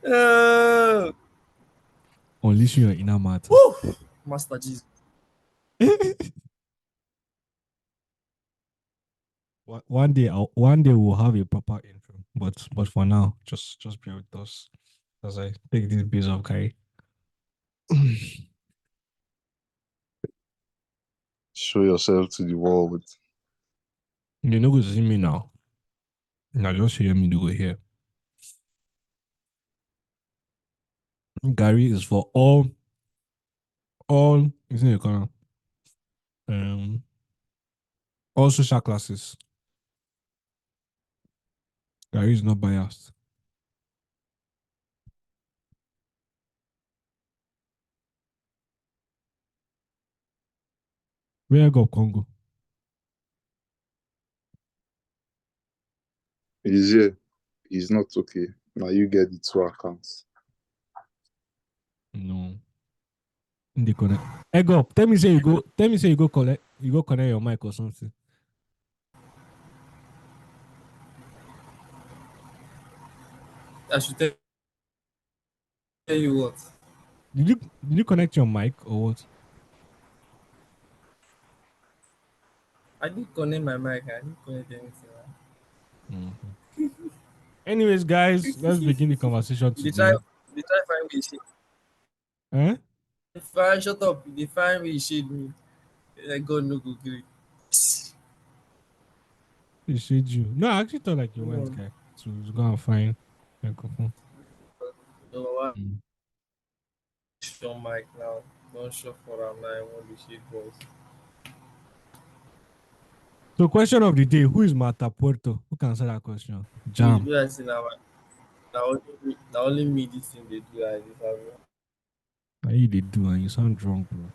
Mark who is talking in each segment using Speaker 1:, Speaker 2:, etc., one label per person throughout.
Speaker 1: Uh,
Speaker 2: Unleashing your inner Marta.
Speaker 1: woo! Master Jesus.
Speaker 2: One day we'll have a proper intro. But for now, just bear with us as I take this piece of curry.
Speaker 3: Show yourself to the world.
Speaker 2: You know, go see me now. Now just hear me do it here. Gary is for all isn't it corner? Um all social classes. Gary is not biased. Where I go Congo?
Speaker 3: He's here. He's not okay. Now you get the 2 accounts.
Speaker 2: No. In the connect. Hey go. Tell me say you go connect your mic or something.
Speaker 1: I should tell you what.
Speaker 2: Did you connect your mic or what?
Speaker 1: I didn't connect my mic. I didn't connect anything.
Speaker 2: Mm-hmm. Anyways, guys, let's begin the conversation
Speaker 1: They try,
Speaker 2: today.
Speaker 1: they try find me shade.
Speaker 2: Eh?
Speaker 1: Fine, shut up. They find me shade me. Like God no go gree.
Speaker 2: They shade you. No, I actually thought like you went,
Speaker 1: No,
Speaker 2: guy, to go and find microphone.
Speaker 1: no, I
Speaker 2: Mm.
Speaker 1: show mic now. Don't show for am now. I want the shade boys.
Speaker 2: So, question of the day: who is Marta Puerto? Who can answer that question?
Speaker 1: We
Speaker 2: Jam.
Speaker 1: we are saying now only me this thing they do like this.
Speaker 2: How you they do? And you sound drunk, bro.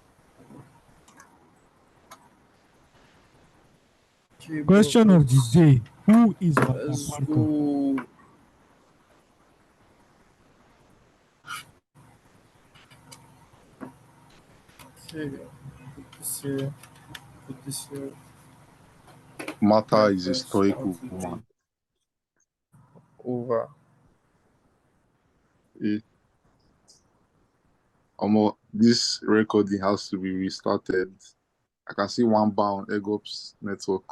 Speaker 1: Okay,
Speaker 2: Question of the
Speaker 1: boys.
Speaker 2: day: who is Marta
Speaker 1: Let's
Speaker 2: Puerto?
Speaker 1: go. Okay. Put this here. Put this here.
Speaker 3: Martha
Speaker 1: My
Speaker 3: is a
Speaker 1: first
Speaker 3: stoical
Speaker 1: outfit
Speaker 3: woman.
Speaker 1: over.
Speaker 3: Eh, this recording has to be restarted. I can see one bar on Egop's network.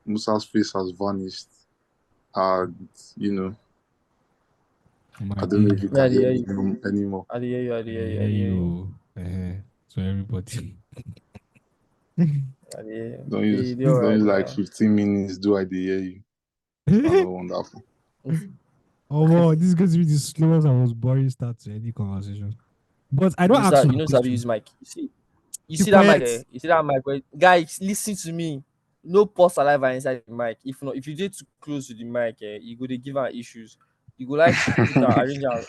Speaker 3: Musa's face has vanished. And,
Speaker 2: My
Speaker 3: I don't know
Speaker 2: day.
Speaker 3: if you
Speaker 1: Me, I
Speaker 3: can
Speaker 1: dey
Speaker 3: hear
Speaker 1: hear
Speaker 3: me
Speaker 1: you.
Speaker 3: anymore.
Speaker 1: I dey hear you. I
Speaker 2: I
Speaker 1: dey hear you. I
Speaker 2: hear
Speaker 1: dey hear you.
Speaker 2: you. So everybody.
Speaker 1: I dey hear you.
Speaker 3: Don't
Speaker 1: You
Speaker 3: use,
Speaker 1: dey
Speaker 3: don't
Speaker 1: alright
Speaker 3: use like
Speaker 1: now.
Speaker 3: 15 minutes, do I dey hear you? That's not wonderful.
Speaker 2: Oh wow, this is going to be the slowest and most boring start to any conversation. But I don't ask you
Speaker 1: You
Speaker 2: a
Speaker 1: know, Sabi
Speaker 2: question.
Speaker 1: use mic. You
Speaker 2: Keep
Speaker 1: see that mic?
Speaker 2: quiet.
Speaker 1: You see that mic? Guys, listen to me. No pour saliva inside the mic. If not, if you dey too close to the mic, you go dey give her issues. You go like put her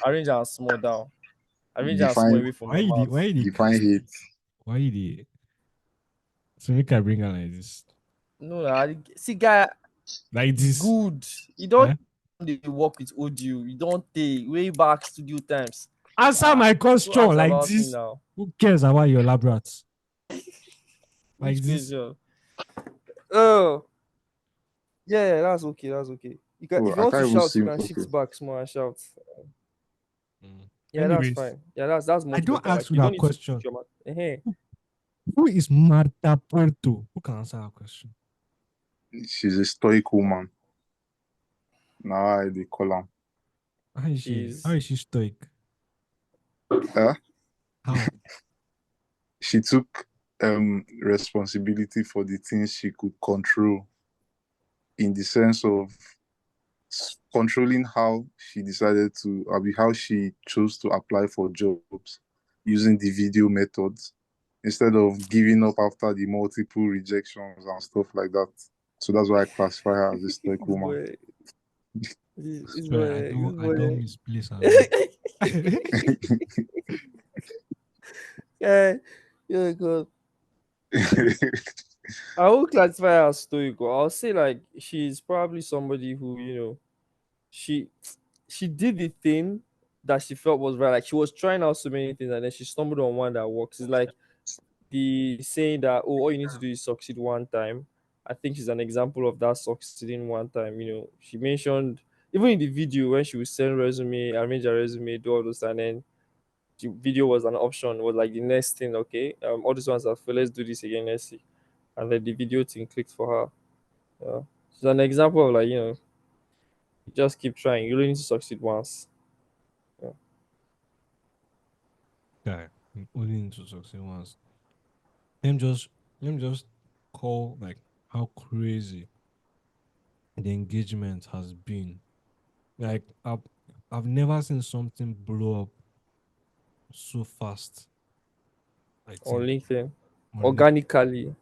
Speaker 1: arrange her small down, arrange her small
Speaker 3: define
Speaker 1: away from
Speaker 2: Why
Speaker 1: your
Speaker 2: you
Speaker 1: mouth.
Speaker 2: why you
Speaker 3: define
Speaker 2: cast it?
Speaker 3: hate.
Speaker 2: Why you so make I bring her like this?
Speaker 1: No, see, guy,
Speaker 2: Like this.
Speaker 1: good. You don't
Speaker 2: Eh?
Speaker 1: dey work with audio. You don't take way back studio times.
Speaker 2: Answer my
Speaker 1: Don't
Speaker 2: question
Speaker 1: ask
Speaker 2: like
Speaker 1: about me
Speaker 2: this.
Speaker 1: now.
Speaker 2: Who cares about your labrats? Like
Speaker 1: Which
Speaker 2: this.
Speaker 1: question? Oh, yeah, that's okay. That's okay. You can,
Speaker 3: Oh,
Speaker 1: if you
Speaker 3: I
Speaker 1: want to
Speaker 3: can't even
Speaker 1: shout, you
Speaker 3: see.
Speaker 1: can
Speaker 3: Okay.
Speaker 1: shift back small and shout.
Speaker 2: Mm.
Speaker 1: Yeah, that's
Speaker 2: Anyways,
Speaker 1: fine. Yeah, that's
Speaker 2: I
Speaker 1: much
Speaker 2: don't
Speaker 1: better.
Speaker 2: ask
Speaker 1: Like
Speaker 2: you
Speaker 1: you don't
Speaker 2: that
Speaker 1: need to
Speaker 2: question.
Speaker 1: put your mouth. Hey,
Speaker 2: Who is Marta Puerto? Who can answer that question?
Speaker 3: She's a stoic woman. Now I they call her.
Speaker 2: How
Speaker 1: she's
Speaker 2: is she stoic?
Speaker 3: Eh?
Speaker 2: How?
Speaker 3: She took responsibility for the things she could control in the sense of controlling how she decided to, how she chose to apply for jobs using the video methods instead of giving up after the multiple rejections and stuff like that. So that's why I classify her as a stoic
Speaker 1: this
Speaker 3: woman.
Speaker 1: boy, this
Speaker 2: Sorry,
Speaker 1: boy, this
Speaker 2: I don't
Speaker 1: boy.
Speaker 2: misplace as well.
Speaker 1: Yeah, yeah, God. I won't classify her as stoical. I'll say like she's probably somebody who she she did the thing that she felt was right. Like she was trying out so many things and then she stumbled on one that works. It's like the saying that all you need to do is succeed one time. I think she's an example of that succeeding one time. She mentioned even in the video when she would send resume, arrange her resume, do all those, and then the video was an option, was like the next thing. Okay, all these ones are full. Let's do this again. Let's see, and then the video thing clicked for her. Yeah. It's an example of like you just keep trying. You don't need to succeed once. Yeah.
Speaker 2: Guy, you only need to succeed once. Let me just call like how crazy the engagement has been. Like I've never seen something blow up so fast. I
Speaker 1: On
Speaker 2: think
Speaker 1: LinkedIn,
Speaker 2: on
Speaker 1: organically.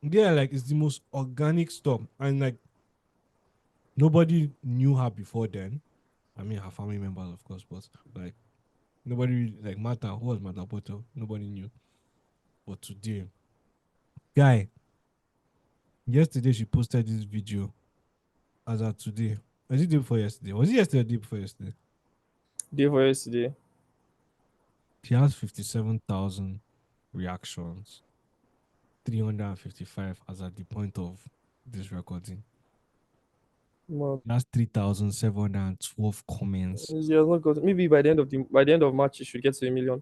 Speaker 2: yeah, like it's the most organic stuff, and like nobody knew her before then. I mean, her family members, of course, but like nobody like Marta. Who was Marta Puerto? Nobody knew. But today, guy, yesterday she posted this video. As of today, was it day before yesterday? Was it yesterday or day before yesterday?
Speaker 1: Day for yesterday.
Speaker 2: She has 57,000 reactions, 355 as at the point of this recording.
Speaker 1: Well,
Speaker 2: That's 3,712 comments.
Speaker 1: she has not got. Maybe by the end of March, she should get to 1 million.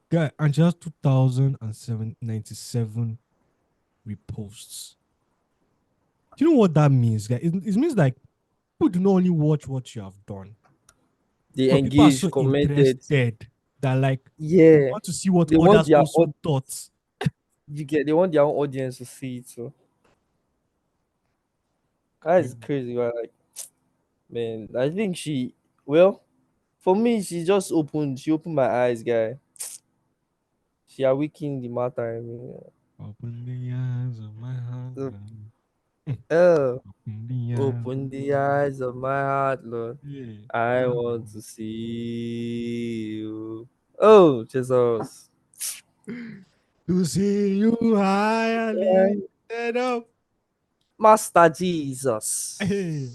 Speaker 2: Guy, and she has 2,097 reposts. Do you know what that means, guy? It means like people do not only watch what you have done,
Speaker 1: They
Speaker 2: but people are
Speaker 1: engaged,
Speaker 2: so
Speaker 1: commented.
Speaker 2: interested that like they
Speaker 1: Yeah,
Speaker 2: want to see what
Speaker 1: they want
Speaker 2: others
Speaker 1: their
Speaker 2: also thought.
Speaker 1: they want their own audience to see it. So that is crazy. Right? Like, man, I think well, for me, she opened my eyes, guy. She awakened the matter. I mean,
Speaker 2: Open the eyes of my heart,
Speaker 1: so,
Speaker 2: Lord. Open the eyes
Speaker 1: open
Speaker 2: of
Speaker 1: the
Speaker 2: my heart.
Speaker 1: eyes of my heart, Lord.
Speaker 2: Yeah.
Speaker 1: I
Speaker 2: I
Speaker 1: want to
Speaker 2: want
Speaker 1: see you. Oh, Jesus.
Speaker 2: to see you high and
Speaker 1: Yeah.
Speaker 2: lifted up.
Speaker 1: Master Jesus.
Speaker 2: Hey,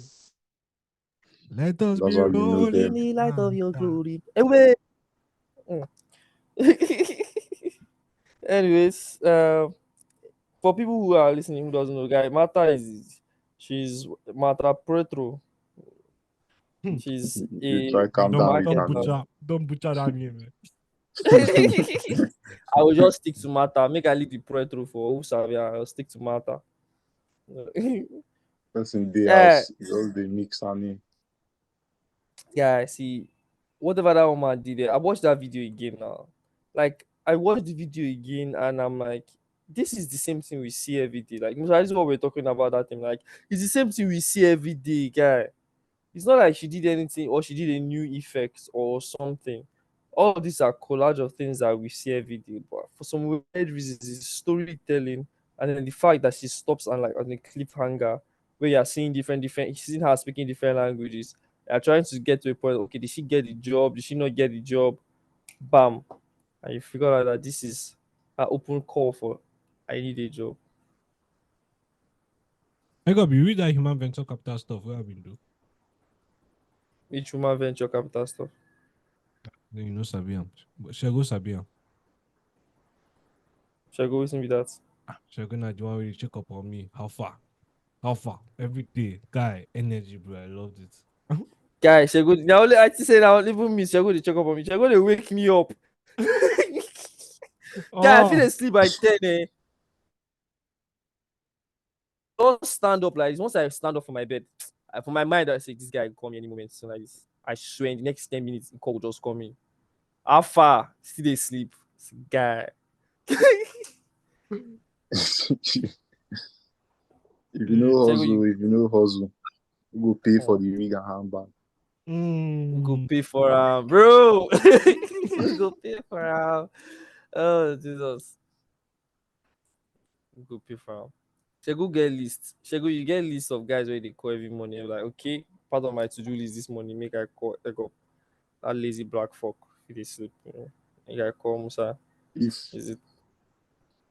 Speaker 2: let us
Speaker 3: That's
Speaker 2: be
Speaker 3: why we know
Speaker 1: In
Speaker 2: rolling.
Speaker 3: them.
Speaker 1: the light of your
Speaker 2: Santa.
Speaker 1: glory. Anyway. mm. Anyways, for people who are listening who doesn't know, guy, she's Marta Puerto.
Speaker 2: Hmm.
Speaker 1: She's
Speaker 3: You
Speaker 1: a
Speaker 3: try calm down with
Speaker 2: Don't
Speaker 3: her
Speaker 1: marketer.
Speaker 3: name.
Speaker 2: butcher that name. Man.
Speaker 1: I will just stick to Marta. Make I leave the Puerto for Usavia. I'll stick to Marta.
Speaker 3: Person day
Speaker 1: Yeah,
Speaker 3: house, just they mix her name.
Speaker 1: yeah. See, whatever that woman did, I watched that video again now. Like, I watched the video again, and I'm like, this is the same thing we see every day. Like, this is what we're talking about that thing. Like, it's the same thing we see every day, guy. It's not like she did anything or she did a new effect or something. All of these are collage of things that we see every day, but for some weird reasons, it's storytelling, and then the fact that she stops and like on a cliffhanger where you're seeing you're seeing her speaking different languages. You're trying to get to a point. Okay, did she get the job? Did she not get the job? Bam, and you figure out that this is an open call for I need a job.
Speaker 2: I gotta be read that human venture capital stuff. Where I've been do.
Speaker 1: Each human venture capital stuff.
Speaker 2: Then you know Sabiam. But shall go Sabiam.
Speaker 1: Shall I go with me with that?
Speaker 2: Shall go now. Do you want to check up on me? How far? How far? Every day, guy, energy, bro. I loved it.
Speaker 1: Guy, she go now only I say now even me, she go to check up on me. She go to wake me up. Guy, I feel
Speaker 2: Oh,
Speaker 1: asleep by 10. Don't stand up like this. Once I stand up from my bed, for my mind, I say this guy will call me any moment. So like this. I swear in the next 10 minutes, the call will just call me. How far? Still they sleep. Guy.
Speaker 3: If you know
Speaker 1: She go,
Speaker 3: hustle,
Speaker 1: you
Speaker 3: if you know hustle, you go pay for
Speaker 1: oh,
Speaker 3: the wig and handbag.
Speaker 1: you go
Speaker 2: mm.
Speaker 1: pay for bro. You go pay for oh Jesus. You go pay for She go get list. She go you get list of guys where they call every morning. Like, okay, part of my to-do list this morning, make I call that lazy black fuck if they sleep. Make I call Musa.
Speaker 3: If
Speaker 1: Is it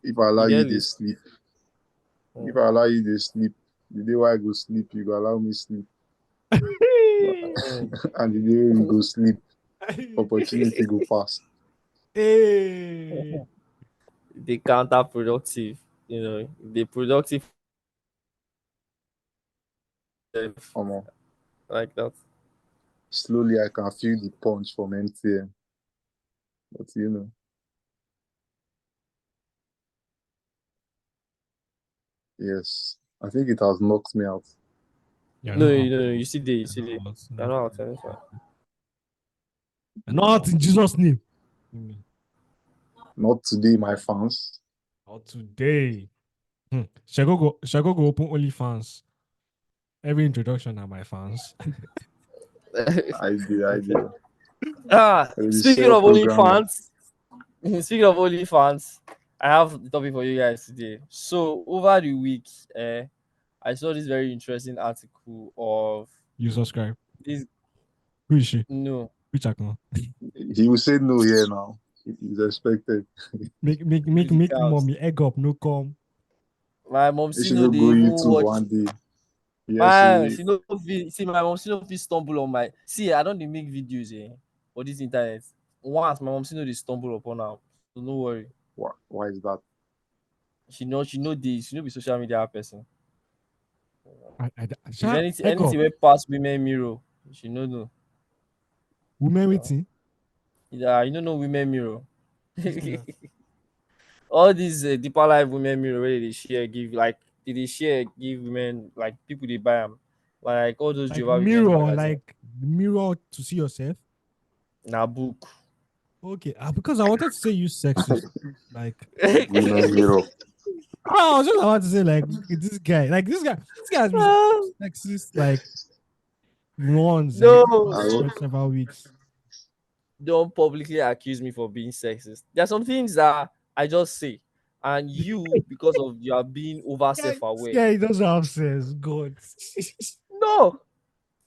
Speaker 3: if I allow
Speaker 1: you
Speaker 3: you
Speaker 1: get
Speaker 3: to
Speaker 1: list?
Speaker 3: sleep, if
Speaker 1: Mm.
Speaker 3: I allow you to sleep, the day why I go sleep, you go allow me sleep. But,
Speaker 1: Mm.
Speaker 3: and the day we go sleep, opportunity go pass.
Speaker 2: Hey.
Speaker 1: They counterproductive, they productive.
Speaker 3: Come on.
Speaker 1: like that.
Speaker 3: Slowly, I can feel the punch from MTN. But yes, I think it has knocked me out.
Speaker 2: Yeah,
Speaker 1: No,
Speaker 2: not out.
Speaker 1: no, no, you see there, you
Speaker 2: Yeah,
Speaker 1: see
Speaker 2: not
Speaker 1: there.
Speaker 2: out.
Speaker 1: You're
Speaker 2: Not
Speaker 1: not
Speaker 2: out.
Speaker 1: out, it's fine.
Speaker 2: Not in Jesus' name.
Speaker 3: Not today, my fans.
Speaker 2: Not today. Shall I go open OnlyFans? Every introduction are my fans.
Speaker 3: I did.
Speaker 1: Okay. Ah,
Speaker 3: The
Speaker 1: speaking
Speaker 3: share
Speaker 1: of
Speaker 3: program.
Speaker 1: OnlyFans, speaking of OnlyFans, I have the topic for you guys today. So over the week, I saw this very interesting article of
Speaker 2: You subscribe.
Speaker 1: this.
Speaker 2: Who is she?
Speaker 1: No,
Speaker 2: Which account?
Speaker 3: He will say no here now. It's expected.
Speaker 2: Make make make
Speaker 1: pretty
Speaker 2: make
Speaker 1: counts.
Speaker 2: mommy egg up, no come.
Speaker 1: My mom
Speaker 3: They
Speaker 1: see
Speaker 3: should
Speaker 1: no
Speaker 3: go
Speaker 1: they even
Speaker 3: YouTube
Speaker 1: watch.
Speaker 3: one day. Yes,
Speaker 1: My
Speaker 3: we
Speaker 1: she no fit see my mom. She no fit stumble on my. See, I don't dey make videos for this internet. Once my mom see no dey stumble upon am, so no worry.
Speaker 3: why is that?
Speaker 1: She no be social media person. If
Speaker 2: Egg up.
Speaker 1: anything wey pass women mirror, she no know.
Speaker 2: Women
Speaker 1: So,
Speaker 2: waiting.
Speaker 1: yeah, you no know women mirror.
Speaker 2: Who's that?
Speaker 1: All these deeper life women mirror wey dey share give like they dey share give women like people dey buy am like all those
Speaker 2: Like
Speaker 1: Jehovah Witness
Speaker 2: mirror,
Speaker 1: magazine
Speaker 2: like mirror to see yourself.
Speaker 1: na book.
Speaker 2: Okay, because I wanted to say you sexist. Like,
Speaker 3: Women mirror.
Speaker 2: I was just about to say like this guy has been sexist like once
Speaker 1: No,
Speaker 2: for several weeks.
Speaker 1: don't publicly accuse me for being sexist. There are some things that I just say, and you because of you are being over
Speaker 2: Yeah,
Speaker 1: self-aware.
Speaker 2: yeah, he doesn't have sense. God.
Speaker 1: No,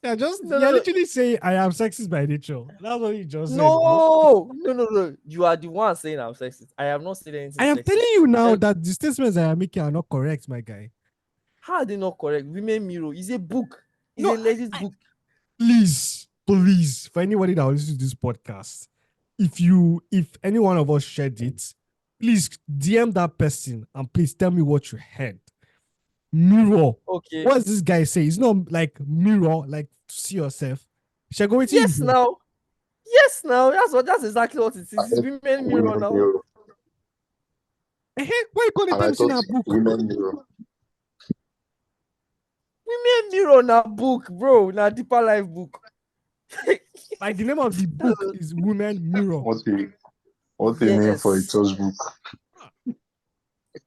Speaker 1: no,
Speaker 2: You're
Speaker 1: no, no.
Speaker 2: literally saying I am sexist by nature. That's what you just said, bro.
Speaker 1: No, no, no, no. You are the one saying I'm sexist. I have not said anything
Speaker 2: I am telling
Speaker 1: sexist.
Speaker 2: you
Speaker 1: I'm
Speaker 2: now
Speaker 1: telling
Speaker 2: that the statements I am making are not correct, my guy.
Speaker 1: how are they not correct? Women Mirror is a book. It's
Speaker 2: No,
Speaker 1: a legit book.
Speaker 2: please, for anybody that will listen to this podcast, if any one of us shared it, please DM that person and please tell me what you heard. Mirror.
Speaker 1: Okay.
Speaker 2: What does this guy say? It's not like mirror, like to see yourself. Shall I go with you?
Speaker 1: Yes, now. Yes, now. That's exactly what it is.
Speaker 3: I
Speaker 1: It's
Speaker 3: thought
Speaker 1: Women Mirror
Speaker 3: women
Speaker 1: now.
Speaker 3: mirror.
Speaker 2: Why you call it
Speaker 3: And I
Speaker 2: time in
Speaker 3: thought
Speaker 2: a book?
Speaker 3: women mirror.
Speaker 1: Women Mirror na book, bro. Na deeper life book.
Speaker 2: Like the name of the book is Women Mirror.
Speaker 3: What a name for a
Speaker 1: Yes.
Speaker 3: church book.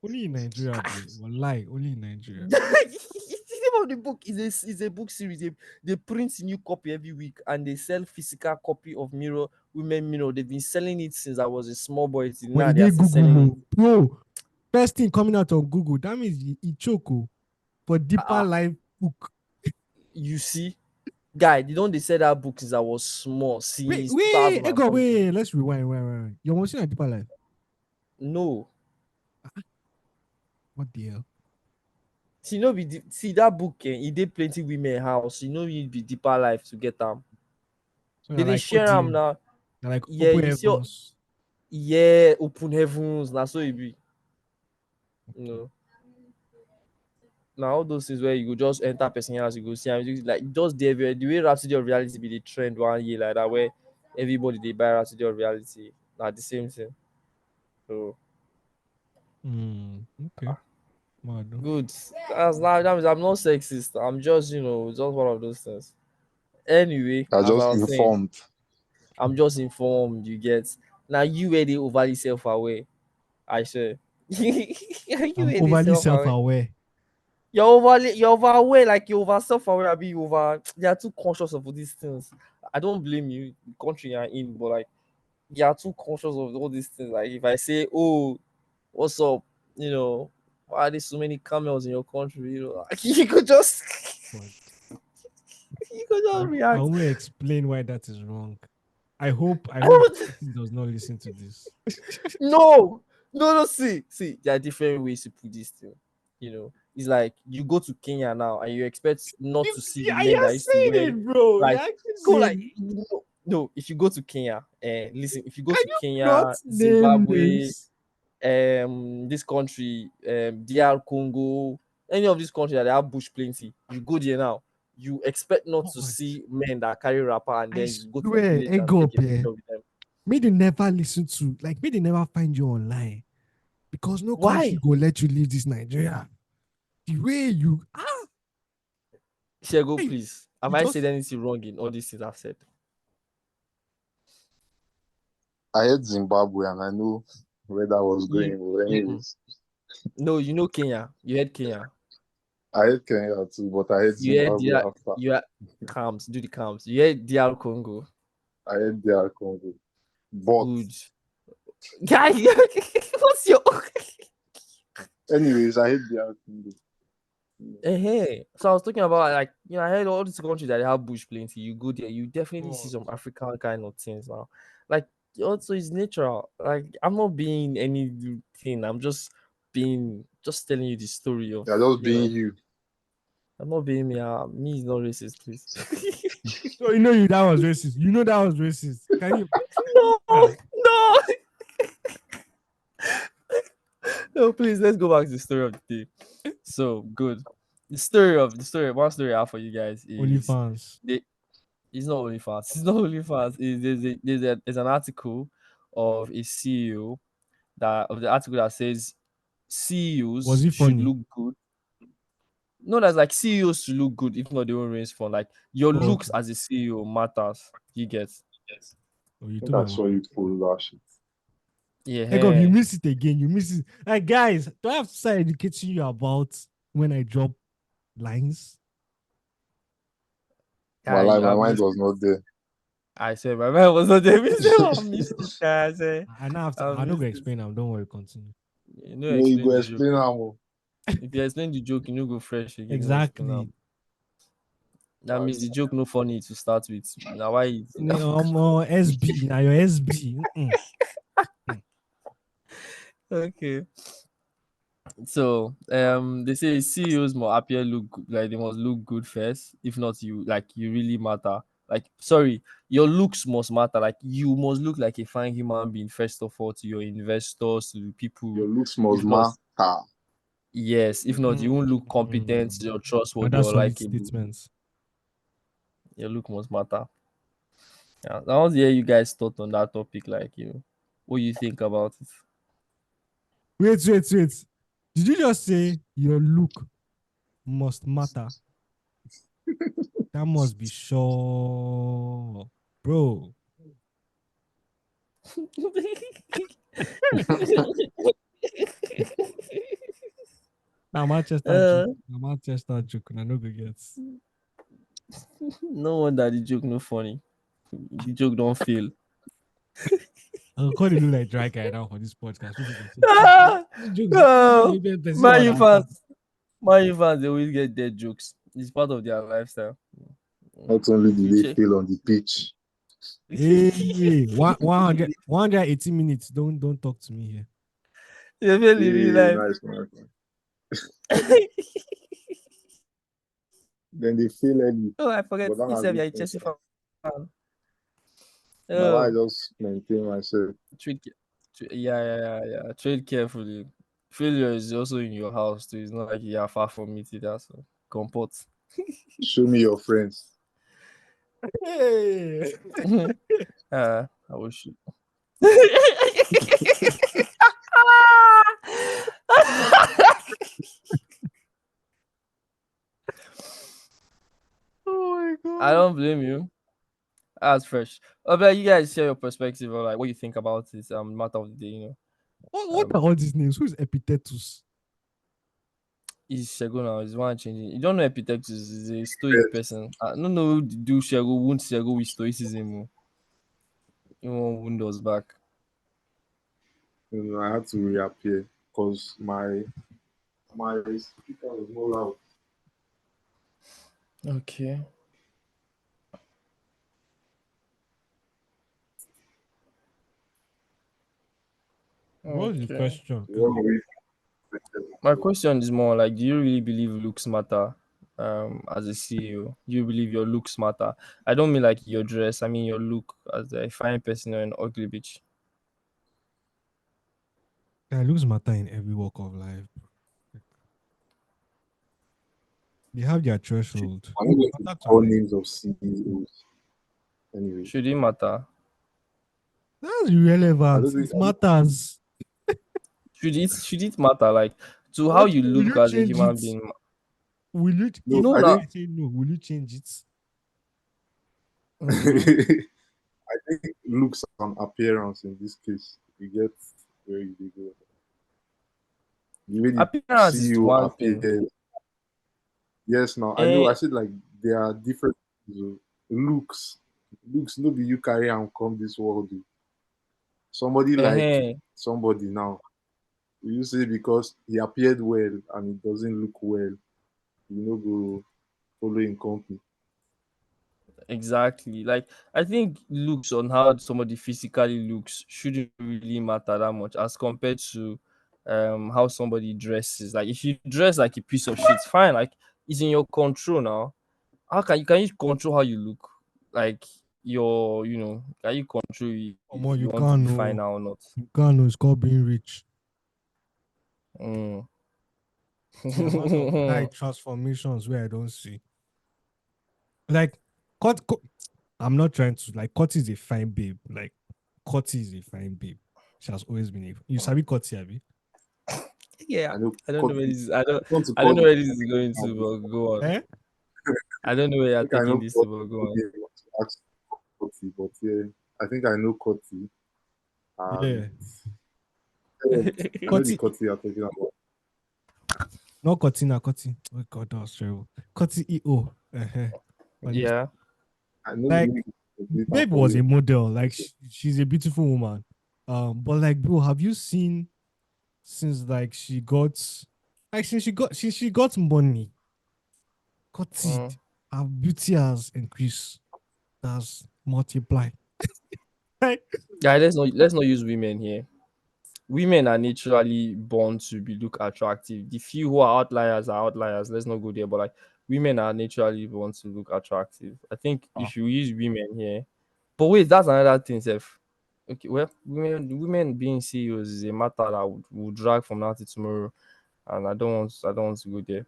Speaker 2: Only in Nigeria, bro. Wallahi, only in Nigeria.
Speaker 1: The name of the book is a book series. They print new copy every week and they sell physical copy of Mirror, Women Mirror. They've been selling it since I was a small boy till
Speaker 2: When
Speaker 1: now.
Speaker 2: you
Speaker 1: They are
Speaker 2: did
Speaker 1: still
Speaker 2: Google,
Speaker 1: selling it.
Speaker 2: bro, first thing coming out on Google, that means he choke for deeper
Speaker 1: Ah,
Speaker 2: life book.
Speaker 1: you see, guy, they don't they sell that book since I was small, since
Speaker 2: Wait,
Speaker 1: 2000 and
Speaker 2: Ego,
Speaker 1: something.
Speaker 2: wait, let's rewind. Wait. You're watching a deeper life.
Speaker 1: No,
Speaker 2: What the hell?
Speaker 1: see, no be see that book. He did plenty women house. You know, you be deeper life to get them.
Speaker 2: So
Speaker 1: They
Speaker 2: you're
Speaker 1: dey
Speaker 2: like
Speaker 1: share them
Speaker 2: ODM,
Speaker 1: now.
Speaker 2: you're like
Speaker 1: Yeah,
Speaker 2: open
Speaker 1: you see,
Speaker 2: heavens.
Speaker 1: yeah, open heavens. Now so it be. You
Speaker 2: Okay.
Speaker 1: know, now all those things where you go just enter person house, you go see, and like just the way Rhapsody of Reality be the trend 1 year like that, where everybody they buy Rhapsody of Reality. Not the same thing. So
Speaker 2: Okay. Mad.
Speaker 1: good. That means I'm not sexist. I'm just just one of those things. Anyway,
Speaker 3: They're
Speaker 1: as I
Speaker 3: just
Speaker 1: was saying,
Speaker 3: informed.
Speaker 1: I'm just informed. You get now. You were the overly self-aware. I say, you
Speaker 2: I'm
Speaker 1: were the
Speaker 2: overly
Speaker 1: self-aware.
Speaker 2: self-aware.
Speaker 1: You're overaware, like you're over self-aware. I be you over. They are too conscious of these things. I don't blame you, the country you're in, but like you are too conscious of all these things. Like if I say, "Oh, what's up?" You know, why are there so many camels in your country? Like, you could just
Speaker 2: But
Speaker 1: you could just
Speaker 2: I
Speaker 1: react.
Speaker 2: will explain why that is wrong. I
Speaker 1: I
Speaker 2: hope
Speaker 1: don't.
Speaker 2: he does not listen to this.
Speaker 1: No, no, no. See, there are different ways to put this thing. It's like you go to Kenya now and you expect not to see the men
Speaker 2: You're
Speaker 1: that used to
Speaker 2: saying
Speaker 1: wear.
Speaker 2: it, bro. You're
Speaker 1: Like,
Speaker 2: actually
Speaker 1: go like
Speaker 2: saying,
Speaker 1: no, no. If you go to Kenya, listen. If you go
Speaker 2: can
Speaker 1: to
Speaker 2: you not
Speaker 1: Kenya,
Speaker 2: name
Speaker 1: Zimbabwe,
Speaker 2: names?
Speaker 1: this country, DR Congo, any of these countries that they have bush plenty, you go there now. you expect not to
Speaker 2: God.
Speaker 1: see men that carry wrapper and
Speaker 2: I
Speaker 1: then you go to the
Speaker 2: swear,
Speaker 1: village and
Speaker 2: egg
Speaker 1: take
Speaker 2: up,
Speaker 1: a
Speaker 2: eh?
Speaker 1: picture with them.
Speaker 2: May they never listen to, like, may they never find you online because no country
Speaker 1: Why?
Speaker 2: go let you leave this Nigeria. The way you
Speaker 1: Shego,
Speaker 2: hey,
Speaker 1: please. Have
Speaker 2: you
Speaker 1: I said
Speaker 2: just
Speaker 1: anything wrong in all these things I've said?
Speaker 3: I heard Zimbabwe and I know where that was
Speaker 1: You,
Speaker 3: going. But anyways,
Speaker 1: no, you know Kenya. You heard Kenya.
Speaker 3: I heard Kenya too, but I heard
Speaker 1: You heard
Speaker 3: Zimbabwe
Speaker 1: DR,
Speaker 3: after.
Speaker 1: you are Cams, do the Cams. You heard DR Congo.
Speaker 3: I heard DR Congo. But
Speaker 1: Good. Guy, what's your
Speaker 3: anyways, I heard DR Congo.
Speaker 1: hey? So I was talking about like I heard all these countries that they have bush plenty. You go there, you definitely see
Speaker 2: God.
Speaker 1: some African kind of things now. Like also it's natural. Like I'm not being anything. I'm just telling you the story of
Speaker 3: You're just being you.
Speaker 1: I'm not being me. Me is not racist, please.
Speaker 2: So you know you that was racist. You know that was racist. Can you
Speaker 1: No,
Speaker 2: yeah.
Speaker 1: no, no, please let's go back to the story of the day. So good. One story I have for you guys is
Speaker 2: OnlyFans?
Speaker 1: they it's not only fans. It's not only fans. There's an article of a CEO that of the article that says
Speaker 2: Was
Speaker 1: CEOs
Speaker 2: it
Speaker 1: should
Speaker 2: funny?
Speaker 1: look good. No, that's like CEOs should look good if not they won't raise fund. Like your
Speaker 2: Oh,
Speaker 1: looks
Speaker 2: okay.
Speaker 1: as a CEO matters. You get
Speaker 2: Oh, you
Speaker 3: I think
Speaker 2: told
Speaker 3: I
Speaker 2: my
Speaker 3: saw
Speaker 2: mom.
Speaker 3: you post that shit.
Speaker 2: Egg up, you
Speaker 1: yeah.
Speaker 2: miss it again. You miss it. Like guys, do I have to start educating you about when I drop lines?
Speaker 3: My
Speaker 1: I
Speaker 3: mind
Speaker 1: missed
Speaker 3: was
Speaker 1: it.
Speaker 3: not there.
Speaker 1: I said my man was not there. Me say, I missed it, guys.
Speaker 2: I now have to
Speaker 1: I
Speaker 2: I don't go
Speaker 1: missed it.
Speaker 2: explain them. Don't worry, continue.
Speaker 1: You know,
Speaker 3: No, you
Speaker 1: explain
Speaker 3: go
Speaker 1: the joke.
Speaker 3: explain how.
Speaker 1: If you explain the joke, you know go fresh again. No explain
Speaker 2: Exactly.
Speaker 1: them. That means the joke no funny to start with. Now why it
Speaker 2: SB. Now your SB.
Speaker 1: okay. So they say CEOs must appear like they must look good first. If not, you really matter. Like sorry, your looks must matter. Like you must look like a fine human being first of all to your investors, to the people.
Speaker 3: Your looks must
Speaker 1: If not,
Speaker 3: matter.
Speaker 1: yes. If not, you won't look competent,
Speaker 2: Mm.
Speaker 1: you're trustworthy
Speaker 2: Another
Speaker 1: or
Speaker 2: solid
Speaker 1: likable.
Speaker 2: statements.
Speaker 1: Your look must matter. Yeah. I want to hear you guys thought on that topic. Like what you think about it.
Speaker 2: Wait. Did you just say your look must matter? That must be sure, bro. Now Manchester
Speaker 1: uh,
Speaker 2: joke. Now Manchester joke. And I know the gets.
Speaker 1: no wonder the joke no funny. The joke don't feel.
Speaker 2: I'll call you look like dry guy now for this podcast. People go say,
Speaker 1: Ah,
Speaker 2: this joke,
Speaker 1: oh,
Speaker 2: person
Speaker 1: Man
Speaker 2: or
Speaker 1: U
Speaker 2: understand.
Speaker 1: fans, Man U fans, they always get dead jokes. It's part of their lifestyle.
Speaker 3: Not only do
Speaker 1: You
Speaker 3: they
Speaker 1: check.
Speaker 3: fail on the pitch,
Speaker 2: Hey, 180 minutes. Don't talk to me here.
Speaker 1: Definitely real
Speaker 3: hey,
Speaker 1: life.
Speaker 3: nice man. Then they fail early.
Speaker 1: Oh, I forget.
Speaker 3: But that
Speaker 1: You
Speaker 3: has
Speaker 1: said you're a
Speaker 3: different
Speaker 1: Chelsea
Speaker 3: side.
Speaker 1: fan.
Speaker 3: Now why I
Speaker 1: Oh,
Speaker 3: just maintain myself.
Speaker 1: yeah. Trade carefully. Failure is also in your house too. It's not like you're far from it either. So comport.
Speaker 3: Show me your friends.
Speaker 2: Hey.
Speaker 1: I wish you.
Speaker 2: Oh my
Speaker 1: I
Speaker 2: god.
Speaker 1: don't blame you. That's fresh. But you guys share your perspective or like what you think about this matter of the day.
Speaker 2: What are all these names? Who's Epitetus?
Speaker 1: Is Shego now? Is one changing? You don't know Epictetus is a stoic person. I don't know who do Shego wound Shego with stoicism. You won't wound us back.
Speaker 3: I had to reappear because my speaker was more loud.
Speaker 1: Okay.
Speaker 2: What was the
Speaker 1: Okay.
Speaker 2: question?
Speaker 3: You want me
Speaker 1: My question is more like, do you really believe looks matter? As a CEO, do you believe your looks matter? I don't mean like your dress. I mean your look as a fine person or an ugly bitch.
Speaker 2: Yeah, looks matter in every walk of life. They have their
Speaker 3: Should,
Speaker 2: threshold.
Speaker 3: I'm not going to
Speaker 2: That's
Speaker 3: call
Speaker 2: like
Speaker 3: names of CEOs. Anyway,
Speaker 1: Should it matter?
Speaker 2: that's
Speaker 3: I
Speaker 2: irrelevant.
Speaker 3: don't think
Speaker 2: It matters.
Speaker 1: Should it matter? Like to how
Speaker 2: What
Speaker 1: you
Speaker 2: will
Speaker 1: look
Speaker 2: you
Speaker 1: as a
Speaker 2: change
Speaker 1: human
Speaker 2: it?
Speaker 1: being.
Speaker 2: Will you?
Speaker 3: no.
Speaker 2: If
Speaker 1: No,
Speaker 3: I
Speaker 1: now.
Speaker 2: I
Speaker 3: think
Speaker 2: say no, will you change it?
Speaker 1: Mm-hmm.
Speaker 3: I think looks and appearance in this case, you get where you dey go. The way the
Speaker 1: Appearance is
Speaker 3: CEO
Speaker 1: one thing.
Speaker 3: appears. Yes, now I know.
Speaker 1: Eh,
Speaker 3: I said like there are different looks. Looks no be you carry and come this world. Somebody like
Speaker 1: eh,
Speaker 3: somebody now. You say because he appeared well and he doesn't look well, you know go follow in company.
Speaker 1: exactly. Like I think looks on how somebody physically looks shouldn't really matter that much as compared to how somebody dresses. Like if you dress like a piece of shit, fine. Like it's in your control now. How can you control how you look? Like can you control
Speaker 2: Come on,
Speaker 1: if you
Speaker 2: you
Speaker 1: want to be
Speaker 2: can't
Speaker 1: fine
Speaker 2: know.
Speaker 1: now or not?
Speaker 2: You can't know. It's called being rich.
Speaker 1: Mm.
Speaker 2: The amount of guy transformations where I don't see. Like, cut. I'm not trying to like. Cut is a fine babe. Like, Cutty is a fine babe. She has always been a. You sabi Cutty, abi?
Speaker 1: Yeah,
Speaker 3: I know
Speaker 1: I don't know where
Speaker 3: Cotty.
Speaker 1: this is.
Speaker 3: I don't want to
Speaker 1: I don't
Speaker 3: call
Speaker 1: know
Speaker 3: it
Speaker 1: where this is going to, but go on.
Speaker 2: Eh?
Speaker 1: I don't know where
Speaker 3: I
Speaker 1: you're
Speaker 3: think I
Speaker 1: taking
Speaker 3: know
Speaker 1: this to,
Speaker 3: Cotty.
Speaker 1: but go on.
Speaker 3: Maybe I want to ask Cotty, but yeah, I think I know Cotty. And
Speaker 2: Yeah.
Speaker 3: I know the
Speaker 2: Cutty,
Speaker 3: Cotty you're talking about.
Speaker 2: not Cutty, not Cutty. Oh God, that was terrible. Cutty EO. Uh-huh. Honest.
Speaker 1: Yeah.
Speaker 3: I know the
Speaker 2: Like,
Speaker 3: name complete and
Speaker 2: babe was
Speaker 3: follow.
Speaker 2: a model. Like, she's a beautiful woman. But like, bro, have you seen since like she got, like, since she got money, Cutty,
Speaker 1: Mm.
Speaker 2: her beauty has increased, has multiplied. Like,
Speaker 1: Yeah, let's not use women here. Women are naturally born to be look attractive. The few who are outliers are outliers. Let's not go there. But like women are naturally born to look attractive. I think if you use women here, but wait, that's another thing, Seth. Okay, well, women being CEOs is a matter that would drag from now to tomorrow, and I don't want to go there.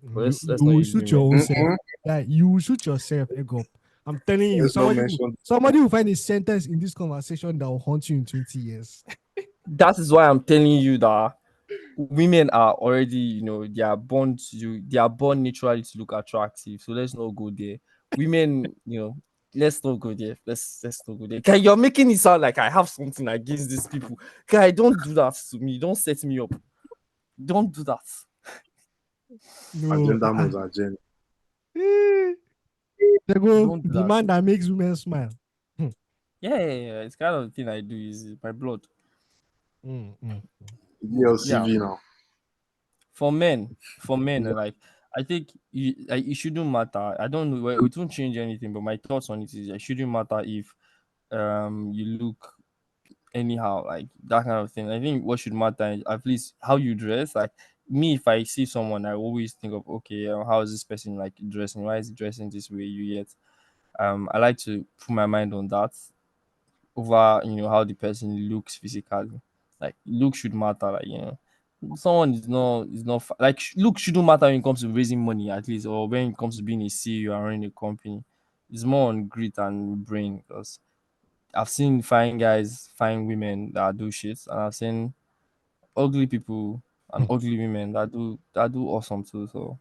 Speaker 1: But let's
Speaker 2: you
Speaker 1: not
Speaker 2: will
Speaker 1: use
Speaker 2: shoot your
Speaker 1: women.
Speaker 2: own self.
Speaker 3: Mm-mm.
Speaker 2: Like, you will shoot yourself, egg up. I'm telling you,
Speaker 3: Let's not mention.
Speaker 2: somebody will find a sentence in this conversation that will haunt you in 20 years.
Speaker 1: That is why I'm telling you that women are already, they are born naturally to look attractive. So let's not go there. Women, let's not go there. Let's not go there. Okay, you're making it sound like I have something against these people. Okay, don't do that to me. Don't set me up. Don't do that.
Speaker 2: No,
Speaker 3: Agenda must agenda.
Speaker 2: they go
Speaker 1: Don't do
Speaker 2: the
Speaker 1: that.
Speaker 2: man that makes women smile. Hmm.
Speaker 1: Yeah, yeah, yeah. It's kind of the thing I do is my blood.
Speaker 2: Mm.
Speaker 1: Yeah.
Speaker 3: DLCV now.
Speaker 1: For men,
Speaker 3: Yeah.
Speaker 1: like I think it shouldn't matter. I don't know. Well, it won't change anything. But my thoughts on it is it shouldn't matter if you look anyhow, like that kind of thing. I think what should matter is at least how you dress. Like me, if I see someone, I always think of, okay, how is this person like dressing? Why is he dressing this way? You yet I like to put my mind on that over how the person looks physically. Like look should matter. Like someone like look shouldn't matter when it comes to raising money, at least, or when it comes to being a CEO and running a company. It's more on grit and brain, because I've seen fine guys, fine women that do shit, and I've seen ugly people and
Speaker 2: Hmm.
Speaker 1: ugly women that do awesome too. So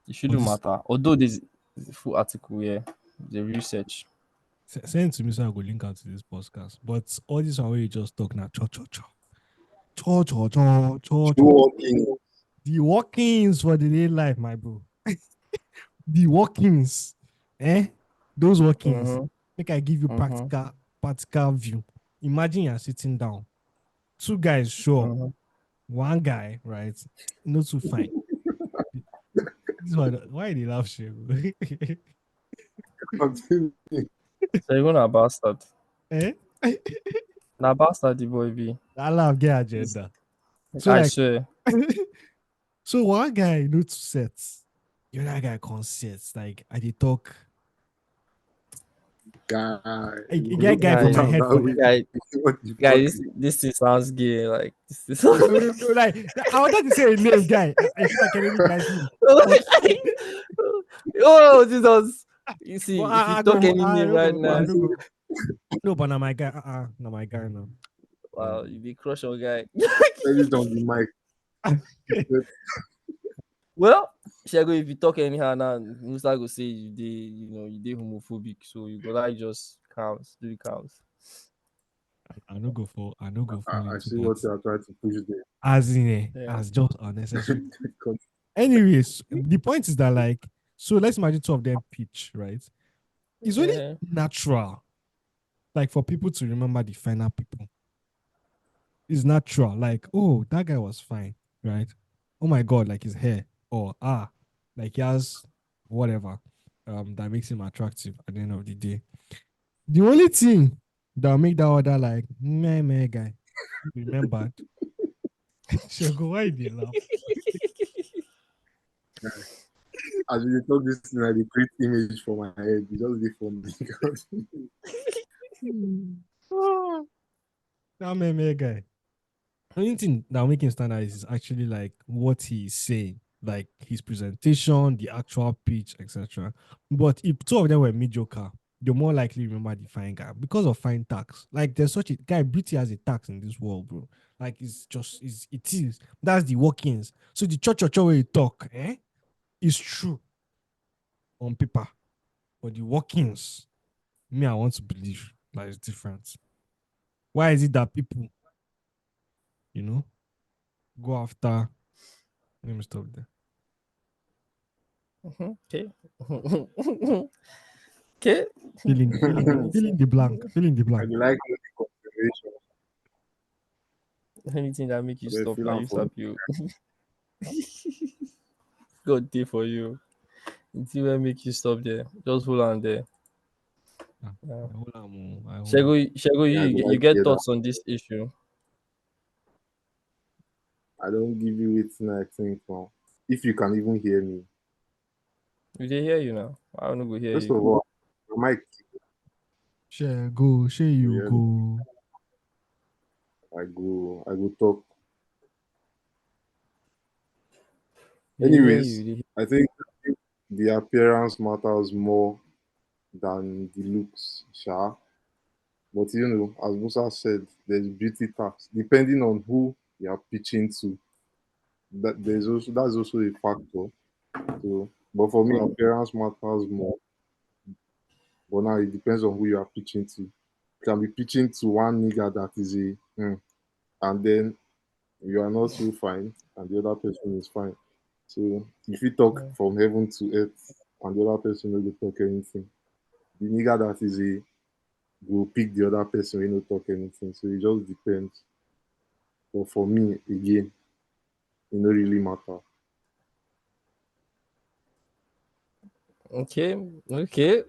Speaker 1: it
Speaker 2: But
Speaker 1: shouldn't
Speaker 2: this
Speaker 1: matter. Although there's a full article here, the research.
Speaker 2: send it to me so I go link out to this podcast. But all this one where you just talk now, cho cho cho. Cho cho cho cho
Speaker 3: True
Speaker 2: cho.
Speaker 3: walking.
Speaker 2: The walk-ins for the day life, my bro. The walk-ins. Eh? Those walk-ins.
Speaker 1: Mm-hmm.
Speaker 2: Make I give you
Speaker 1: Mm-hmm.
Speaker 2: practical view. Imagine you're sitting down. Two guys show up.
Speaker 1: Mm-hmm.
Speaker 2: One guy, right? Not too fine. This one, why they laugh shit?
Speaker 3: Continue.
Speaker 1: So you're gonna bastard.
Speaker 2: Eh?
Speaker 1: Now bastard the boy be.
Speaker 2: I love get
Speaker 1: It's-
Speaker 2: agenda. So
Speaker 1: I
Speaker 2: like
Speaker 1: swear.
Speaker 2: so one guy no two sets. The other guy consets. Like I dey talk.
Speaker 3: Guy,
Speaker 2: I
Speaker 3: you
Speaker 2: get
Speaker 3: look
Speaker 2: guy for
Speaker 3: for
Speaker 2: my
Speaker 1: Guy,
Speaker 3: am
Speaker 2: head
Speaker 3: that
Speaker 2: for
Speaker 3: way.
Speaker 1: guy,
Speaker 3: What the
Speaker 1: guy,
Speaker 3: fuck?
Speaker 1: this thing sounds gay. Like this.
Speaker 2: no, no, no, like I wanted to say a name, guy. I feel like any guy's name, but
Speaker 1: Oh Jesus! You
Speaker 2: but
Speaker 1: see, if you
Speaker 2: I
Speaker 1: talk
Speaker 2: go,
Speaker 1: any
Speaker 2: I
Speaker 1: name
Speaker 2: don't
Speaker 1: right
Speaker 2: go, I
Speaker 1: now,
Speaker 2: don't go. No, but now my guy, now my guy now.
Speaker 1: wow, you be crush on guy.
Speaker 3: Let it on the mic.
Speaker 1: Well, Shago, if you talk anyhow now, Musa go say you did homophobic, so you go like just counts, do the counts.
Speaker 2: I no go fall
Speaker 3: I
Speaker 2: into
Speaker 3: see
Speaker 2: that.
Speaker 3: what you are trying to push there.
Speaker 2: As in,
Speaker 1: Yeah.
Speaker 2: as just unnecessary.
Speaker 3: Because
Speaker 2: Anyways, the point is that like, so let's imagine two of them pitch, right? It's only
Speaker 1: Yeah.
Speaker 2: natural, like for people to remember the final people. It's natural, like, oh, that guy was fine, right? Oh my god, like his hair, or like he has whatever, that makes him attractive at the end of the day. The only thing that'll make that other like meh guy remembered. She'll go, why they laugh?
Speaker 3: as you talk this thing, I dey create image for my head. You just dey for me.
Speaker 2: Ah, that meh guy. The only thing that'll make him stand out is actually like what he's saying, like his presentation, the actual pitch, etc. But if two of them were mediocre, they're more likely remember the fine guy because of fine tax. Like there's such a guy, beauty has a tax in this world, bro. Like it's just it is. That's the workings. So the church where you talk, is true on paper. But the workings, me, I want to believe that it's different. Why is it that people, you know, go after? Let me stop there.
Speaker 1: Okay. Okay.
Speaker 2: Filling the blank. Filling the
Speaker 3: I
Speaker 2: blank.
Speaker 3: dey like the consideration.
Speaker 1: Anything that make you
Speaker 3: They
Speaker 1: stop
Speaker 3: feel
Speaker 1: now,
Speaker 3: am
Speaker 1: you
Speaker 3: for me.
Speaker 1: stop you. God day for you. Until will make you stop there. Just hold on there. Yeah.
Speaker 2: I hold am. I hold am.
Speaker 1: Shago,
Speaker 3: Yeah, I go
Speaker 1: you
Speaker 3: like
Speaker 1: get
Speaker 3: hear that.
Speaker 1: thoughts on this issue?
Speaker 3: I don't give you wetin I think now. If you can even hear me.
Speaker 1: We dey hear you now. I don't go hear
Speaker 3: First
Speaker 1: you.
Speaker 3: of all, my mic
Speaker 2: Share go. Share
Speaker 3: you
Speaker 2: you
Speaker 3: hear me.
Speaker 2: go.
Speaker 3: I go talk.
Speaker 1: We dey hear you.
Speaker 3: Anyways, I think the appearance matters more than the looks, sha. But as Musa said, there's beauty tax. Depending on who you are pitching to, that's also a factor. So, but for me, appearance matters more. But now it depends on who you are pitching to. You can be pitching to one nigga that is and then you are not so fine, and the other person is fine. So if you talk
Speaker 1: Yeah.
Speaker 3: from heaven to earth, and the other person will talk anything, the nigga that is will pick the other person will not talk anything. So it just depends. But for me, again, it don't really matter.
Speaker 1: Okay. Okay.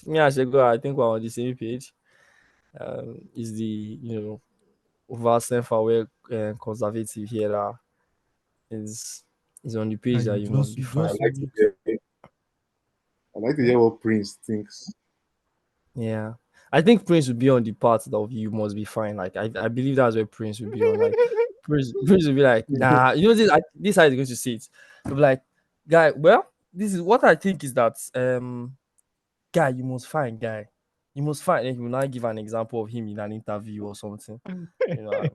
Speaker 1: Me and Shago, I think we're on the same page. Is the over self-aware conservative here that is is on the page
Speaker 2: And
Speaker 1: that
Speaker 2: you
Speaker 1: you must
Speaker 2: just
Speaker 1: be
Speaker 2: you
Speaker 3: I
Speaker 1: fine.
Speaker 2: just
Speaker 3: like to
Speaker 2: mix.
Speaker 3: hear, I like to
Speaker 1: Hmm?
Speaker 3: hear what Prince thinks.
Speaker 1: Yeah. I think Prince would be on the part of you must be fine. Like I believe that's where Prince would be on. Like Prince would be like, nah, this how he's going to see it. He'll be like, guy, well, this is what I think is that guy, you must find guy. You must find, and he will now give an example of him in an interview or something. You know.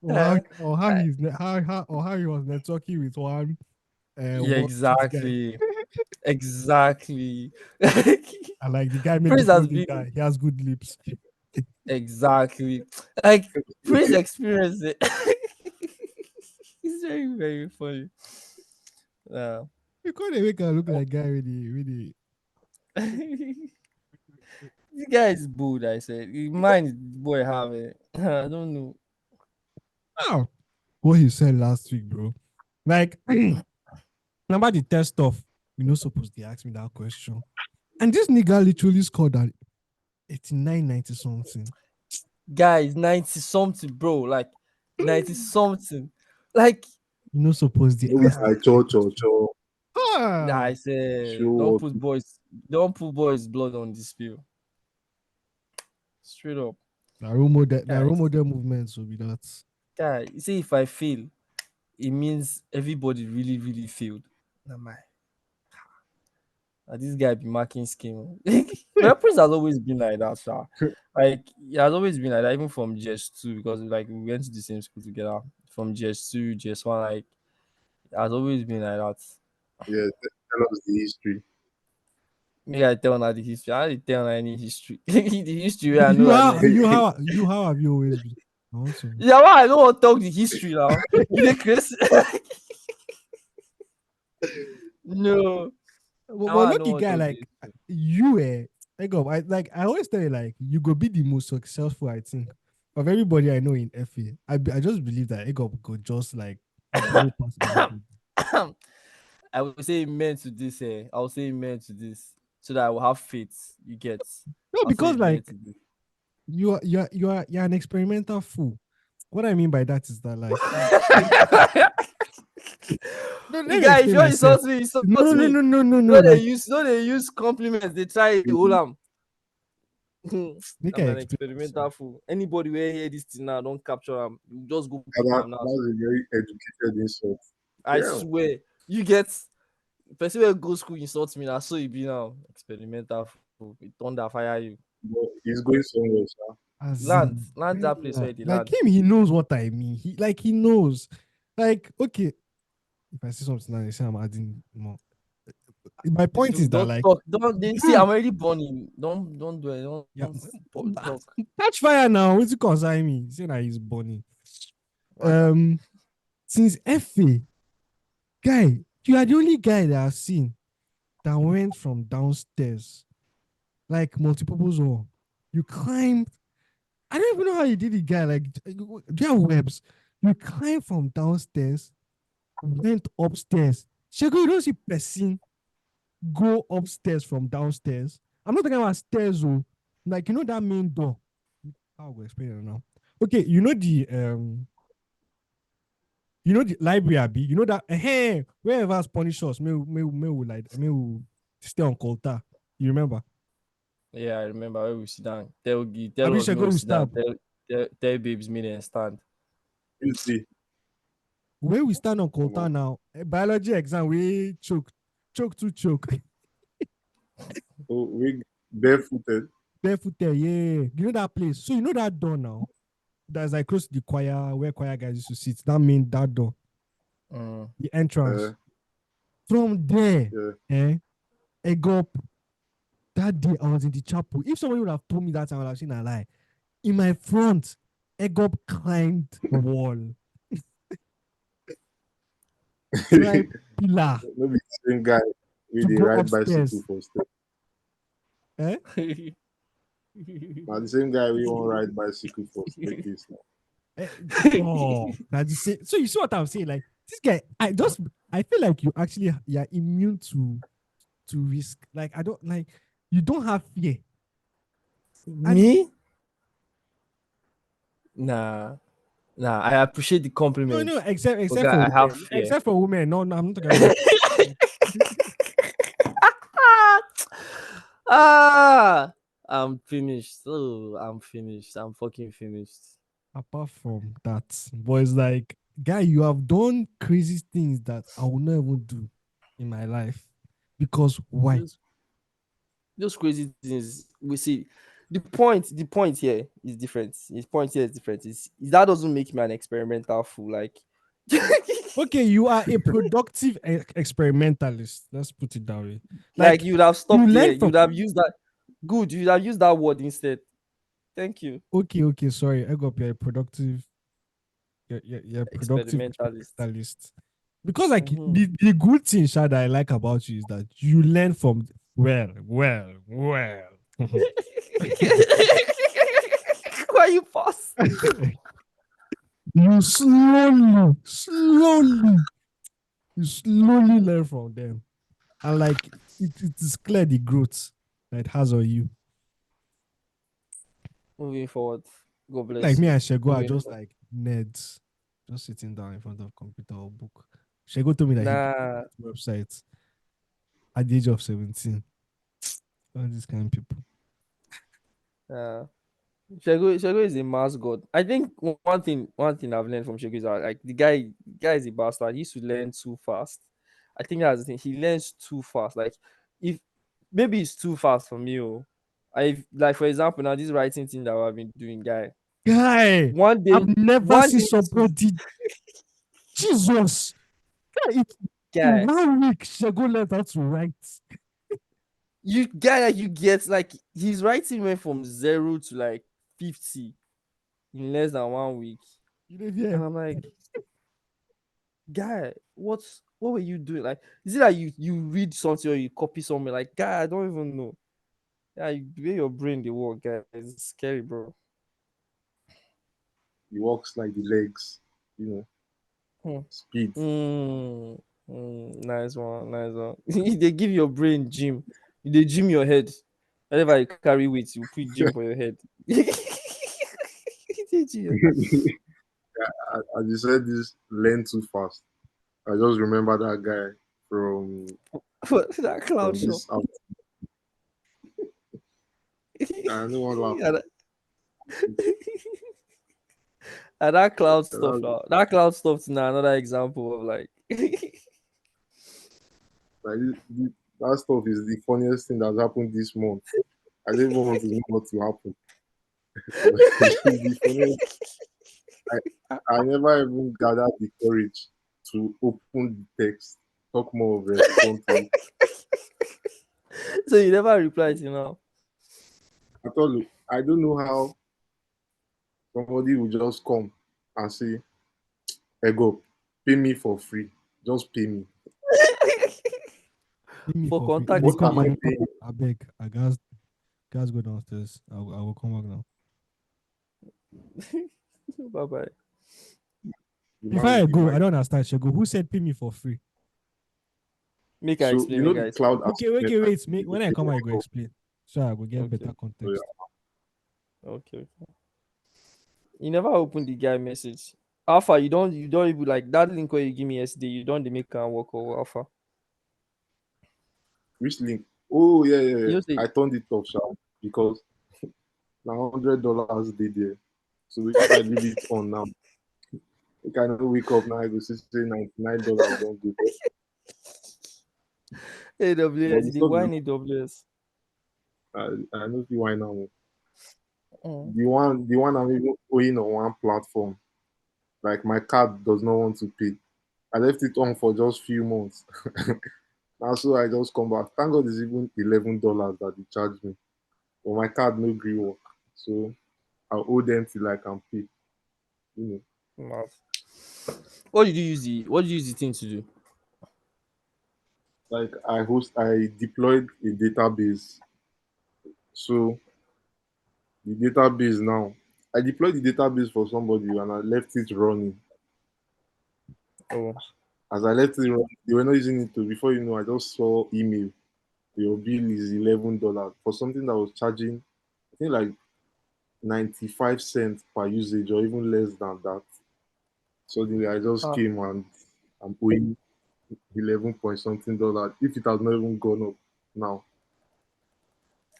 Speaker 1: Uh,
Speaker 2: or how he's how he was networking with one
Speaker 1: yeah,
Speaker 2: work cheat guy.
Speaker 1: exactly. Exactly.
Speaker 2: And like the guy made the
Speaker 1: Prince has
Speaker 2: clothing
Speaker 1: been
Speaker 2: guy. He has good lips.
Speaker 1: exactly like Prince experienced it. It's very, very funny. Yeah.
Speaker 2: You can't make her look like guy with the
Speaker 1: This guy is bold, I said. The mind the boy have it. I don't know.
Speaker 2: wow. What he said last week, bro. Like remember the test stuff. You know supposed to ask me that question. And this nigga literally scored at 89, 90 something.
Speaker 1: Guys, 90 something, bro. Like 90 something. Like
Speaker 2: You know supposed to
Speaker 3: Maybe
Speaker 2: ask
Speaker 3: I
Speaker 2: that kind
Speaker 3: cho
Speaker 2: of
Speaker 3: cho
Speaker 2: question.
Speaker 3: cho.
Speaker 1: Nah, I
Speaker 2: Ah,
Speaker 1: say
Speaker 3: Show up.
Speaker 1: don't put boys' blood on this field. Straight up.
Speaker 2: the role
Speaker 1: Guys,
Speaker 2: model movements will be that.
Speaker 1: guy, you see if I fail, it means everybody really, really failed. Nah, my this guy be marking scheme. But Prince has always been like that, sha. Like he has always been like that, even from GS2, because like we went to the same school together. From GS2, GS1, like it has always been like that.
Speaker 3: Yeah, tell us the history.
Speaker 1: Me, I tell her the history. I didn't tell her any history. The history where I know
Speaker 2: You
Speaker 1: I
Speaker 2: how
Speaker 1: know.
Speaker 2: have you always been? I want to know.
Speaker 1: Yeah, why I don't want to talk the history now. You dey crazy? No,
Speaker 2: But
Speaker 1: now I don't
Speaker 2: lucky
Speaker 1: want to
Speaker 2: guy,
Speaker 1: talk the
Speaker 2: like
Speaker 1: history.
Speaker 2: you, I always tell you, like you go be the most successful. I think of everybody I know in FA. I just believe that Ego go just like blow past everybody.
Speaker 1: I will say amen to this. I will say amen to this so that I will have faith. You get?
Speaker 2: No,
Speaker 1: I'll say
Speaker 2: because
Speaker 1: amen
Speaker 2: like
Speaker 1: to this.
Speaker 2: you're an experimental fool. What I mean by that is that like no, let
Speaker 1: You
Speaker 2: me
Speaker 1: guys, if
Speaker 2: explain
Speaker 1: you want
Speaker 2: myself.
Speaker 1: insult me, insult
Speaker 2: No, no,
Speaker 1: me.
Speaker 2: no, no, no, no.
Speaker 1: No, they
Speaker 2: Like
Speaker 1: use no, they use compliments. They try hold am.
Speaker 2: make I
Speaker 1: I'm an
Speaker 2: explain myself.
Speaker 1: experimental fool. Anybody will hear this thing now, don't capture them. You just go
Speaker 3: And
Speaker 1: put them now.
Speaker 3: that's a very educated insult.
Speaker 1: I
Speaker 3: Yeah.
Speaker 1: swear. You get person where go school insult me now, so you be now experimental fool. It thunder fire you.
Speaker 3: But he's going somewhere, sir.
Speaker 2: As
Speaker 1: Land,
Speaker 2: in,
Speaker 1: land that place where they
Speaker 2: like
Speaker 1: land.
Speaker 2: him, he knows what I mean. He knows. Like, okay, if I say something now, they say I'm adding more. My point is that
Speaker 1: Don't
Speaker 2: like,
Speaker 1: talk. Don't they see
Speaker 2: dude,
Speaker 1: I'm already burning. Don't do it.
Speaker 2: yeah,
Speaker 1: Don't talk.
Speaker 2: catch fire now. What's it concern me? Say that he's burning.
Speaker 1: Wagger.
Speaker 2: Um, since FA, guy, you are the only guy that I've seen that went from downstairs like multipurpose hall. You climbed. I don't even know how you did it, guy. Like, do you have webs? You climbed from downstairs, went upstairs. Shego, you don't see person go upstairs from downstairs. I'm not talking about stairs, oh. Like, you know that main door. How will I explain it now? Okay, you know the library, Abi. You know that hey, wherever punish us, may we stay on Colta. You remember?
Speaker 1: Yeah, I remember where we sit down. Tell
Speaker 2: Abi
Speaker 1: us, me
Speaker 2: Shego
Speaker 1: we
Speaker 2: will
Speaker 1: sit down.
Speaker 2: stab.
Speaker 1: Tell babes, me then stand.
Speaker 3: You see,
Speaker 2: Where we stand on
Speaker 3: come
Speaker 2: Colta
Speaker 3: on.
Speaker 2: now, biology exam, we choke to choke.
Speaker 3: Oh, we barefooted.
Speaker 2: Barefooted, yeah. You know that place. So you know that door now. That's like close to the choir, where choir guys used to sit. That mean that door,
Speaker 1: Mm.
Speaker 2: the entrance.
Speaker 3: Uh,
Speaker 2: From there,
Speaker 3: yeah.
Speaker 2: I go up. That day I was in the chapel. If somebody would have told me that, I would have seen a lie. In my front, I go up, climbed wall, climb pillar
Speaker 3: Maybe the same guy with
Speaker 2: to
Speaker 3: the
Speaker 2: go
Speaker 3: ride bicycle
Speaker 2: upstairs.
Speaker 3: for step.
Speaker 2: Eh?
Speaker 3: Now the same guy we won't ride bicycle for staircase now.
Speaker 2: Eh, oh, that's the same. So you see what I'm saying? Like this guy, I feel like you're immune to risk. Like I don't like you don't have fear. And
Speaker 1: Me? Nah, nah. I appreciate the
Speaker 2: no, no,
Speaker 1: compliment, but
Speaker 2: except
Speaker 1: guy,
Speaker 2: for
Speaker 1: I have
Speaker 2: women.
Speaker 1: fear.
Speaker 2: Except for women. No, no, I'm not talking about like,
Speaker 1: Ah, I'm finished. Oh, I'm finished. I'm fucking finished.
Speaker 2: apart from that. But it's like, guy, you have done crazy things that I will not even do in my life. Because why?
Speaker 1: Those those crazy things we see. The point here is different. His point here is different. Is that doesn't make me an experimental fool. Like,
Speaker 2: Okay, you are a productive experimentalist. Let's put it that way.
Speaker 1: like
Speaker 2: Like
Speaker 1: you would have
Speaker 2: you
Speaker 1: stopped there.
Speaker 2: learn
Speaker 1: You
Speaker 2: from
Speaker 1: would have used that. Good. You would have used that word instead. Thank you.
Speaker 2: okay, sorry. I got you're a productive, you're a productive
Speaker 1: Experimentalist.
Speaker 2: experimentalist. Because like
Speaker 1: Mhm.
Speaker 2: the good thing, Shad, I like about you is that you learn from well.
Speaker 1: Why you pause?
Speaker 2: You you slowly learn from them. And like it is clear the growth that it has on you.
Speaker 1: Moving forward. God
Speaker 2: Like
Speaker 1: bless
Speaker 2: me
Speaker 1: you.
Speaker 2: and Shego are
Speaker 1: Moving
Speaker 2: just
Speaker 1: forward.
Speaker 2: like nerds, just sitting down in front of computer or book. Shego told me that he built
Speaker 1: Nah,
Speaker 2: websites. at the age of 17. All these kind of people.
Speaker 1: Yeah. Shego is a mascot. I think one thing I've learned from Shego is that like the guy is a bastard. He used to learn too fast. I think that's the thing. He learns too fast. Like if maybe it's too fast for me. Oh, I like for example now this writing thing that I've been doing, guy.
Speaker 2: Guy,
Speaker 1: One day,
Speaker 2: I've never
Speaker 1: one
Speaker 2: seen
Speaker 1: day,
Speaker 2: somebody. Jesus. Guy, it's in
Speaker 1: guy,
Speaker 2: 1 week. Shego learned how to write.
Speaker 1: you guy like you get like his writing went from 0 to like 50 in less than 1 week,
Speaker 2: You know, yeah.
Speaker 1: and I'm like, guy, what were you doing? Like, is it like you read something or you copy something? Like, guy, I don't even know. Yeah, the way your brain they work, guy, it's scary, bro.
Speaker 3: He walks like the legs, you know,
Speaker 1: Hmm.
Speaker 3: speed.
Speaker 1: Nice one, nice one. They give your brain gym. They gym your head. Whenever you carry weight, you put gym for your head. They gym
Speaker 3: As you said, this learn too fast. I just remember that guy from
Speaker 1: that cloud stuff.
Speaker 3: this out. I know what laugh.
Speaker 1: and, and that cloud stuff
Speaker 3: That,
Speaker 1: now. That cloud stuff is now another example of like
Speaker 3: like, that stuff is the funniest thing that's happened this month. I don't even want to know what will happen. But it's the funniest. I, I never even gathered the courage to open the text, talk more of respond to it.
Speaker 1: so you never reply to now.
Speaker 3: I thought, look, I don't know how somebody will just come and say, hey, go, pay me for free. Just pay me.
Speaker 2: Give me
Speaker 1: For
Speaker 2: for free. If they
Speaker 1: contact
Speaker 3: What
Speaker 2: come
Speaker 3: am I
Speaker 1: me.
Speaker 2: back,
Speaker 3: paying?
Speaker 2: I beg. Guys, go downstairs. I will come back now.
Speaker 1: Bye bye.
Speaker 3: The
Speaker 2: Before
Speaker 3: man
Speaker 2: I
Speaker 3: with the
Speaker 2: go, I
Speaker 3: mic.
Speaker 2: don't understand. Shego, who said pay me for free?
Speaker 1: Make I
Speaker 3: So,
Speaker 1: explain,
Speaker 3: you know
Speaker 1: make I
Speaker 3: the
Speaker 1: explain.
Speaker 3: cloud
Speaker 2: Okay,
Speaker 3: aspect
Speaker 2: okay,
Speaker 3: that
Speaker 2: wait.
Speaker 3: you
Speaker 2: When I
Speaker 3: pay
Speaker 2: come, I go
Speaker 3: for.
Speaker 2: explain. So I will get
Speaker 1: Okay,
Speaker 2: better
Speaker 3: So, yeah.
Speaker 2: context.
Speaker 1: okay. You never open the guy message. Alpha, you don't even like that link where you give me yesterday, you don't they make can work or alpha.
Speaker 3: Which link? Oh, yeah, yeah, yeah.
Speaker 1: You say
Speaker 3: I turned it off, sharp, because now $100 they there. So if I leave it on now, I cannot wake up now. I go see say $99 don't go. But
Speaker 1: AWS,
Speaker 3: it's
Speaker 1: the
Speaker 3: not
Speaker 1: wine AWS.
Speaker 3: I know the why now.
Speaker 1: Mm.
Speaker 3: The one I'm even owing on one platform. Like my card does not want to pay. I left it on for just few months. Now so I just come back. Thank God it's even $11 that they charge me. But my card no agree work. So I owe them till I can pay. You know.
Speaker 1: Mad. What did you use the thing to do?
Speaker 3: Like I deployed a database. So the database now, I deployed the database for somebody and I left it running.
Speaker 1: Oh,
Speaker 3: As I left it running, they were not using it to. Before you know, I just saw email. Your bill is $11 for something that was charging, I think like 95 cents per usage or even less than that. Suddenly I just
Speaker 1: ah.
Speaker 3: came and I'm owing 11 point something dollars if it has not even gone up now.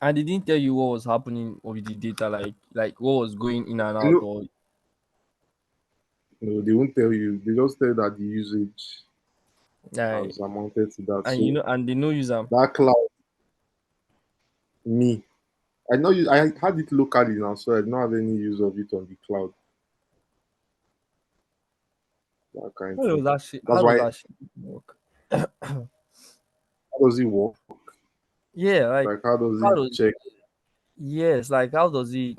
Speaker 1: And they didn't tell you what was happening with the data, like what was going in and
Speaker 3: You
Speaker 1: out,
Speaker 3: know,
Speaker 1: or
Speaker 3: no, they won't tell you. They just tell that the usage
Speaker 1: like,
Speaker 3: has amounted to that.
Speaker 1: and
Speaker 3: So
Speaker 1: and they know use them.
Speaker 3: that cloud, me, I know you. I had it locally now, so I don't have any use of it on the cloud. That kind
Speaker 1: How
Speaker 3: of
Speaker 1: does
Speaker 3: thing.
Speaker 1: that shit?
Speaker 3: That's
Speaker 1: How does
Speaker 3: why.
Speaker 1: that shit work?
Speaker 3: How does it work?
Speaker 1: Yeah, like
Speaker 3: Like how does
Speaker 1: how
Speaker 3: it
Speaker 1: does
Speaker 3: check?
Speaker 1: yes, like how does he?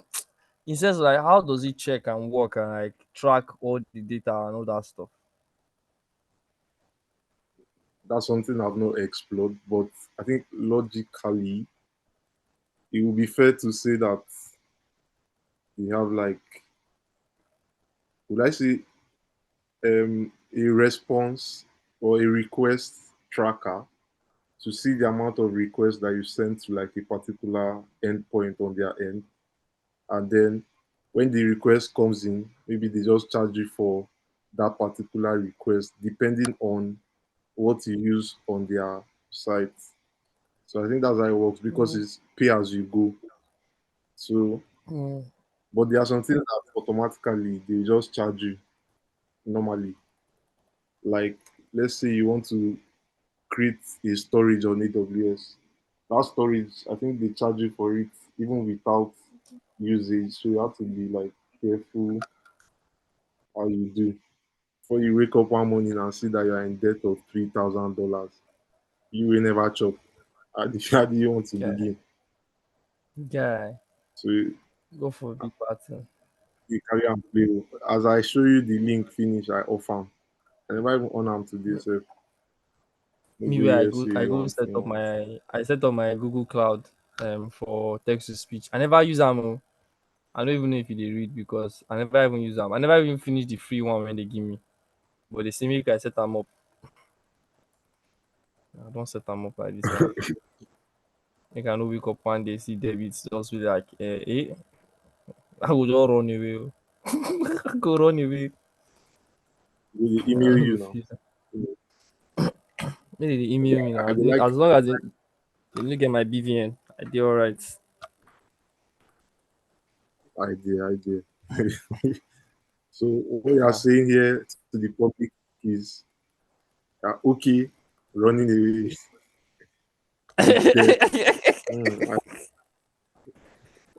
Speaker 1: In sense, like how does he check and work and like track all the data and all that stuff?
Speaker 3: That's something I've not explored, but I think logically it would be fair to say that you have like, would I say, a response or a request tracker to see the amount of requests that you send to like a particular endpoint on their end. And then when the request comes in, maybe they just charge you for that particular request, depending on what you use on their site. So I think that's how it works because
Speaker 1: Mm,
Speaker 3: it's pay as you go. So,
Speaker 1: mm,
Speaker 3: but there are some things that automatically they just charge you normally. Like, let's say you want to create a storage on AWS. That storage, I think they charge you for it even without usage. So you have to be like careful how you do. Before you wake up one morning and see that you are in debt of $3,000, you will never chop. How do you want to
Speaker 1: guy,
Speaker 3: begin?
Speaker 1: guy,
Speaker 3: So you
Speaker 1: go for a big party.
Speaker 3: carry and play. As I show you the link finish, I off am. I never even on am to this. No
Speaker 1: Me
Speaker 3: go
Speaker 1: where
Speaker 3: here say
Speaker 1: I
Speaker 3: you
Speaker 1: go
Speaker 3: want
Speaker 1: set up
Speaker 3: thing.
Speaker 1: I set up my Google Cloud for text to speech. I never use them. Oh. I don't even know if they read because I never even use them. I never even finish the free one when they give me. But they say make I set them up. I don't set them up like this one. Make I no wake up one day see debits just be like I will just run away. Oh. Go run away.
Speaker 3: Go dey
Speaker 1: I
Speaker 3: email
Speaker 1: don't
Speaker 3: you
Speaker 1: go
Speaker 3: now.
Speaker 1: feel. Maybe they email me now.
Speaker 3: I go like
Speaker 1: As long as they don't get my BVN, I do alright.
Speaker 3: idea. So what you are
Speaker 1: Ah.
Speaker 3: saying here to the public is okay running away with debt.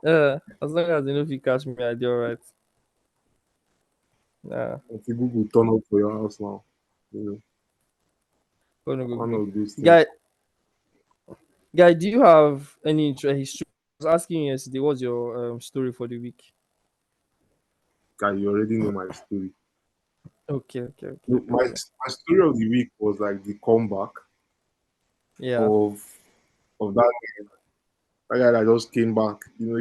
Speaker 3: I
Speaker 1: As long as they know if you catch me, I do alright. Nah,
Speaker 3: think Google turn up for your house now. You know,
Speaker 1: gonna go
Speaker 3: one
Speaker 1: go.
Speaker 3: of those things.
Speaker 1: Guy, guy, do you have any history? I was asking you yesterday, what's your story for the week?
Speaker 3: Guy, you already know my story.
Speaker 1: Okay, okay, okay,
Speaker 3: No,
Speaker 1: okay,
Speaker 3: my
Speaker 1: okay.
Speaker 3: my story of the week was like the comeback
Speaker 1: Yeah.
Speaker 3: of that guy that just came back. You know,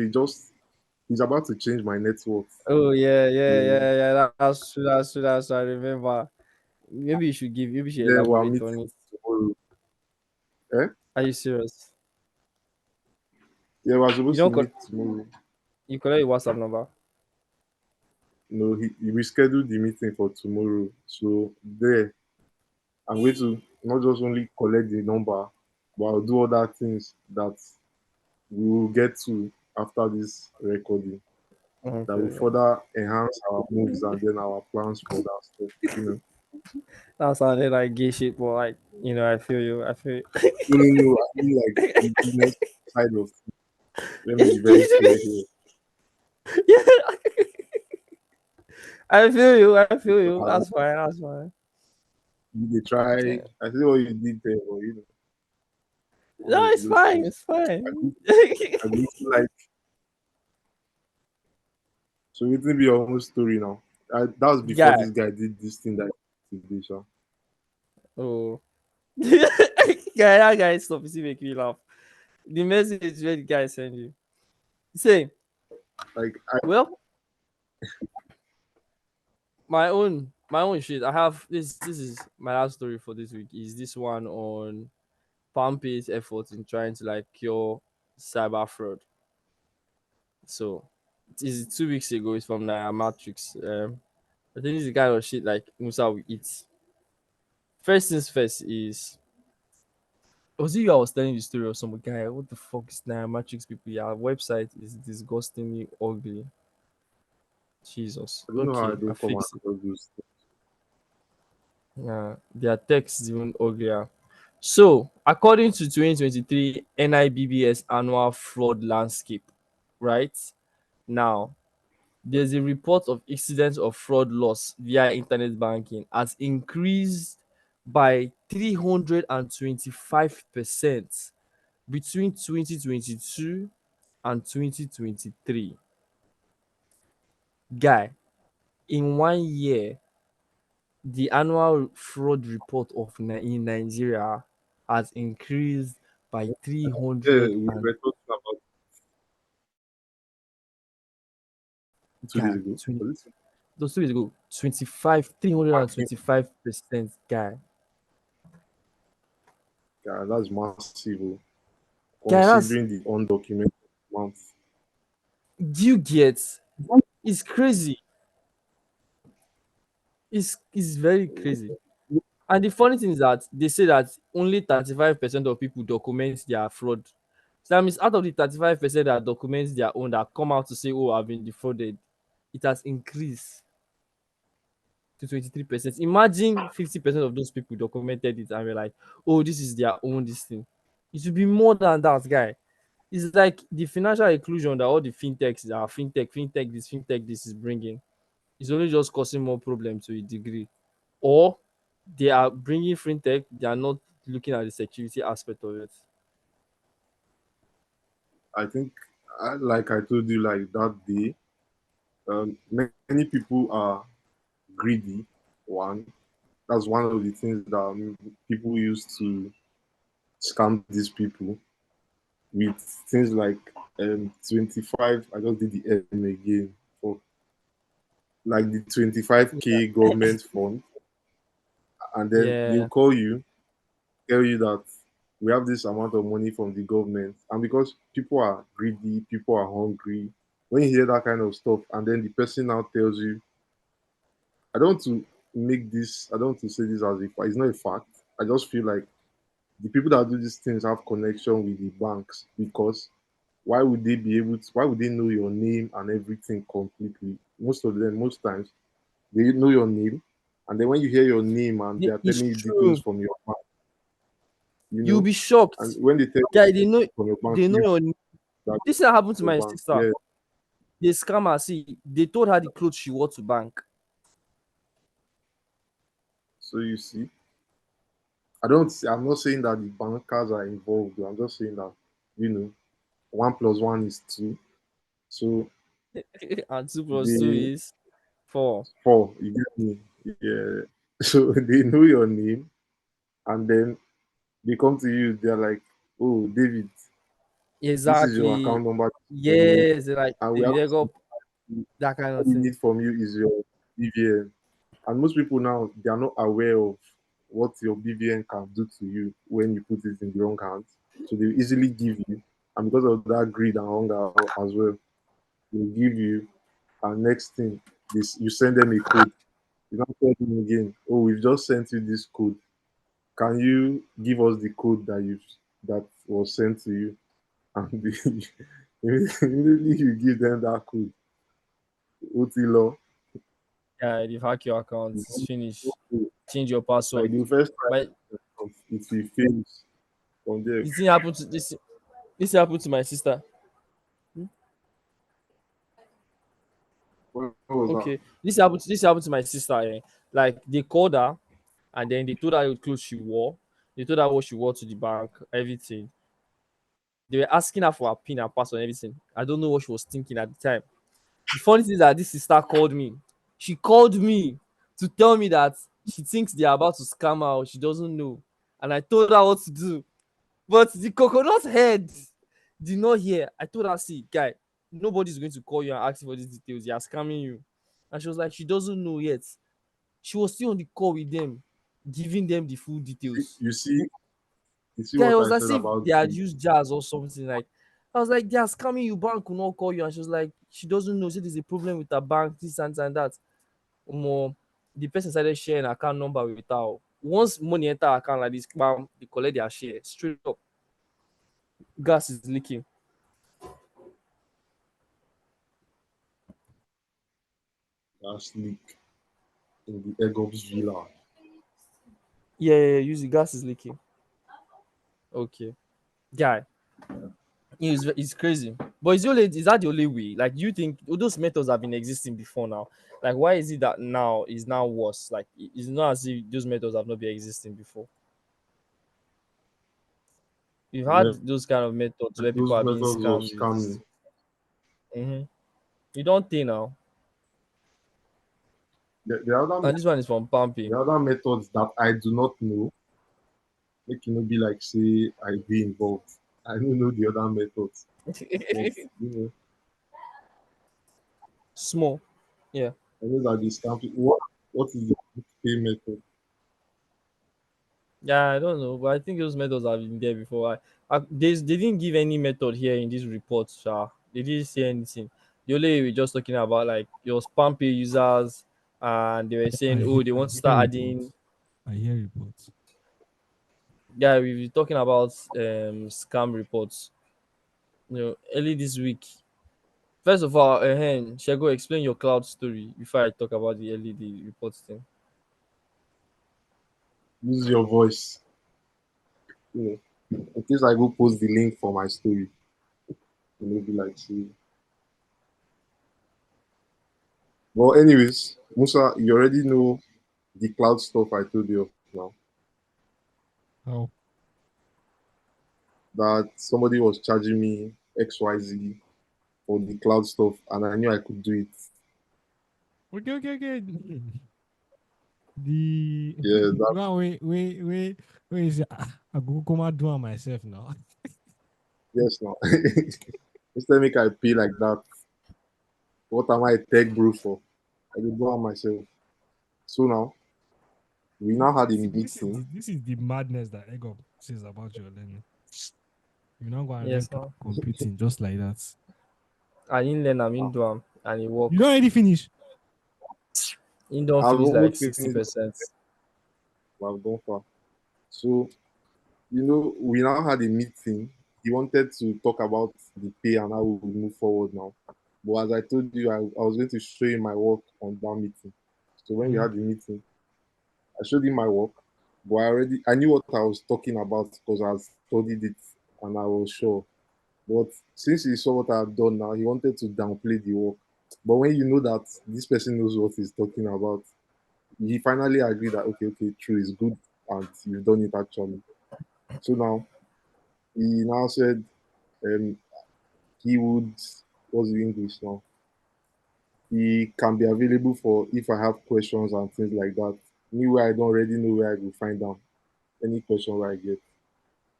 Speaker 3: he's about to change my net worth.
Speaker 1: Oh yeah, yeah,
Speaker 3: So
Speaker 1: yeah, yeah. That's true. That's true. That's true. I remember. Maybe you should give. Maybe you should
Speaker 3: then we're
Speaker 1: elaborate
Speaker 3: meeting
Speaker 1: on it.
Speaker 3: tomorrow. Eh?
Speaker 1: Are you serious?
Speaker 3: Yeah, we're
Speaker 1: You
Speaker 3: supposed to
Speaker 1: don't.
Speaker 3: meet tomorrow.
Speaker 1: You collect your WhatsApp number.
Speaker 3: No, he rescheduled the meeting for tomorrow. So there, I'm going to not just only collect the number, but I'll do other things that we will get to after this recording that will
Speaker 1: Okay.
Speaker 3: further enhance our moves and then our plans for that stuff. You know.
Speaker 1: That sounded like gay shit, but like I feel you. I feel you.
Speaker 3: No, no, no. I mean like the business side of things. Let me be very clear here.
Speaker 1: Yeah, I feel you. I feel you.
Speaker 3: Uh,
Speaker 1: That's fine. That's fine.
Speaker 3: they try.
Speaker 1: Yeah.
Speaker 3: I see what you did there, but one
Speaker 1: No,
Speaker 3: of
Speaker 1: it's
Speaker 3: those
Speaker 1: fine.
Speaker 3: things.
Speaker 1: It's fine.
Speaker 3: I go like so. It will be your own story now. That was before
Speaker 1: Guy.
Speaker 3: this guy did this thing that he did. Sha.
Speaker 1: Oh. Guy, that guy stuff is make me laugh. The message where the guy send you. Say,
Speaker 3: Like I
Speaker 1: well, my own shit. I have this is my last story for this week. Is this one on Palmpay's efforts in trying to like cure cyber fraud. So it is 2 weeks ago. It's from Matrix. I think this is the kind of shit like Musa will eat. First things first is was it you I was telling the story of some guy? What the fuck is Matrix people? Your website is disgustingly ugly. Jesus.
Speaker 3: don't know how I
Speaker 1: Okay, I
Speaker 3: don't come
Speaker 1: fixed it.
Speaker 3: across those things.
Speaker 1: Yeah, their text is even uglier. So, according to 2023 NIBBS annual fraud landscape, right now, there's a report of incidents of fraud loss via internet banking has increased by 325% between 2022 and 2023. Guy, in 1 year, the annual fraud report of in Nigeria has increased by
Speaker 3: Yeah,
Speaker 1: 300
Speaker 3: we
Speaker 1: and
Speaker 3: were talking about 2 days
Speaker 1: guy,
Speaker 3: ago.
Speaker 1: 20,
Speaker 3: Was it?
Speaker 1: those 2 days ago, 25,
Speaker 3: Banking.
Speaker 1: 325% guy.
Speaker 3: Yeah, that's massive. Oh,
Speaker 1: Guy, that's
Speaker 3: considering the undocumented month.
Speaker 1: do you get? It's crazy. It's very crazy. And the funny thing is that they say that only 35% of people document their fraud. So that means out of the 35% that documents their own that come out to say, "Oh, I've been defrauded," it has increased to 23%. Imagine 50% of those people documented it and were like, "Oh, this is their own this thing." It should be more than that, guy. It's like the financial inclusion that all the fintechs are fintech this is bringing. It's only just causing more problems to a degree. Or they are bringing fintech, they are not looking at the security aspect of it.
Speaker 4: I think, like I told you, like that day, many people are greedy. One, that's one of the things that people use to scam these people with things like 25. I just did the M again for like the 25K government fund, and then they'll
Speaker 1: Yeah,
Speaker 4: call you, tell you that we have this amount of money from the government, and because people are greedy, people are hungry. When you hear that kind of stuff, and then the person now tells you, I don't want to make this, I don't want to say this as if it's not a fact. I just feel like the people that do these things have connection with the banks, because why would they be able to, why would they know your name and everything completely? Most of them, most times, they know your name, and then when you hear your name and they are
Speaker 1: it's
Speaker 4: telling you details
Speaker 1: true.
Speaker 4: from your bank, you
Speaker 1: You'll
Speaker 4: know,
Speaker 1: be
Speaker 4: and
Speaker 1: shocked.
Speaker 4: when they tell
Speaker 1: Guy,
Speaker 4: you from your bank,
Speaker 1: they know
Speaker 4: you
Speaker 1: your
Speaker 4: that
Speaker 1: this thing happened to
Speaker 4: your
Speaker 1: my
Speaker 4: bank,
Speaker 1: sister.
Speaker 4: yeah.
Speaker 1: The scammer, see, they told her the clothes she wore to bank.
Speaker 4: So you see, I don't. I'm not saying that the bankers are involved. I'm just saying that, you know, 1 plus 1 is 2. So
Speaker 1: And 2 plus 2
Speaker 4: they
Speaker 1: is 4.
Speaker 4: 4. You get me? Yeah. So they know your name, and then they come to you. They're like, "Oh, David, this is your
Speaker 1: Exactly.
Speaker 4: account number, this is your name,
Speaker 1: Yes, like
Speaker 4: and we
Speaker 1: if
Speaker 4: have
Speaker 1: they go that kind
Speaker 4: what
Speaker 1: of
Speaker 4: we
Speaker 1: thing.
Speaker 4: need from you is your BVN." And most people now, they are not aware of what your BVN can do to you when you put it in the wrong hands. So they easily give you, and because of that greed and hunger as well, they give you. And next thing, this you send them a code. You don't tell them again, "Oh, we've just sent you this code. Can you give us the code that was sent to you?" And immediately you give them that code. OT law.
Speaker 1: Yeah, if hack your account, it's finished. Change your password.
Speaker 4: Like the first
Speaker 1: But
Speaker 4: time it will fail from there.
Speaker 1: this thing happened to this happened to my sister.
Speaker 4: What was that?
Speaker 1: Okay. This happened to my sister, eh. Like they called her and then they told her what clothes she wore. They told her what she wore to the bank, everything. They were asking her for her pin and password and everything. I don't know what she was thinking at the time. The funny thing is that this sister called me. She called me to tell me that she thinks they are about to scam her or she doesn't know. And I told her what to do. But the coconut head did not hear. I told her, see, guy, nobody's going to call you and ask you for these details. They are scamming you. And she was like, she doesn't know yet. She was still on the call with them, giving them the full
Speaker 4: See,
Speaker 1: details.
Speaker 4: you see, you see
Speaker 1: Guy, it
Speaker 4: what
Speaker 1: was
Speaker 4: I
Speaker 1: as
Speaker 4: said
Speaker 1: if
Speaker 4: about
Speaker 1: they had
Speaker 4: the
Speaker 1: used jazz or something. Like, I was like, they are scamming you. Bank will not call you. And she was like, she doesn't know. She said there's a problem with her bank, this and that. More, the person started sharing account number with her. Once money enter her account like this, bam, they collect their share straight up. Gas is leaking.
Speaker 4: gas leak in the Egob's villa.
Speaker 1: Yeah, use the gas is leaking. Okay, guy, it's crazy. But is that the only way? Like, do you think those methods have been existing before now? Like, why is it that now is now worse? Like, it's not as if those methods have not been existing before. We've had
Speaker 4: Yeah,
Speaker 1: those kind of methods where people
Speaker 4: those
Speaker 1: are being
Speaker 4: methods of
Speaker 1: scammed.
Speaker 4: scamming.
Speaker 1: Mm-hmm. You don't think now,
Speaker 4: The other
Speaker 1: and this one is from Pampi.
Speaker 4: the other methods that I do not know, make you no be like say I be involved. I don't know the other methods, but you know,
Speaker 1: Small, yeah.
Speaker 4: I know that the scam people. What is the pay method?
Speaker 1: Yeah, I don't know, but I think those methods have been there before. They didn't give any method here in this report. They didn't say anything. The only we just talking about like your spam pay users, and they were saying,
Speaker 2: I
Speaker 1: oh,
Speaker 2: hate
Speaker 1: they
Speaker 2: I
Speaker 1: want to
Speaker 2: hate
Speaker 1: start
Speaker 2: reports.
Speaker 1: adding.
Speaker 2: I hear reports.
Speaker 1: Yeah, we've been talking about scam reports. Early this week. First of all, Shego, explain your cloud story before I talk about the LED reports thing.
Speaker 4: Use your voice. You in case I go post the link for my story, be like, see. Well, anyways, Musa, you already know the cloud stuff I told you of now.
Speaker 2: How?
Speaker 4: That somebody was charging me XYZ for the cloud stuff, and I knew I could do it.
Speaker 2: Okay. The
Speaker 4: Yeah, that,
Speaker 2: no, wait. Is it, I go come out do it myself now.
Speaker 4: yes, now. Instead, make I pay like that. What am I a tech bro for? I will do it myself. So now, we now had a meeting.
Speaker 2: This is the madness that Ego says about your learning. You're not going to learn
Speaker 1: Yes, now.
Speaker 2: computing just like that.
Speaker 1: I didn't learn, I'm in Duam, and it
Speaker 2: You don't
Speaker 1: works.
Speaker 2: already finish.
Speaker 1: In don't
Speaker 4: I've
Speaker 1: finish like
Speaker 4: almost finished,
Speaker 1: 60%.
Speaker 4: but I've gone far. So, we now had a meeting. He wanted to talk about the pay and how we would move forward now. But as I told you, I was going to show him my work on that meeting. So when we
Speaker 2: Mm.
Speaker 4: had the meeting, I showed him my work, but I knew what I was talking about because I had studied it and I was sure. But since he saw what I had done now, he wanted to downplay the work. But when you know that this person knows what he's talking about, he finally agreed that okay, true, it's good and you've done it actually. So now he now said um, he would, what's the English now? He can be available for if I have questions and things like that. Me where I don't already know where I will find out any question where I get.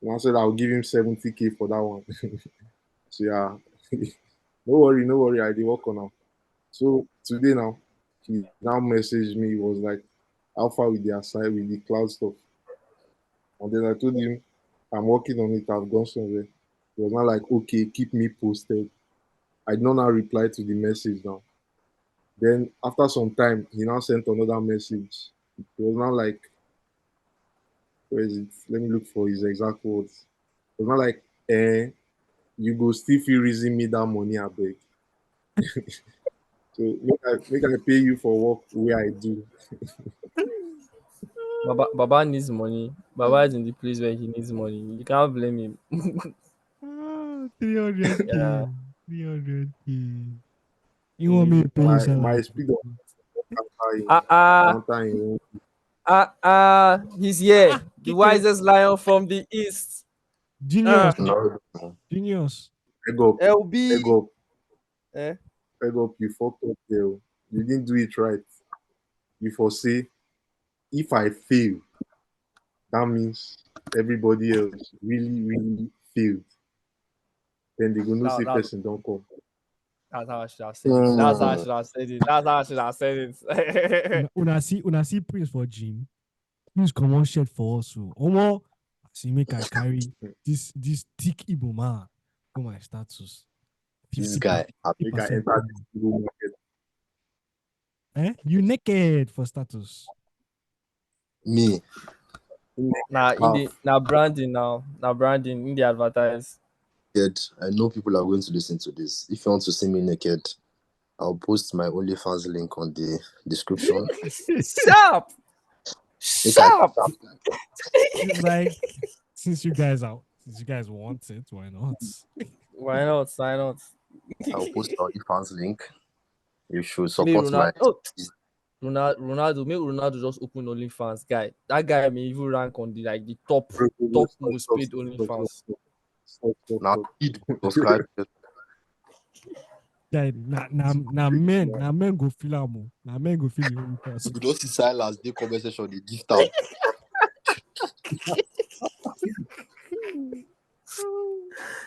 Speaker 4: And I said I'll give him 70K for that one. So yeah, no worry, I did work on now. So today now, he now messaged me, he was like, how far with the aside with the cloud stuff? And then I told him I'm working on it, I've gone somewhere. He was not like, okay, keep me posted. I did not now reply to the message now. Then after some time, he now sent another message. It was not like, where is it? Let me look for his exact words. It was not like, you go still feel reason me that money, I beg. So make I pay you for work where I do.
Speaker 1: Baba needs money. Baba is in the place where he needs money. You can't blame him.
Speaker 2: 300K.
Speaker 1: Yeah.
Speaker 2: 300K. You want me to pay you
Speaker 4: My
Speaker 2: salary?
Speaker 4: speed of
Speaker 1: Ah ah
Speaker 4: counter in own
Speaker 1: he's here. The
Speaker 2: Kike.
Speaker 1: wisest lion from the east.
Speaker 2: Genius.
Speaker 1: Ah,
Speaker 3: No,
Speaker 2: Genius.
Speaker 4: leg up,
Speaker 1: LB.
Speaker 4: leg up,
Speaker 1: Eh?
Speaker 4: leg up, you fucked up there. Oh. You didn't do it right. You foresee if I fail, that means everybody else really failed. Then they go no
Speaker 1: That,
Speaker 4: say
Speaker 1: that's
Speaker 4: person don't come.
Speaker 1: that's how I should have said it. That's how I
Speaker 3: mm,
Speaker 1: should have said it. That's how I should have said it.
Speaker 2: Una see Prince for gym. Prince come on shirt for us. So, Omo, see make I carry this thick Igbo man for my status.
Speaker 3: this
Speaker 2: 50
Speaker 3: guy,
Speaker 4: Make I
Speaker 2: 50%
Speaker 4: enter
Speaker 2: promo.
Speaker 4: this Igbo market.
Speaker 2: You naked for status.
Speaker 3: me,
Speaker 1: Nah, in
Speaker 3: half
Speaker 1: the now branding now branding in the advertise.
Speaker 3: naked. I know people are going to listen to this. If you want to see me naked, I'll post my OnlyFans link on the description.
Speaker 1: Sharp,
Speaker 3: Make I
Speaker 1: sharp.
Speaker 2: Like, since you guys want it, why not?
Speaker 1: Why not? Why not?
Speaker 3: I'll post my OnlyFans link. You should
Speaker 1: Me
Speaker 3: support my.
Speaker 1: Ronaldo. Oh, Ronaldo. Make Ronaldo just open OnlyFans, guy. That guy may even rank on the like the
Speaker 4: Bro, bro, bro,
Speaker 1: top
Speaker 4: stop,
Speaker 1: most
Speaker 4: stop,
Speaker 1: paid
Speaker 4: stop, stop, stop,
Speaker 1: OnlyFans.
Speaker 4: stop, stop, stop,
Speaker 3: Now,
Speaker 4: stop.
Speaker 3: need subscribe.
Speaker 2: Guy, na men go feel am. Na men go feel the only person.
Speaker 3: You don't see silence. They conversation. They gift out.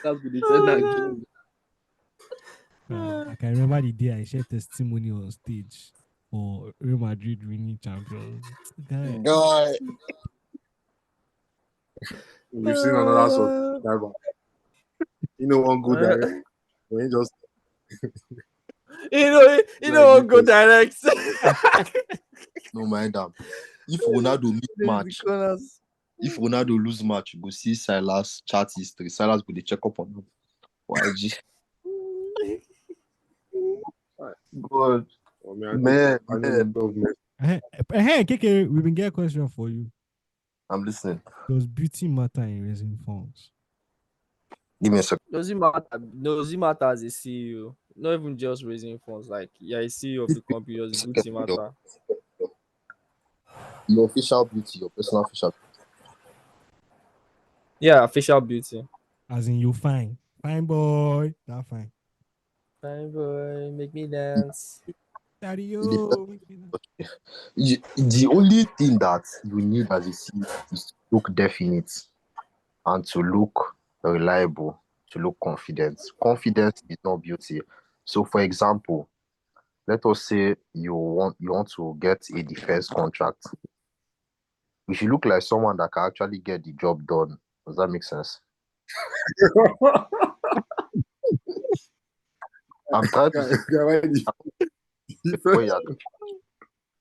Speaker 1: That's good. They said that
Speaker 2: Oh,
Speaker 1: game.
Speaker 2: I can remember the day I shared testimony on stage for Real Madrid winning champions. Guy,
Speaker 3: Guy,
Speaker 4: We've seen another subscriber. You know one good direct when you just
Speaker 1: You
Speaker 4: like
Speaker 1: know,
Speaker 4: this
Speaker 1: go
Speaker 4: person.
Speaker 1: direct.
Speaker 3: no mind them.
Speaker 5: if Ronaldo miss
Speaker 1: There is the
Speaker 5: match,
Speaker 1: corners.
Speaker 5: if Ronaldo lose match, you go see Silas chat history. Silas go dey check up on him. YG. God.
Speaker 4: I mean,
Speaker 5: Man,
Speaker 4: I need
Speaker 5: man.
Speaker 4: improvement.
Speaker 2: Hey, KK, we've been getting a question for you.
Speaker 5: I'm listening.
Speaker 2: Does beauty matter in raising funds?
Speaker 5: Give me a second.
Speaker 1: Does it matter as a CEO? Not even just raising funds. Like, yeah, a CEO of the company, does beauty matter?
Speaker 5: Your official beauty, your personal official.
Speaker 1: Yeah, facial beauty.
Speaker 2: As in, you fine. Fine boy. That fine.
Speaker 1: Fine boy, make me dance.
Speaker 2: Daddy,
Speaker 5: It depends.
Speaker 2: yo.
Speaker 5: The only thing that you need as a CEO is to look definite and to look reliable, to look confident. Confidence is not beauty. So, for example, let us say you want to get a defense contract. You should look like someone that can actually get the job done. Does that make sense? I'm trying to say
Speaker 4: Why the
Speaker 5: before you
Speaker 4: defense?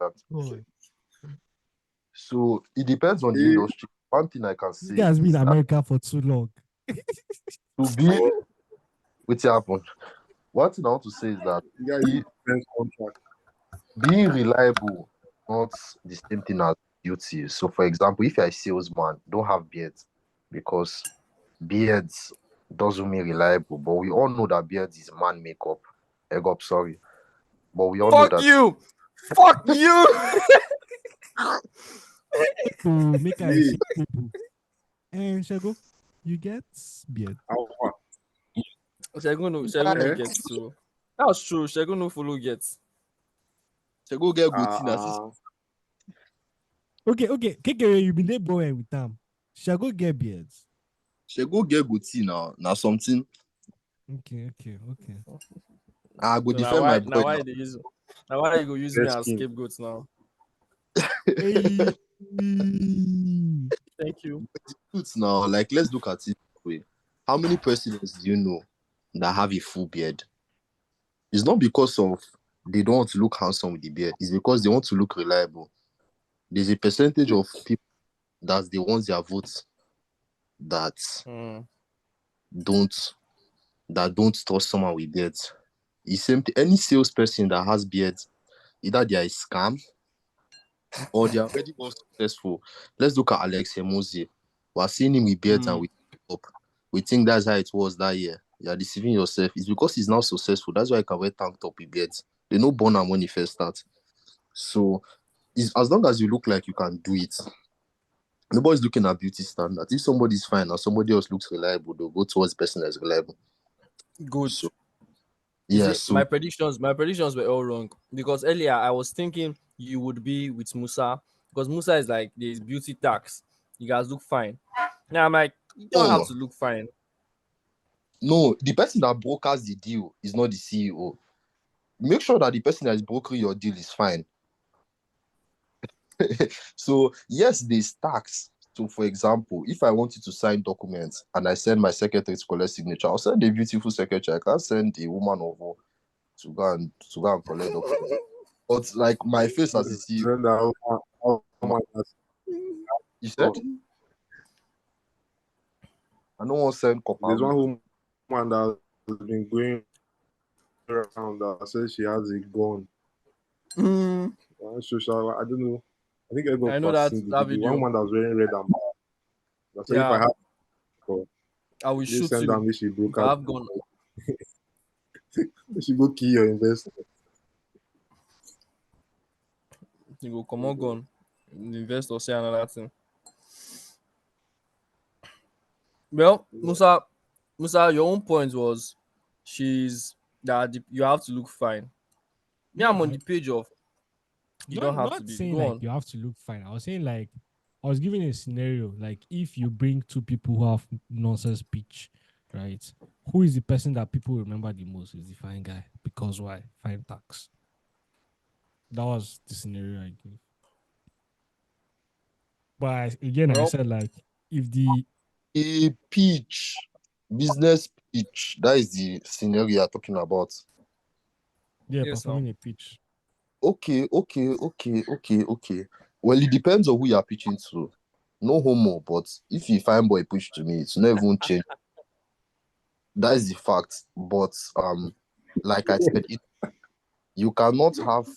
Speaker 5: are-
Speaker 2: God.
Speaker 5: So it depends on the
Speaker 4: Eh.
Speaker 5: industry. One thing I can
Speaker 2: This
Speaker 5: say
Speaker 2: guy has been
Speaker 5: is
Speaker 2: in
Speaker 5: that
Speaker 2: America for too long.
Speaker 5: to be what happened. One thing I want to say is that
Speaker 4: You guys
Speaker 5: be,
Speaker 4: defense contract.
Speaker 5: being reliable not the same thing as beauty. So, for example, if you're a salesman, don't have beards because beards doesn't mean reliable. But we all know that beards is man makeup. Egg up, sorry. But we all know
Speaker 1: Fuck
Speaker 5: that.
Speaker 1: you! Fuck you!
Speaker 2: To make a
Speaker 4: Me,
Speaker 2: people. And Shago, you get beard.
Speaker 4: Alpha.
Speaker 1: Shegun no
Speaker 4: Eh?
Speaker 1: gets to. That's true. Shegun no follow gets.
Speaker 5: Say go get goatee na sis-
Speaker 2: Okay. KK, you been there boy with them. Shago get beards.
Speaker 5: say go get goatee now. Now something.
Speaker 2: Okay.
Speaker 5: I go
Speaker 1: So
Speaker 5: defend my boy
Speaker 1: now why they use now why you go use me
Speaker 4: Red
Speaker 1: as
Speaker 4: skin.
Speaker 1: scapegoat now?
Speaker 2: Hey.
Speaker 1: Thank you.
Speaker 5: Truth now. Like let's look at it this way. How many presidents do you know that have a full beard? It's not because of they don't want to look handsome with the beard. It's because they want to look reliable. There's a percentage of people that they want their votes that
Speaker 1: Hmm.
Speaker 5: don't don't trust someone with beards. It's same any salesperson that has beards, either they are a scam or they are already more successful. Let's look at Alex Hemozi. We're seeing him with beards and with up. We think that's how it was that year. You are deceiving yourself. It's because he's now successful. That's why he can wear tank top with beards. They know born him when he first starts. So it's, as long as you look like you can do it, nobody's looking at beauty standards. If somebody's fine and somebody else looks reliable, they'll go towards the person that's reliable.
Speaker 1: Good.
Speaker 5: So
Speaker 1: You
Speaker 5: yeah,
Speaker 1: see,
Speaker 5: so
Speaker 1: my predictions were all wrong because earlier I was thinking you would be with Musa because Musa is like there's beauty tax. You guys look fine. Now I'm like, you don't have
Speaker 5: no,
Speaker 1: to look fine.
Speaker 5: no, the person that brokers the deal is not the CEO. Make sure that the person that is brokering your deal is fine. So yes, there's tax. So for example, if I want you to sign documents and I send my secretary to collect signature, I'll send a beautiful secretary. I can't send a woman over to go and collect documents. But like my face as a CEO,
Speaker 4: Then how much that's
Speaker 5: you said I don't want to send
Speaker 4: there's
Speaker 5: copper.
Speaker 4: one woman that has been going around that says she has a gun.
Speaker 1: Mm,
Speaker 4: Social, I don't know. I think everyone
Speaker 1: I know
Speaker 4: was
Speaker 1: that
Speaker 4: seeing the
Speaker 1: that
Speaker 4: video. One
Speaker 1: video.
Speaker 4: woman that was wearing red and black. That said, if I
Speaker 1: Yeah,
Speaker 4: have her,
Speaker 1: I will
Speaker 4: please
Speaker 1: shoot
Speaker 4: send her
Speaker 1: you
Speaker 4: me she broke
Speaker 1: if I
Speaker 4: out.
Speaker 1: have gone.
Speaker 4: She go kill your investment.
Speaker 1: You go come on gun. Invest or say another thing. Well, Musa, your own point was she's you have to look fine. Me,
Speaker 2: No,
Speaker 1: I'm on the page of you don't have to
Speaker 2: not
Speaker 1: be.
Speaker 2: saying
Speaker 1: Go
Speaker 2: like
Speaker 1: on.
Speaker 2: you have to look fine. I was saying like I was giving a scenario like if you bring two people who have nonsense speech, right? Who is the person that people remember the most? Is the fine guy because why? Fine tax. That was the scenario I gave. But again, I
Speaker 1: Well,
Speaker 2: said like if the
Speaker 5: A pitch, business pitch. That is the scenario you are talking about.
Speaker 2: they're
Speaker 1: yes, now.
Speaker 2: performing a pitch,
Speaker 5: Okay. Well, it depends on who you are pitching to. No homo, but if you fine boy push to me, it's not even change. That is the fact. But like I said, you cannot have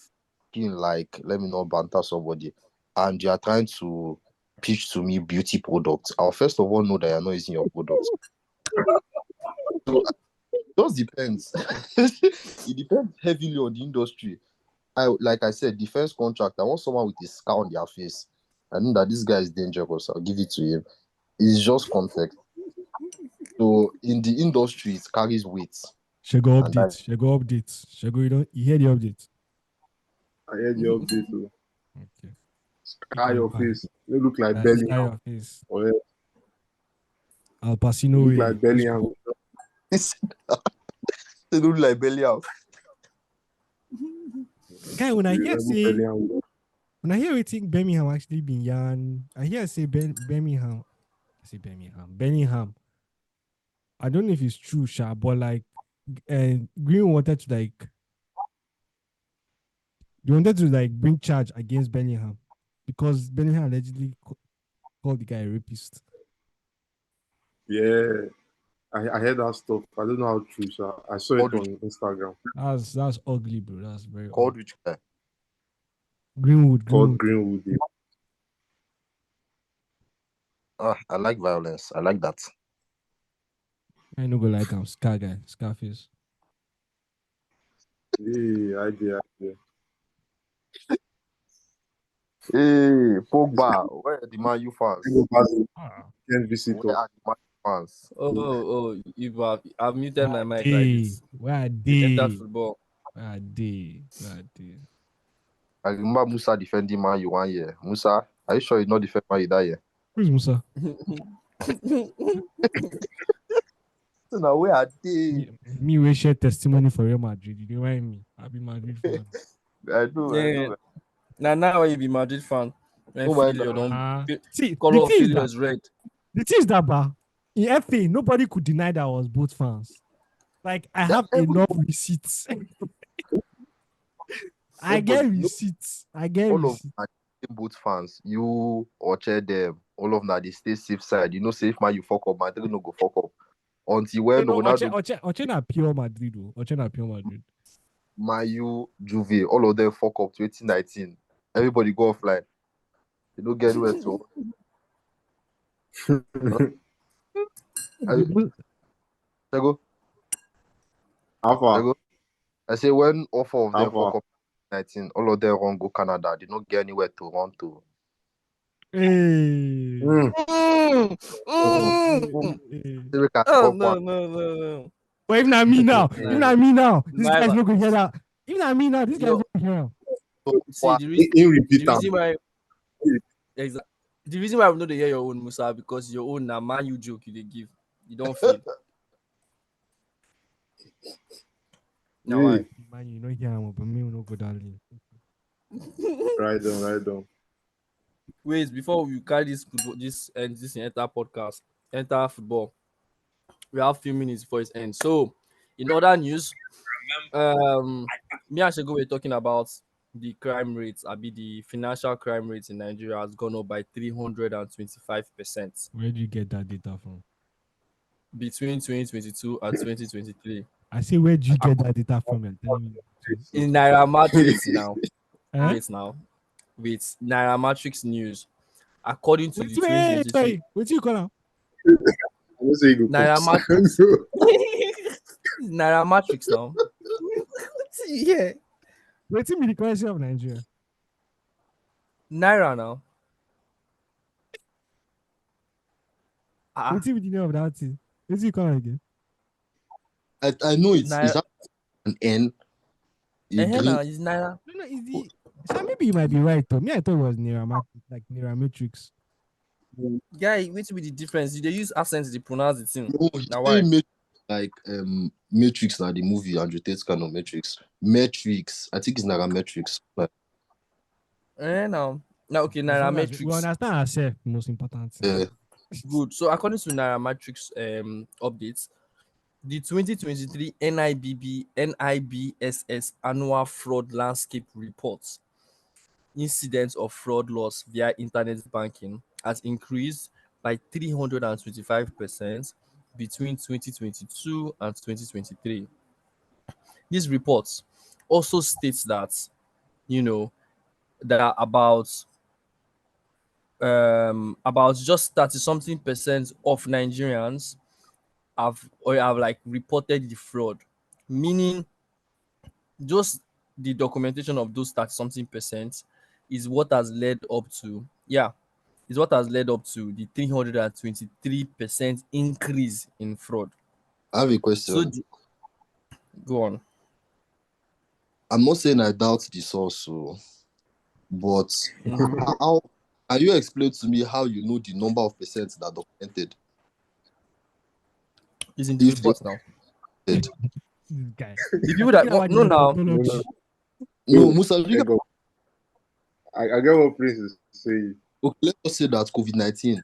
Speaker 5: skin like let me not banter somebody, and you are trying to pitch to me beauty products. I'll first of all know that you're not using your products. So it just depends. It depends heavily on the industry. Like I said, defense contract. I want someone with a scar on their face. I know that this guy is dangerous. I'll give it to him. It's just context. So in the industry, it carries weight.
Speaker 2: Shego
Speaker 5: And that,
Speaker 2: update. Shego update. Shego, you hear the update?
Speaker 4: I heard the update. Oh.
Speaker 2: Okay.
Speaker 4: Sky your face. You look like
Speaker 2: Sky
Speaker 4: Bellingham.
Speaker 2: your face.
Speaker 4: Or you
Speaker 2: Al Pacino
Speaker 4: look
Speaker 2: way.
Speaker 4: like Bellingham.
Speaker 5: they look like belly out.
Speaker 2: Guy, when I
Speaker 4: You
Speaker 2: hear
Speaker 4: resemble
Speaker 2: say,
Speaker 4: Bellingham.
Speaker 2: when I hear we think Birmingham actually been yarn, I hear say Birmingham. I say Birmingham. I don't know if it's true, Sha, but like, Green wanted to like, they wanted to like bring charge against Birmingham because Birmingham allegedly called the guy a rapist.
Speaker 4: Yeah. I heard that stuff. I don't know how true, sir. I saw it
Speaker 5: Called
Speaker 4: on Instagram.
Speaker 2: That's ugly, bro. That's very
Speaker 5: Called
Speaker 2: ugly.
Speaker 5: which guy?
Speaker 2: Greenwood.
Speaker 4: Called Greenwood. Yeah.
Speaker 5: I like violence. I like that.
Speaker 2: I no go like him. Scar guy, Scarface.
Speaker 4: Yeah, idea.
Speaker 5: Hey, Pogba, where are the Man U fans?
Speaker 4: Can visit
Speaker 5: Where
Speaker 4: us.
Speaker 5: are the Man U fans?
Speaker 1: I've muted my mic like this.
Speaker 2: Where are
Speaker 1: It entered
Speaker 2: they?
Speaker 1: football.
Speaker 2: Where are they? Where are they?
Speaker 5: I remember Musa defending Man U 1 year. Musa, are you sure you not defend Man U that year?
Speaker 2: Who's Musa?
Speaker 5: So now where are they?
Speaker 2: Me we share testimony for Real Madrid. You remind me. I'll be Madrid fan.
Speaker 5: I know.
Speaker 1: Now you be Madrid fan. When
Speaker 5: Oh my
Speaker 1: failure don't
Speaker 2: See, the
Speaker 1: color of
Speaker 2: thing is
Speaker 1: failure
Speaker 2: that
Speaker 1: is red.
Speaker 2: in FA, nobody could deny that I was both fans. Like I have enough receipts. I get receipts.
Speaker 5: All of them are both fans. You or chair them. All of them they stay safe side. You know, safe man you fuck up, Madrid no go fuck up. Until when Ronaldo,
Speaker 2: Oche na pure Madrid. Oche na pure Madrid.
Speaker 5: Mayu, Juve, all of them fuck up 2019. Everybody go offline. They don't get anywhere to. Tego,
Speaker 4: Alpha.
Speaker 5: I say when all four of them
Speaker 4: Alpha.
Speaker 5: fuck up 19, all of them run go Canada. They don't get anywhere to run to.
Speaker 2: Hey.
Speaker 1: Oh no.
Speaker 2: But if not me now, this
Speaker 1: Vibe-
Speaker 2: guy's not gonna hear that. If not me now, this guy's
Speaker 1: Yo.
Speaker 2: not gonna hear that.
Speaker 1: See
Speaker 4: In repeat
Speaker 1: the reason why the reason why we know they hear your own Musa because your own na man you joke you they give. You don't feel. Now why?
Speaker 2: Man, you know hear him, but me we no go that lane.
Speaker 4: Right on.
Speaker 1: Wait, before we carry this football, this enter podcast, enter football. We have few minutes before it ends. So, in other news, me and Shego were talking about the crime rates. The financial crime rates in Nigeria has gone up by 325%
Speaker 2: Where do you get that data from?
Speaker 1: between 2022 and 2023.
Speaker 2: I say, where do you get that data from? You're telling me.
Speaker 1: In Naira Matrix now.
Speaker 2: Eh?
Speaker 1: With Naira Matrix news, according to the 2023
Speaker 2: Wait, you call now?
Speaker 4: I don't say you go
Speaker 1: Naira
Speaker 4: come.
Speaker 1: Matrix. Naira Matrix now. Yeah.
Speaker 2: Wait till me the currency of Nigeria.
Speaker 1: Naira now.
Speaker 2: Wait till me the name of that thing. Wait till you call again.
Speaker 5: I know it's
Speaker 1: Naira.
Speaker 5: an N.
Speaker 1: Now is Naira.
Speaker 2: No, is the. So maybe you might be right though. Me, I thought it was Nairametrics.
Speaker 1: Guy, wait to be the difference. They use accents to pronounce the thing.
Speaker 5: No,
Speaker 1: Now why?
Speaker 5: like Matrix now the movie Andrew Tate's kind of Matrix. Matrix. I think it's Nairametrics. Like,
Speaker 1: Now okay, Naira Matrix.
Speaker 2: We understand ourselves, the most important thing.
Speaker 1: Good. So according to Naira Matrix updates, the 2023 NIBSS annual fraud landscape report incidents of fraud loss via internet banking has increased by 325% between 2022 and 2023. This report also states that, you know, there are about just 30 something percent of Nigerians have like reported the fraud, meaning just the documentation of those 30 something percent is what has led up to, is what has led up to the 323% increase in fraud.
Speaker 5: I have a
Speaker 1: So
Speaker 5: question.
Speaker 1: go on.
Speaker 5: I'm not saying I doubt the source, so, but
Speaker 1: Mhm.
Speaker 5: how can you explain to me how you know the number of percent that documented?
Speaker 1: It's in the
Speaker 5: If they
Speaker 1: report now.
Speaker 5: did.
Speaker 2: This guy.
Speaker 1: The people that
Speaker 2: Forget about
Speaker 1: no
Speaker 2: the
Speaker 1: now,
Speaker 4: No, no,
Speaker 2: methodology.
Speaker 5: No,
Speaker 4: no.
Speaker 5: Musa,
Speaker 4: I go. I get what Prince is saying.
Speaker 5: okay, let us say that COVID-19,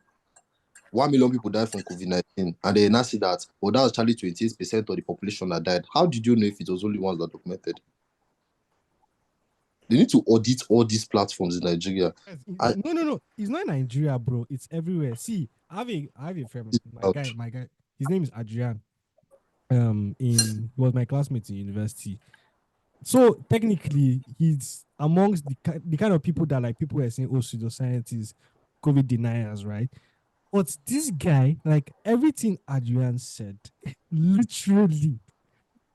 Speaker 5: 1 million people died from COVID-19, and they now say that, oh, that was actually 28% of the population that died. How did you know if it was only ones that documented? They need to audit all these platforms in Nigeria.
Speaker 2: Yes,
Speaker 5: I
Speaker 2: no. It's not Nigeria, bro. It's everywhere. See, I have a friend,
Speaker 5: out.
Speaker 2: my guy. His name is Adrian. He was my classmate in university. So technically, he's amongst the kind of people that like people are saying, oh, pseudoscientists, COVID deniers, right? But this guy, like everything Adrian said, literally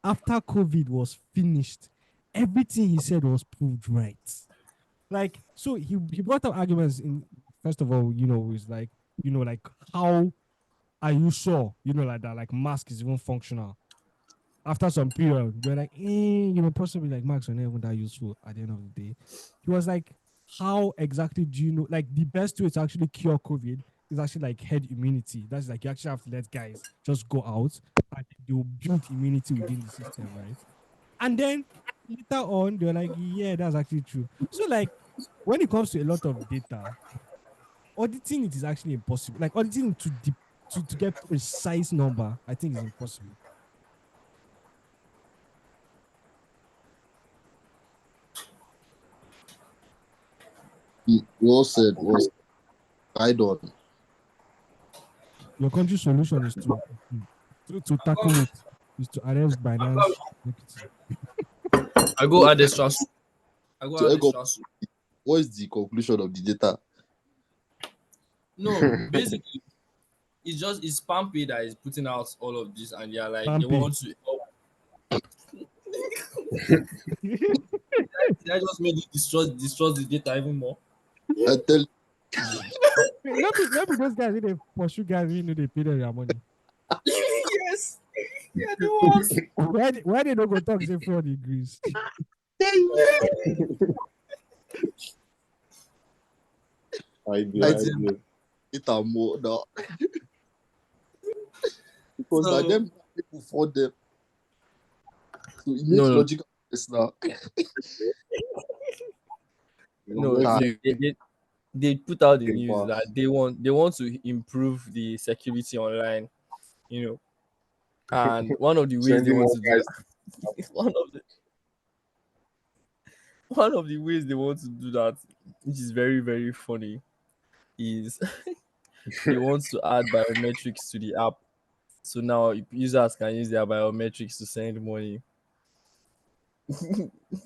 Speaker 2: after COVID was finished, everything he said was proved right. Like, so he brought up arguments in, first of all, is like, like how are you sure, like that, like mask is even functional? After some period, they're like, possibly like masks are not even that useful at the end of the day. He was like, how exactly do you know? Like, the best way to actually cure COVID is actually like herd immunity. That's like you actually have to let guys just go out and they'll build immunity within the system, right? And then later on, they're like, yeah, that's actually true. So, like, when it comes to a lot of data, auditing it is actually impossible. Like, auditing to get precise number, I think is impossible.
Speaker 5: Well said. Was right on.
Speaker 2: Your country's solution is to tackle it, is to arrest Binance equity.
Speaker 1: I go
Speaker 5: So,
Speaker 1: add extra. I go
Speaker 5: to
Speaker 1: add
Speaker 5: egg up,
Speaker 1: extra.
Speaker 5: what is the conclusion of the data?
Speaker 1: No, basically, it's Pampy that is putting out all of this, and they
Speaker 2: Pampi.
Speaker 1: want to help. Did I just make you distrust the data even more?
Speaker 5: I tell
Speaker 2: Not be those guys, they pursue guys, they pay them their money.
Speaker 1: Yes, yeah, the ones.
Speaker 2: Why they don't go talk say fraud increase?
Speaker 5: I
Speaker 4: Idea,
Speaker 5: tell
Speaker 4: idea.
Speaker 5: data more now because that
Speaker 1: So
Speaker 5: them people for them. So it
Speaker 1: no,
Speaker 5: makes
Speaker 1: no,
Speaker 5: logical sense now.
Speaker 1: no.
Speaker 4: Let's
Speaker 5: Ah,
Speaker 1: They put out the
Speaker 4: get
Speaker 1: news that
Speaker 4: past.
Speaker 1: they want to improve the security online. You know, and one of the ways they
Speaker 4: Sending
Speaker 1: want
Speaker 4: more
Speaker 1: to do
Speaker 4: guys.
Speaker 1: that, one of the ways they want to do that, which is very very funny, is they want to add biometrics to the app. So now users can use their biometrics to send money.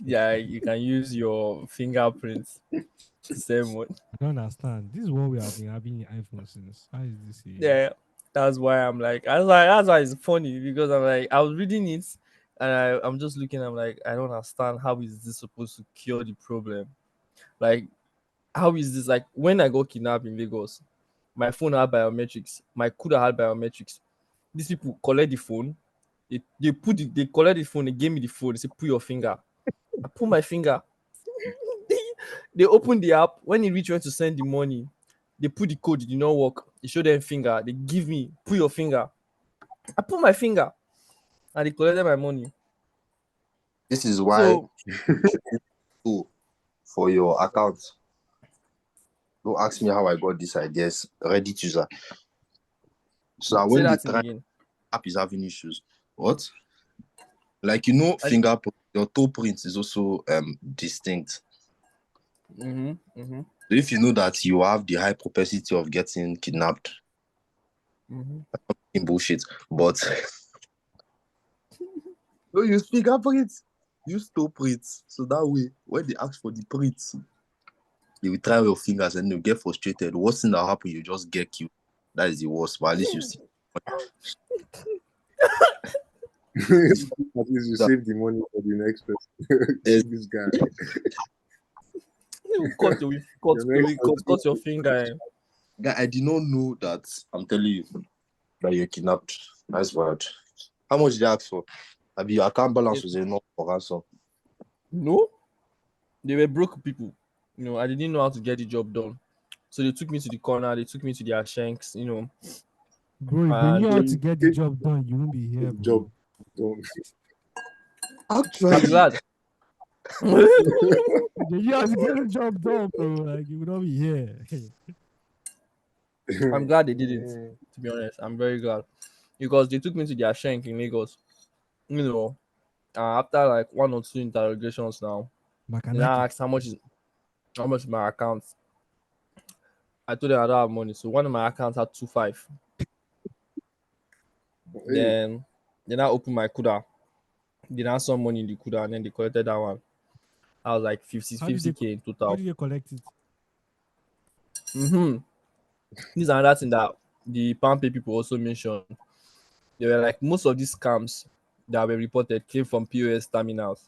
Speaker 1: Yeah, you can use your fingerprints to send money.
Speaker 2: I don't understand. This is what we have been having in iPhone since. How is this
Speaker 1: Yeah, that's why I'm like, that's why it's funny because I'm like, I was reading it and I'm just looking. I'm like, I don't understand how is this supposed to cure the problem? Like, how is this like when I got kidnapped in Lagos? My phone had biometrics. My CUDA had biometrics. These people collect the phone. They collect the phone. They gave me the phone. They say put your finger. I put my finger. They open the app. When it reach where to send the money, they put the code. It did not work. They show them finger. They give me put your finger. I put my finger and they collected my money.
Speaker 5: this is why
Speaker 1: So
Speaker 5: you for your account. Don't ask me how I got this ideas. Reddit user. So that
Speaker 1: say
Speaker 5: when they
Speaker 1: that thing
Speaker 5: try
Speaker 1: again.
Speaker 5: app is having issues. What? Like
Speaker 1: I,
Speaker 5: fingerprint, your toe print is also distinct.
Speaker 1: Mm-hmm.
Speaker 5: So if you know that you have the high propensity of getting kidnapped,
Speaker 1: Mm-hmm.
Speaker 5: in bullshit. But no, you speak up it. You stop it. So that way, when they ask for the print, they will try your fingers and they'll get frustrated. Worst thing that happen, you just get killed. That is the worst. But at least you see
Speaker 4: At least you
Speaker 5: that
Speaker 4: save the money for the next person.
Speaker 5: is
Speaker 4: See this guy.
Speaker 1: You cut your cut,
Speaker 4: Your next
Speaker 1: cut your finger. Eh.
Speaker 5: guy. I did not know that. I'm telling you that you're kidnapped. That's wild. How much did they ask for? I mean, your account balance was enough for ransom.
Speaker 1: No, they were broke people. I didn't know how to get the job done. So they took me to the corner, they took me to their shanks,
Speaker 2: Bro, if they
Speaker 1: and
Speaker 2: knew how to
Speaker 4: You
Speaker 2: get the
Speaker 4: take
Speaker 2: job done, you won't be here,
Speaker 4: the
Speaker 2: bro.
Speaker 4: job done.
Speaker 1: I'm
Speaker 5: Actually,
Speaker 1: glad.
Speaker 2: If they knew how to get the job done, bro, like you would not be here.
Speaker 1: I'm glad they did it, to be honest. I'm very glad. Because they took me to their shank in Lagos. After like one or two interrogations now, they now
Speaker 2: Makanaki.
Speaker 1: asked how much my account. I told them I don't have money. So one of my accounts had 2.5.
Speaker 4: Hey,
Speaker 1: Then they now opened my Kuda. They now saw money in the Kuda and then they collected that one. I was like 50,
Speaker 2: How did they
Speaker 1: 50K in
Speaker 2: how
Speaker 1: total.
Speaker 2: did they collect it?
Speaker 1: Mm-hmm. This is another thing that the Pampe people also mentioned. They were like most of these scams that were reported came from POS terminals,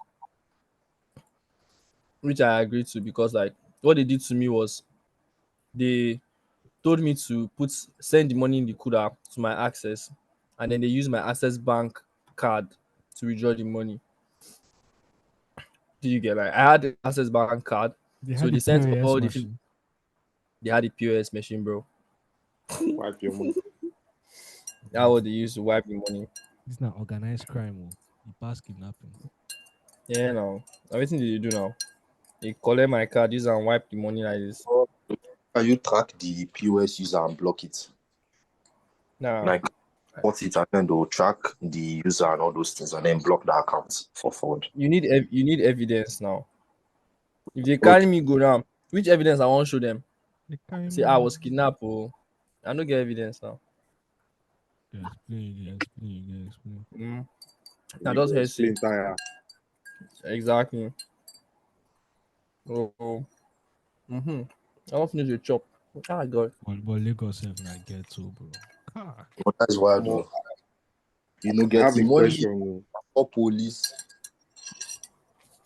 Speaker 1: which I agreed to because like what they did to me was they told me to send the money in the Kuda to my access, and then they used my access bank card to withdraw the money. Do you get like I had the access bank card,
Speaker 2: They
Speaker 1: so
Speaker 2: had the
Speaker 1: they sent
Speaker 2: POS
Speaker 1: all the
Speaker 2: machine.
Speaker 1: they had the POS machine, bro.
Speaker 4: wipe your money.
Speaker 1: That what they used to wipe the money.
Speaker 2: This not organized crime. Oh. The past kidnapping.
Speaker 1: Yeah, no. Everything did you do now? They collect my card, use and wipe the money like this.
Speaker 5: can you track the POS user and block it?
Speaker 1: Nah,
Speaker 5: Like, put it and then they'll track the user and all those things and then block the account for fraud.
Speaker 1: you need evidence now. If they carry
Speaker 5: Okay.
Speaker 1: me go now, which evidence I want show them?
Speaker 2: They carry
Speaker 1: Say
Speaker 2: me
Speaker 1: I
Speaker 2: go.
Speaker 1: was kidnapped. Oh, I don't get evidence now.
Speaker 2: Yeah, explain, yeah, explain, yeah, explain.
Speaker 1: Mm. Now
Speaker 4: You
Speaker 1: just
Speaker 4: go
Speaker 1: hear say
Speaker 4: explain tire.
Speaker 1: exactly. Oh. Mm-hmm. I want finish the chop. Ah God.
Speaker 2: But Lagos have not get to, bro. God.
Speaker 5: But that's wild,
Speaker 4: More,
Speaker 5: though. You know,
Speaker 4: I have a
Speaker 5: getting money
Speaker 4: question.
Speaker 5: or police.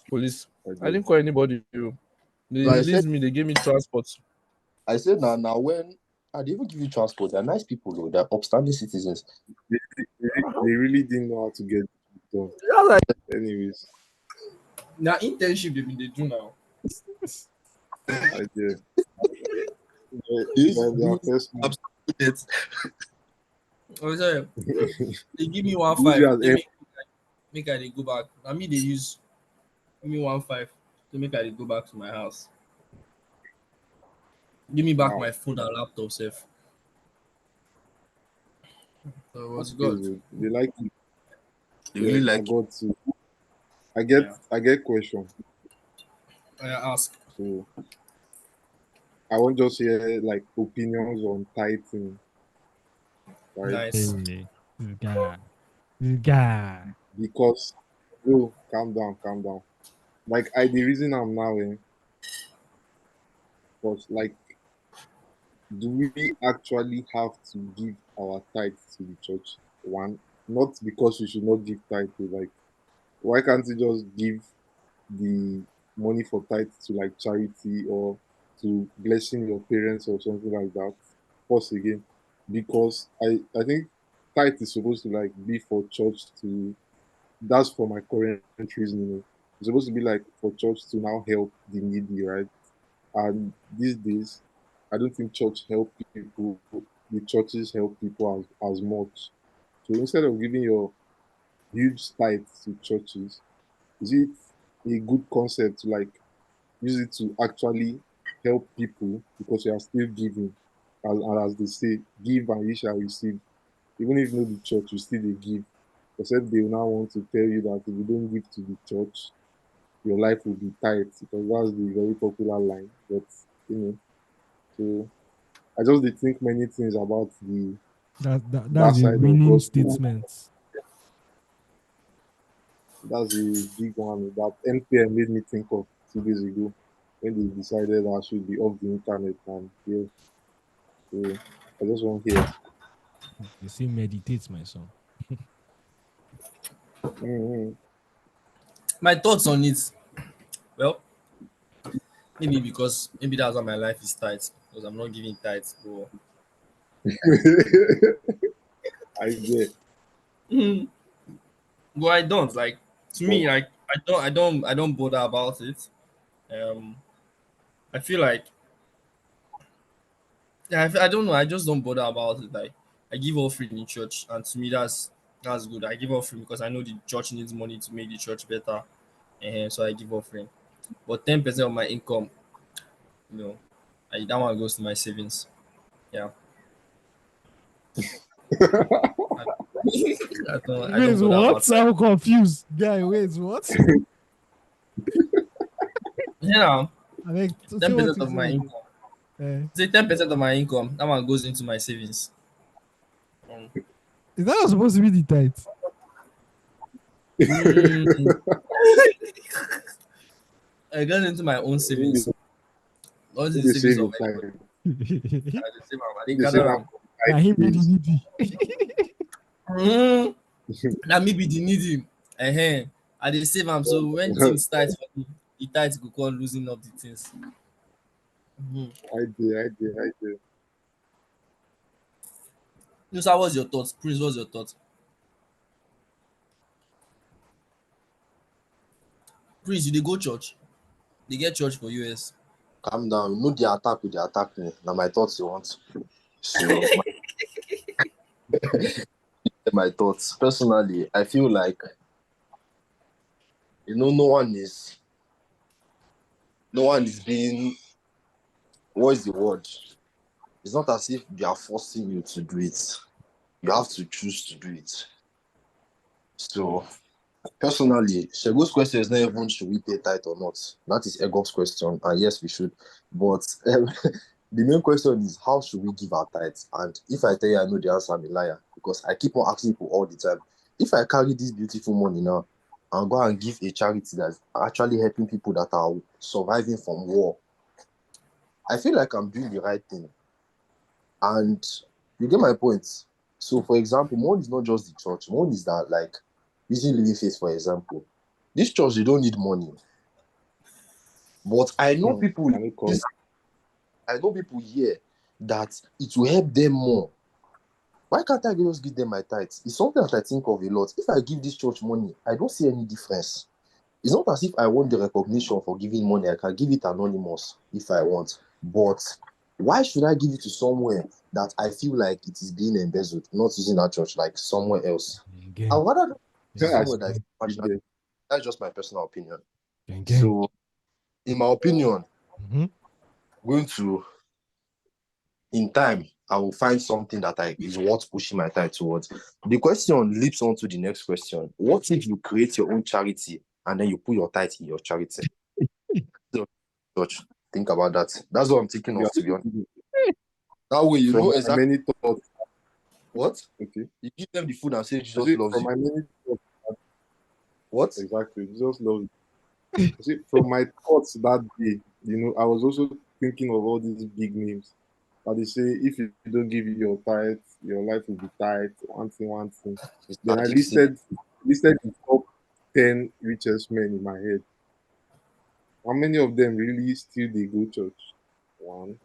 Speaker 1: Police. I
Speaker 4: Okay.
Speaker 1: didn't call anybody. Oh. They
Speaker 5: Like I said,
Speaker 1: released me. They gave me transport.
Speaker 5: now when they even give you transport, they're nice people, though. They're upstanding citizens.
Speaker 4: They really didn't know how to get it done.
Speaker 1: Yeah, like
Speaker 4: Anyways,
Speaker 1: now internship they do now.
Speaker 4: I did.
Speaker 5: They
Speaker 4: Their
Speaker 5: do
Speaker 4: first month.
Speaker 5: it.
Speaker 1: Oh, sorry. They give me one
Speaker 4: Use
Speaker 1: five.
Speaker 4: you as
Speaker 1: They make I dey go back. I mean they use give me 1.5 to make I dey go back to my house. Give me back
Speaker 4: wow.
Speaker 1: my phone and laptop safe. So it
Speaker 4: That's
Speaker 1: was good.
Speaker 4: crazy. They like it.
Speaker 5: They
Speaker 4: Yeah,
Speaker 5: really
Speaker 4: I
Speaker 5: like it.
Speaker 4: got to.
Speaker 1: Yeah.
Speaker 4: I get question.
Speaker 1: I ask.
Speaker 4: So I want just hear like opinions on tithing, right?
Speaker 1: Nice.
Speaker 2: Hey, this guy. This guy.
Speaker 4: Because yo, calm down, calm down. Like the reason I'm now in was like, do we actually have to give our tithe to the church? One, not because we should not give tithe to like, why can't we just give the money for tithe to like charity or to blessing your parents or something like that? Pause again. Because I think tithe is supposed to like be for church to, that's for my current reasoning. It's supposed to be like for church to now help the needy, right? And these days, I don't think church help people. The churches help people as much. So instead of giving your huge tithe to churches, is it a good concept to like use it to actually help people because you are still giving, as they say, give and you shall receive. Even if you know the church, you still they give. Except they will now want to tell you that if you don't give to the church, your life will be tight, because that's the very popular line. But you know, so I just did think many things about that
Speaker 2: That's a
Speaker 4: side of
Speaker 2: winning
Speaker 4: gospel.
Speaker 2: statement.
Speaker 4: That's a big one that NPM made me think of 2 days ago when they decided I should be off the internet and yeah. So I just want here.
Speaker 2: They say meditate, my son.
Speaker 4: Mm-hmm.
Speaker 6: My thoughts on it. Well, maybe because maybe that's why my life is tight because I'm not giving tight. But,
Speaker 4: I get.
Speaker 6: but I don't like. To
Speaker 4: But
Speaker 6: me, like I don't bother about it. Um, I feel like I don't know. I just don't bother about it. Like I give offering in church, and to me that's good. I give offering because I know the church needs money to make the church better, and so I give offering. But 10% of my income, you know, that one goes to my savings. Yeah, I, I
Speaker 2: Wait,
Speaker 6: don't bother about
Speaker 2: what?
Speaker 6: that.
Speaker 2: I'm confused. Guy, wait, what?
Speaker 6: Yeah,
Speaker 2: I like say
Speaker 6: ten
Speaker 2: what
Speaker 6: percent
Speaker 2: you
Speaker 6: of my
Speaker 2: said.
Speaker 6: income.
Speaker 2: Uh,
Speaker 6: Say 10% of my income. That one goes into my savings. Um,
Speaker 2: is that not supposed to be the tithe?
Speaker 6: mm, it goes into my own savings. Not into the
Speaker 4: they
Speaker 6: savings
Speaker 4: save
Speaker 6: of
Speaker 4: your
Speaker 6: anybody.
Speaker 4: time.
Speaker 6: I dey save am. I dey
Speaker 4: They save
Speaker 6: gather
Speaker 4: am
Speaker 6: am.
Speaker 4: from
Speaker 2: Now him be the
Speaker 4: days.
Speaker 2: needy.
Speaker 6: Mm, na me be the needy. I dey save am so when things tight for me, the tight go come loosen up the things.
Speaker 4: I did.
Speaker 6: You sir, what's your thoughts? Prince, what's your thoughts? Prince, you dey go church? They get church for US.
Speaker 5: Calm down. No, the attack with the attack me. Now my thoughts you want. So my thoughts. Personally, I feel like no one is being, what is the word? It's not as if they are forcing you to do it. You have to choose to do it. So personally, Shego's question is not even should we pay tithe or not. That is Egop's question, and yes, we should. But the main question is how should we give our tithes? And if I tell you I know the answer, I'm a liar because I keep on asking people all the time. If I carry this beautiful money now and go and give a charity that's actually helping people that are surviving from war, I feel like I'm doing the right thing. And you get my point. So, for example, one is not just the church. One is that, like, using Living Faith, for example. This church, they don't need money. But I know people,
Speaker 4: Can it come?
Speaker 5: I know people here that it will help them more. Why can't I just give them my tithes? It's something that I think of a lot. If I give this church money, I don't see any difference. It's not as if I want the recognition for giving money. I can give it anonymous if I want. But why should I give it to somewhere that I feel like it is being embezzled, not using that church, like somewhere else? I
Speaker 2: Gang,
Speaker 5: would rather
Speaker 2: gang,
Speaker 5: somewhere that is
Speaker 4: You
Speaker 5: marginal.
Speaker 4: get.
Speaker 5: That's just my personal opinion.
Speaker 2: gang.
Speaker 5: So, in my opinion,
Speaker 2: Mhm.
Speaker 5: going to in time, I will find something that is worth pushing my time towards. The question leaps on to the next question. What if you create your own charity and then you put your tithe in your charity? So, George, think about that. That's what I'm thinking
Speaker 4: You
Speaker 5: of,
Speaker 4: are
Speaker 5: to be honest. That way, you
Speaker 4: from
Speaker 5: know
Speaker 4: my
Speaker 5: exactly
Speaker 4: many thoughts.
Speaker 5: what
Speaker 4: Okay.
Speaker 5: you give them the food and say
Speaker 4: I
Speaker 5: Jesus
Speaker 4: see
Speaker 5: loves
Speaker 4: from
Speaker 5: you.
Speaker 4: my many thoughts.
Speaker 5: What?
Speaker 4: Exactly. Jesus loves you. See, from my thoughts that day, I was also thinking of all these big names. But they say if you don't give your tithe, your life will be tight. One thing. Then I
Speaker 5: Exactly. See,
Speaker 4: listed the top 10 richest men in my head. How many of them really still they go church? One.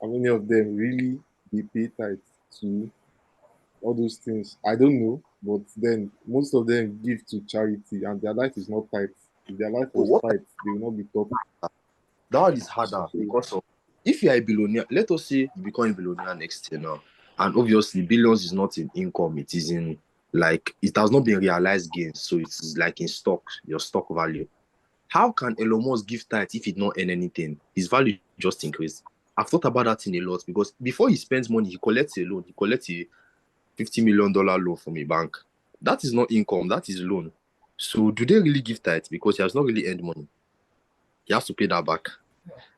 Speaker 4: How many of them really they pay tithe? Two. All those things. I don't know, but then most of them give to charity and their life is not tight. If their life
Speaker 5: oh,
Speaker 4: was
Speaker 5: what?
Speaker 4: tight, they will not be top.
Speaker 5: That one is harder
Speaker 4: So,
Speaker 5: because of if you are a billionaire, let us say you become a billionaire next year now. And obviously, billions is not in income, it is in like it has not been realized gains. So it's like in stock, your stock value. How can Elon Musk give tithe if he not earn anything? His value just increased. I've thought about that in a lot because before he spends money, he collects a loan. He collects a $50 million loan from a bank. That is not income, that is loan. So do they really give tithe? Because he has not really earned money. He has to pay that back.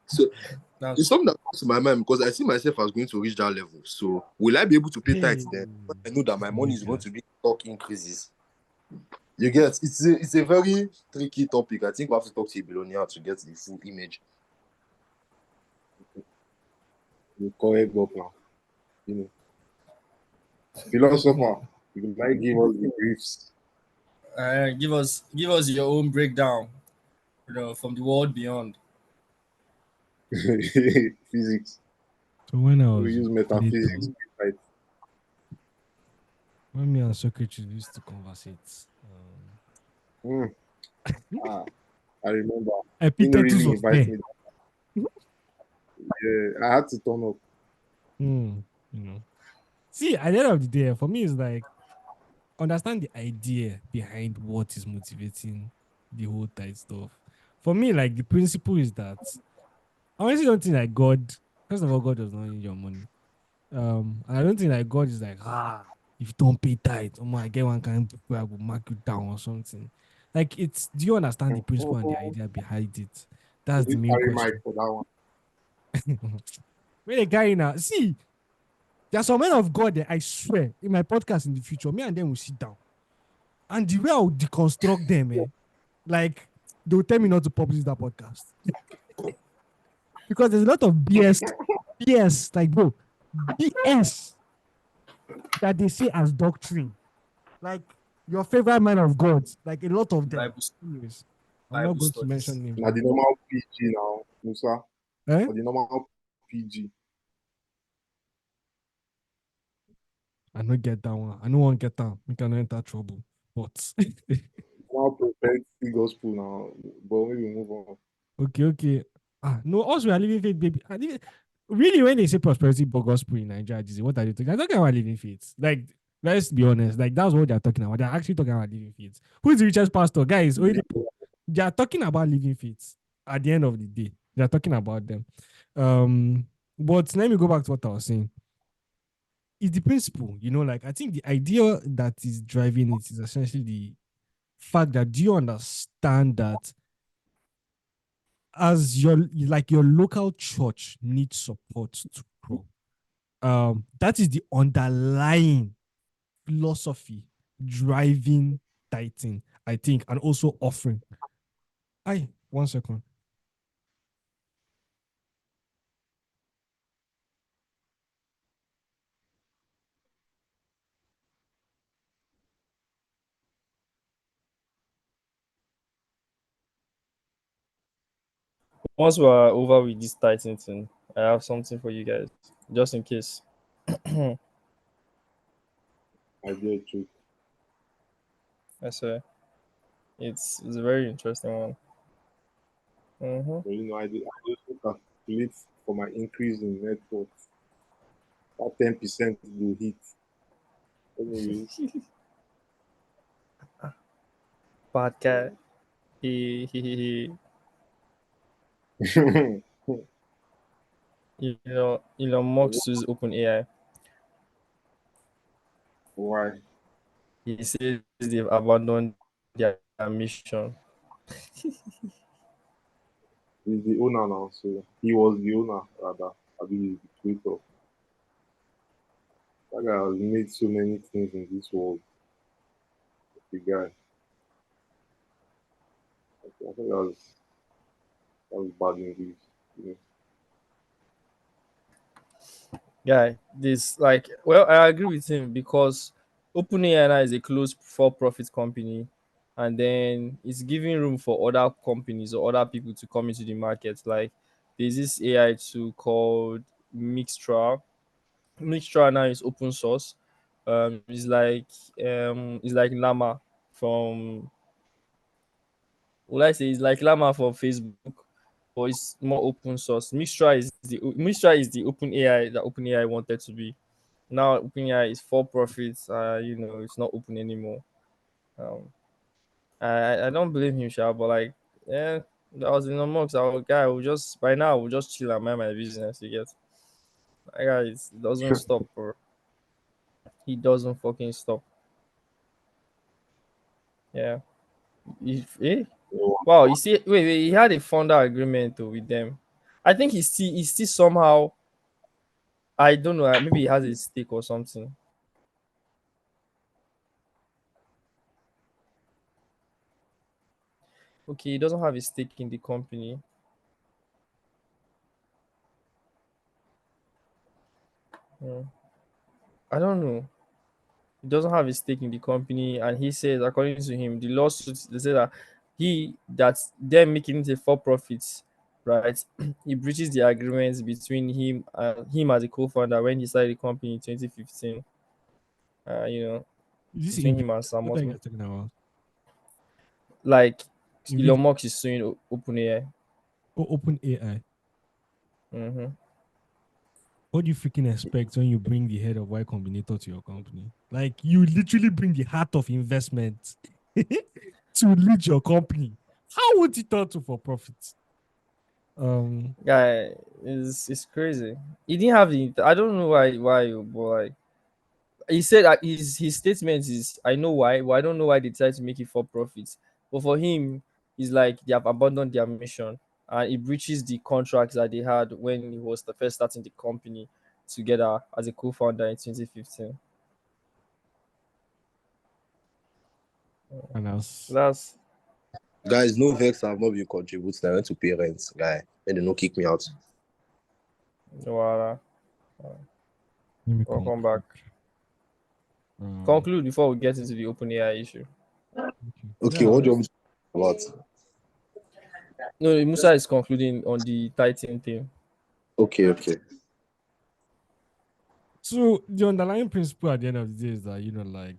Speaker 5: So it's
Speaker 6: That's
Speaker 5: something that comes to my mind because I see myself as going to reach that level. So will I be able to pay
Speaker 2: Hey,
Speaker 5: tithe then? When I know that my money is going
Speaker 2: nigga.
Speaker 5: to be stock increases. You get it's a very tricky topic. I think we have to talk to a billionaire to get the full image.
Speaker 4: You correct up now. You know, philosopher, you might give us the briefs.
Speaker 6: give us your own breakdown, from the world beyond.
Speaker 4: Physics.
Speaker 2: So when I
Speaker 4: We
Speaker 2: was
Speaker 4: use metaphysics.
Speaker 2: little,
Speaker 4: Right?
Speaker 2: when me and Socrates used to conversate,
Speaker 4: Mm. Ah, I remember. He no
Speaker 2: Epitetus
Speaker 4: really
Speaker 2: was
Speaker 4: invite
Speaker 2: there.
Speaker 4: me. Yeah, I had to turn up.
Speaker 2: Hmm, you know. See, at the end of the day, for me, it's like understand the idea behind what is motivating the whole tight stuff. For me, like the principle is that I honestly don't think that God, first of all, God does not need your money. And I don't think that God is like, if you don't pay tight, oh my, I get one kind of people I will mark you down or something. Like it's do you understand the principle and the
Speaker 4: Mhm.
Speaker 2: idea behind it? That's
Speaker 4: Did
Speaker 2: the
Speaker 4: you
Speaker 2: main
Speaker 4: carry mic
Speaker 2: question.
Speaker 4: for that one?
Speaker 2: Where the guy now? See, there are some men of God that I swear in my podcast in the future, me and them will sit down. And the way I will deconstruct them, like they'll tell me not to publish that podcast. Because there's a lot of BS, like bro, BS that they say as doctrine. Like your favorite man of God, like a lot of them.
Speaker 6: Bible
Speaker 2: Anyways, I'm not
Speaker 6: Bible
Speaker 2: going to
Speaker 6: studies.
Speaker 2: mention names
Speaker 4: Now
Speaker 2: now.
Speaker 4: the normal PG now, Musa.
Speaker 2: Eh?
Speaker 4: For the normal PG.
Speaker 2: I don't get that one. I don't want to get that. We can enter trouble. But
Speaker 4: Now prophetic gospel now. But maybe move on.
Speaker 2: okay. No, us we are living faith, baby. Really, when they say prosperity but gospel in Nigeria, what are they talking? They're talking about living faith. Like, let's be honest. Like, that's what they're talking about. They're actually talking about living faith. Who is the richest pastor? Guys, they are talking about living faith at the end of the day. They are talking about them. But let me go back to what I was saying. It's the principle, like I think the idea that is driving it is essentially the fact that do you understand that as your local church needs support to grow. That is the underlying philosophy driving tithing, I think, and also offering. I 1 second.
Speaker 1: Once we're over with this Titan thing, I have something for you guys, just in case.
Speaker 4: I get you.
Speaker 1: I say it's a very interesting one. Mm-hmm.
Speaker 4: But I also calculate for my increase in net worth. That 10% will hit. Anyways.
Speaker 1: Bad guy. He. Elon Musk uses OpenAI.
Speaker 4: Why?
Speaker 1: He says they've abandoned their mission.
Speaker 4: He's the owner now, so he was the owner rather. I mean the creator. That guy has made so many things in this world. The guy. I think that was bad news. You
Speaker 1: Guy, this like well, I agree with him because OpenAI now is a closed for-profit company, and then it's giving room for other companies or other people to come into the market. Like there's this AI tool called Mixtra. Mixtra now is open source. It's like Llama from it's like Llama from Facebook, but it's more open source. Mixtra is the open AI that OpenAI wanted to be. Now OpenAI is for profit. It's not open anymore. Um, I don't blame him, Sha, but like, yeah, that was in the mocks. Our guy will just by now will just chill and mind my business. You get that guy doesn't stop, bro. He doesn't fucking stop. Yeah. Wow, you see, wait, he had a founder agreement though, with them. I think he still somehow, I don't know, maybe he has a stake or something. Okay, he doesn't have a stake in the company. Hmm. I don't know. He doesn't have a stake in the company, and he says, according to him, the lawsuit, they say that that's them making it a for profit, right? He breaches the agreements between him as a co-founder when he started the company in 2015. You know,
Speaker 2: Is this
Speaker 1: between
Speaker 2: in
Speaker 1: him and Sam
Speaker 2: what are you
Speaker 1: Altman.
Speaker 2: guys talking about?
Speaker 1: Like
Speaker 2: In
Speaker 1: Elon Musk is suing OpenAI.
Speaker 2: Open AI.
Speaker 1: Mm-hmm.
Speaker 2: What do you freaking expect when you bring the head of Y Combinator to your company? Like you literally bring the heart of investment to lead your company. How would it turn to for profit? Um,
Speaker 1: Guy is crazy. He didn't have the. I don't know why, but like he said that his statement is, I know why, but I don't know why they decided to make it for profit. But for him, it's like they have abandoned their mission, and it breaches the contracts that they had when he was the first starting the company together as a co-founder in 2015.
Speaker 2: and else.
Speaker 1: That's
Speaker 5: Guys, no vex, I've not been contributing. I went to pay rent, guy. And they no kick me out.
Speaker 1: Voila.
Speaker 2: Let me
Speaker 1: Welcome back.
Speaker 2: conclude. Um,
Speaker 1: Conclude before we get into the open AI issue.
Speaker 2: okay.
Speaker 5: Okay,
Speaker 2: Yeah.
Speaker 5: what do you want me to talk about?
Speaker 1: No, Musa is concluding on the Titan thing.
Speaker 5: Okay, okay.
Speaker 2: So the underlying principle at the end of the day is that like,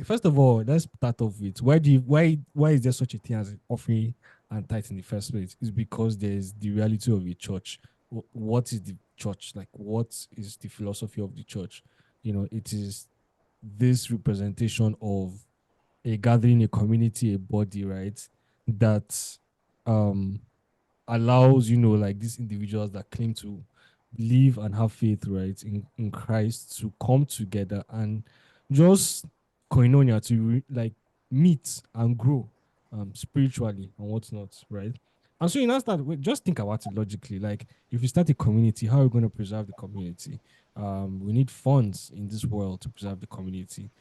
Speaker 2: first of all, let's start off with why is there such a thing as offering and tithe in the first place? Is because there's the reality of a church. What is the church like? What is the philosophy of the church? It is this representation of a gathering, a community, a body, right? That um allows like these individuals that claim to believe and have faith, right, in Christ, to come together and just koinonia to like meet and grow spiritually and whatnot, right? And so you now start just think about it logically. Like if you start a community, how are we going to preserve the community? We need funds in this world to preserve the community.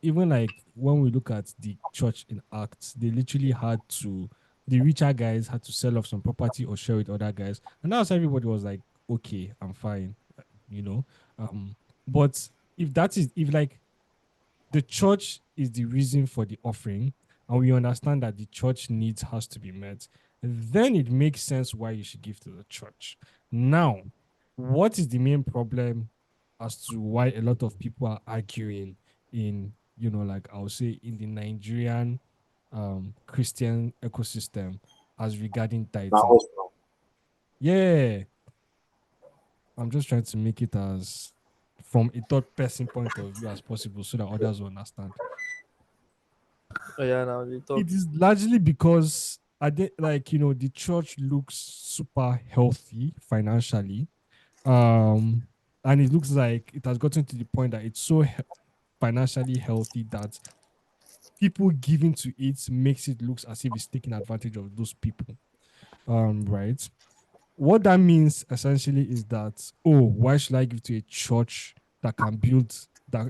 Speaker 2: Even like when we look at the church in Acts, they literally had to the richer guys had to sell off some property or share with other guys. And that's everybody was like, okay, I'm fine, you know. Um, but if like the church is the reason for the offering, and we understand that the church needs has to be met, then it makes sense why you should give to the church. Now, what is the main problem as to why a lot of people are arguing in, like I'll say in the Nigerian Christian ecosystem as regarding
Speaker 4: Now,
Speaker 2: tithing? Yeah, I'm just trying to make it as from a third person point of view as possible so that others will understand.
Speaker 1: Oh yeah, now they talk.
Speaker 2: It is largely because like the church looks super healthy financially, um and it looks like it has gotten to the point that it's so financially healthy that people giving to it makes it looks as if it's taking advantage of those people, right? What that means essentially is that, oh, why should I give to a church that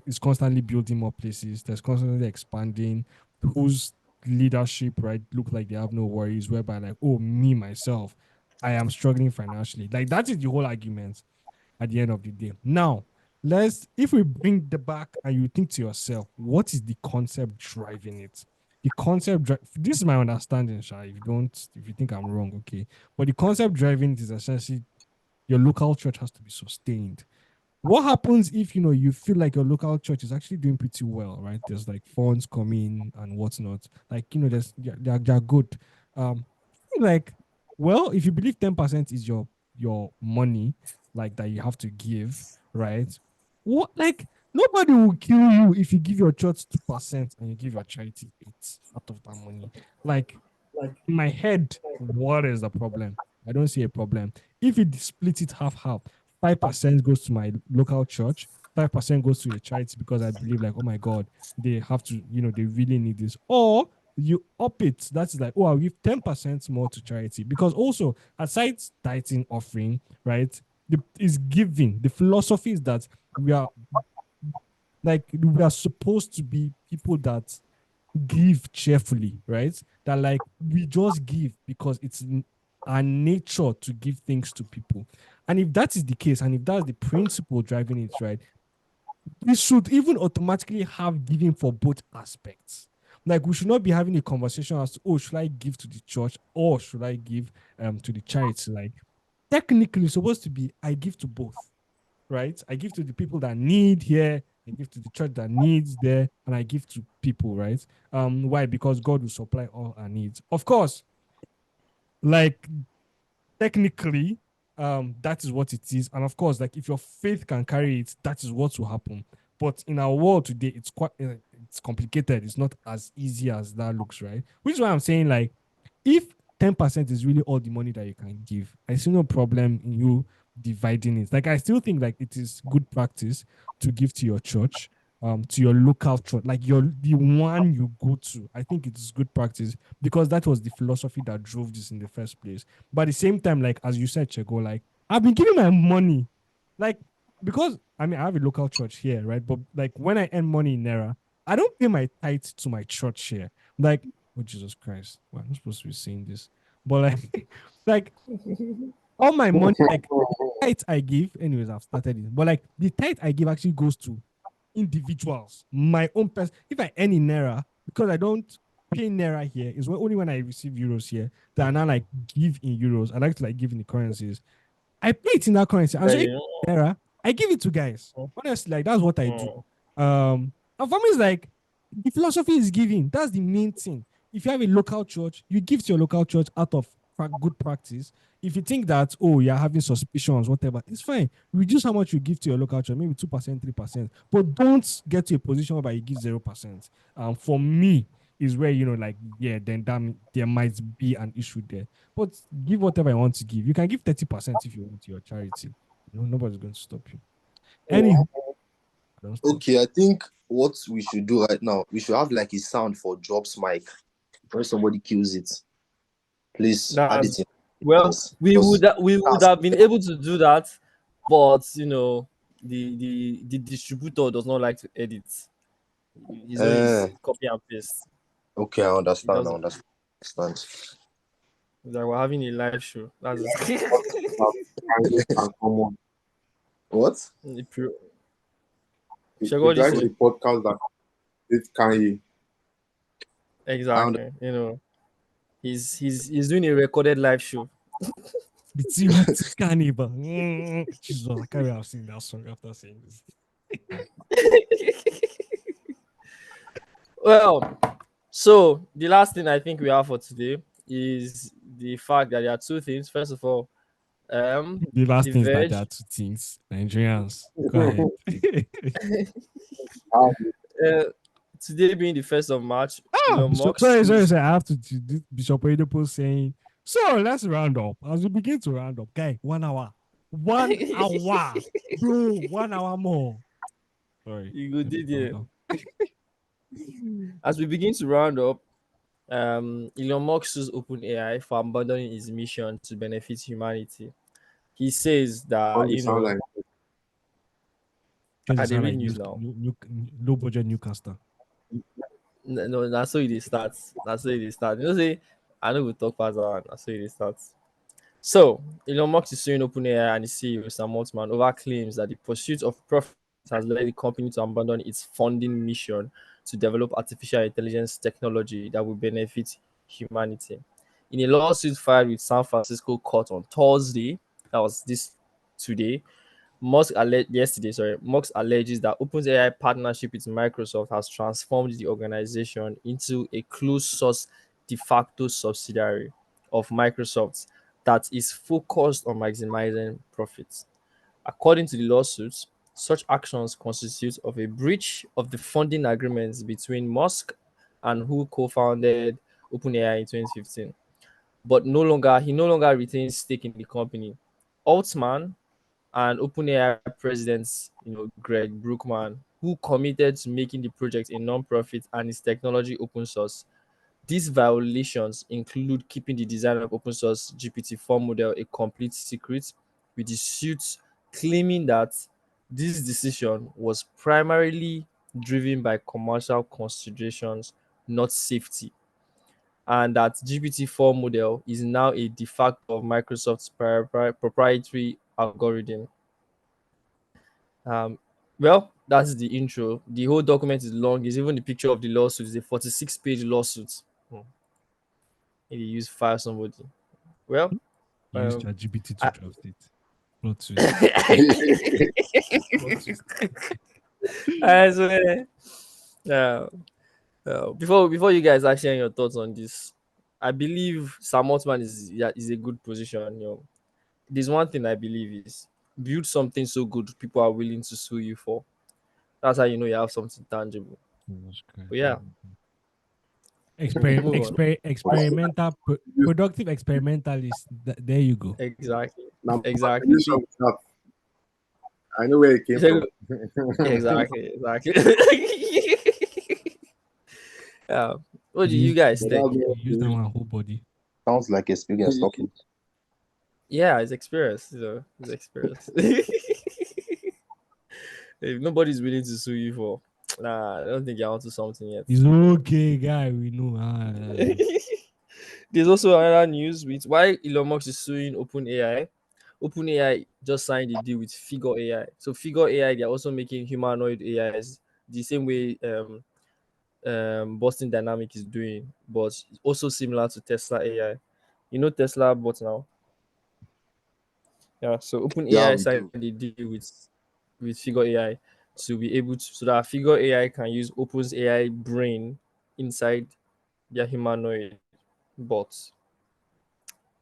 Speaker 2: is constantly building more places, that's constantly expanding, whose leadership, right, look like they have no worries, whereby like, oh, me myself, I am struggling financially. Like that is the whole argument at the end of the day. Now, if we bring the back and you think to yourself, what is the concept driving it? The concept, this is my understanding, Sha. If you think I'm wrong, okay. But the concept driving it is essentially your local church has to be sustained. What happens if you feel like your local church is actually doing pretty well, right? There's like funds coming and whatnot. Like they're good. Um, like, well, if you believe 10% is your money, like that you have to give, right? What, like, nobody will kill you if you give your church 2% and you give your charity 8 out of that money. Like, in my head, what is the problem? I don't see a problem. If it split it half half, 5% goes to my local church, 5% goes to a charity because I believe like, oh my God, they have to, they really need this. Or you up it. That's like, oh, I'll give 10% more to charity. Because also, aside tithing offering, right, is giving. The philosophy is that we are supposed to be people that give cheerfully, right? That like we just give because it's in our nature to give things to people. And if that is the case, and if that's the principle driving it, right, we should even automatically have giving for both aspects. Like we should not be having a conversation as to, oh, should I give to the church or should I give to the charity? Like technically it's supposed to be I give to both, right? I give to the people that need here, I give to the church that needs there, and I give to people, right? Why? Because God will supply all our needs. Of course, like technically, that is what it is. And of course, like if your faith can carry it, that is what will happen. But in our world today, it's quite it's complicated. It's not as easy as that looks, right? Which is why I'm saying, like, if 10% is really all the money that you can give, I see no problem in you dividing it. Like I still think like it is good practice to give to your church, to your local church, like the one you go to. I think it is good practice because that was the philosophy that drove this in the first place. But at the same time, like as you said, Chego, like I've been giving my money, like because I mean I have a local church here, right? But like when I earn money in Naira, I don't pay my tithe to my church here. Like, oh Jesus Christ, well, I'm not supposed to be saying this, but like, like all my money, like tithe I give, anyways, I've started it, but like the tithe I give actually goes to individuals, my own person. If I earn in Naira, because I don't pay Naira here, is only when I receive euros here that I now like give in euros. I like to like give in the currencies. I pay it in that currency. And so if
Speaker 6: Yeah.
Speaker 2: Naira, I give it to guys. Honestly, like that's what I do. And for me, it's like the philosophy is giving. That's the main thing. If you have a local church, you give to your local church out of good practice. If you think that, oh, you're having suspicions, whatever, it's fine. Reduce how much you give to your local church, maybe 2%, 3%. But don't get to a position where you give 0%. For me, is where, like, yeah, then there might be an issue there. But give whatever you want to give. You can give 30% if you want to your charity. Nobody's going to stop you. Anywho, don't stop.
Speaker 5: Okay, I think what we should do right now, we should have like a sound for Jobs mic when somebody kills it. Please add it in.
Speaker 6: Well, we
Speaker 5: Because
Speaker 6: would have been able to do that, but the distributor does not like to edit. His own is copy and paste.
Speaker 5: okay, I
Speaker 6: He
Speaker 5: understand. I
Speaker 6: doesn't.
Speaker 5: understand.
Speaker 6: It's like we're having a live show. That's it.
Speaker 4: Common.
Speaker 5: What?
Speaker 6: Shall what you
Speaker 4: It's
Speaker 6: say?
Speaker 4: a podcast that it can
Speaker 6: Exactly. He's doing a recorded live show.
Speaker 2: Between Carnival. Jesus, I can't have seen that song after saying this.
Speaker 6: Well, so the last thing I think we have for today is the fact that there are two things. First of all,
Speaker 2: The last
Speaker 6: the
Speaker 2: thing is that there
Speaker 6: Verge.
Speaker 2: are two things. Nigerians. Go ahead.
Speaker 6: Uh, Today being the 1st of March, Elon
Speaker 2: Bishop,
Speaker 6: Musk,
Speaker 2: sorry,
Speaker 6: who
Speaker 2: sorry,
Speaker 6: is
Speaker 2: sorry. I have to Bishop Oyedepo saying, so let's round up. As we begin to round up, guy, 1 hour. 1 hour. Bro, 1 hour more. Sorry.
Speaker 6: you go did
Speaker 2: Calm
Speaker 6: it.
Speaker 2: down.
Speaker 6: As we begin to round up, Elon Musk sues OpenAI for abandoning his mission to benefit humanity. He says that
Speaker 4: sound like
Speaker 2: Can you
Speaker 6: I they
Speaker 2: sound
Speaker 6: read
Speaker 2: like
Speaker 6: news now.
Speaker 2: low budget newcaster?
Speaker 6: No, that's so it starts. That's so it starts. Say I know we talk fast and that's so it starts. So Elon Musk is suing OpenAI and the CEO Sam Altman over claims that the pursuit of profit has led the company to abandon its funding mission to develop artificial intelligence technology that will benefit humanity. In a lawsuit filed with San Francisco court on Thursday, that was this today, Musk alleges that OpenAI partnership with Microsoft has transformed the organization into a closed source de facto subsidiary of Microsoft that is focused on maximizing profits. According to the lawsuits, such actions constitute of a breach of the funding agreements between Musk and who co-founded OpenAI in 2015. But no longer retains stake in the company. Altman and OpenAI president, Greg Brookman, who committed to making the project a non-profit and its technology open source,
Speaker 1: These violations include keeping the design of open source GPT-4 model a complete secret, with the suit claiming that this decision was primarily driven by commercial considerations, not safety, and that GPT-4 model is now a de facto of Microsoft's proprietary algorithm. Um, well, that's the intro. The whole document is long. It's even the picture of the lawsuit. It's a 46-page lawsuit. If you use fire somebody. Well,
Speaker 2: You used
Speaker 1: um,
Speaker 2: ChatGPT to
Speaker 1: I,
Speaker 2: draft it. Plot twist. Plot twist.
Speaker 1: I swear. Uh, before you guys are sharing your thoughts on this, I believe Sam Altman is, yeah, is a good position. There's one thing I believe is build something so good people are willing to sue you for. That's how you know you have something tangible.
Speaker 2: Jesus
Speaker 1: But
Speaker 2: Christ.
Speaker 1: yeah, move on.
Speaker 2: Productive experimentalist. There you go.
Speaker 1: Exactly.
Speaker 4: Now,
Speaker 1: Exactly.
Speaker 4: use of
Speaker 1: See,
Speaker 4: that. I know where it came from.
Speaker 1: exactly. Yeah. What do you
Speaker 2: Use
Speaker 1: guys
Speaker 4: But
Speaker 1: think?
Speaker 4: that's not
Speaker 2: use that one whole body.
Speaker 5: Sounds like experience talking.
Speaker 1: Yeah, it's experience. It's experience. If nobody's willing to sue you for, nah, I don't think you're onto something yet.
Speaker 2: It's okay, guy. We know.
Speaker 1: There's also another news with why Elon Musk is suing OpenAI. OpenAI just signed a deal with Figure AI. So Figure AI, they're also making humanoid AIs the same way Boston Dynamic is doing, but also similar to Tesla AI. You know Tesla bot now. Yeah. So
Speaker 5: Yeah,
Speaker 1: OpenAI
Speaker 5: we
Speaker 1: signed
Speaker 5: do.
Speaker 1: a deal with Figure AI to be able to, so that Figure AI can use Open's AI brain inside their humanoid bots.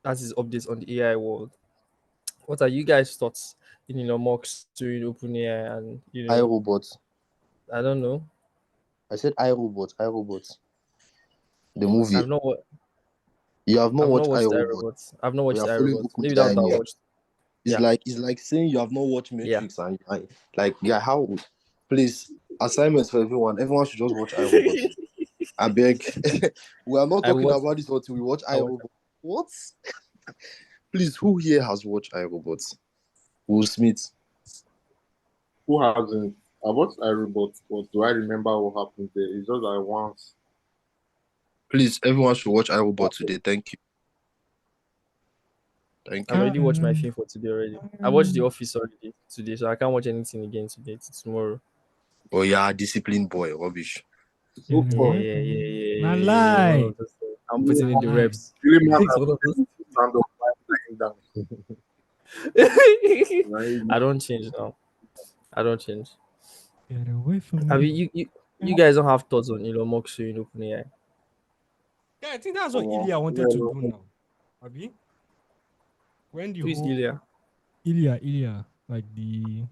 Speaker 1: That is updates on the AI world. What are you guys' thoughts in Elon Musk doing OpenAI and
Speaker 5: iRobot.
Speaker 1: I don't know.
Speaker 5: I said iRobot. iRobot. The movie.
Speaker 1: I've not wa-
Speaker 5: You have not
Speaker 1: I've not
Speaker 5: watched
Speaker 1: watched
Speaker 5: iRobot,
Speaker 1: iRobot. I've not
Speaker 5: but you
Speaker 1: watched
Speaker 5: are following
Speaker 1: iRobot. Maybe that's
Speaker 5: OpenAI
Speaker 1: what I
Speaker 5: news.
Speaker 1: watched.
Speaker 5: It's
Speaker 1: Yeah.
Speaker 5: like saying you have not watched
Speaker 1: Yeah.
Speaker 5: Matrix and like yeah, how please assignments for everyone. Everyone should just watch iRobot. I beg. We are not
Speaker 1: I
Speaker 5: talking
Speaker 1: watched
Speaker 5: about this until we watch
Speaker 1: I watched
Speaker 5: iRobot. What? Please, who here has watched iRobot? Will Smith.
Speaker 4: who hasn't. I watched iRobot, but do I remember what happened there? It's just like once.
Speaker 5: Please, everyone should watch iRobot today. Thank you. Thank
Speaker 1: I've
Speaker 5: you.
Speaker 1: already watched my film for today already. I watched The Office already today, so I can't watch anything again today. It's tomorrow.
Speaker 5: Oh yeah, disciplined boy, rubbish.
Speaker 4: So far,
Speaker 2: Na
Speaker 1: Yeah. One
Speaker 2: lie.
Speaker 1: of those things. I'm
Speaker 4: really,
Speaker 1: putting in the
Speaker 2: Lie.
Speaker 1: reps.
Speaker 4: really
Speaker 1: It's
Speaker 4: matters
Speaker 1: one of
Speaker 4: to
Speaker 1: those.
Speaker 4: stand up lying down. Right?
Speaker 1: I don't change now. I don't change.
Speaker 2: Get away from
Speaker 1: I
Speaker 2: me.
Speaker 1: mean, you guys don't have thoughts on Elon Musk suing OpenAI.
Speaker 2: Yeah, I think that's what
Speaker 4: Come on.
Speaker 2: Ilya wanted to do now. Abi? When the
Speaker 1: Who is
Speaker 2: whole
Speaker 1: Ilya?
Speaker 2: Ilya, like the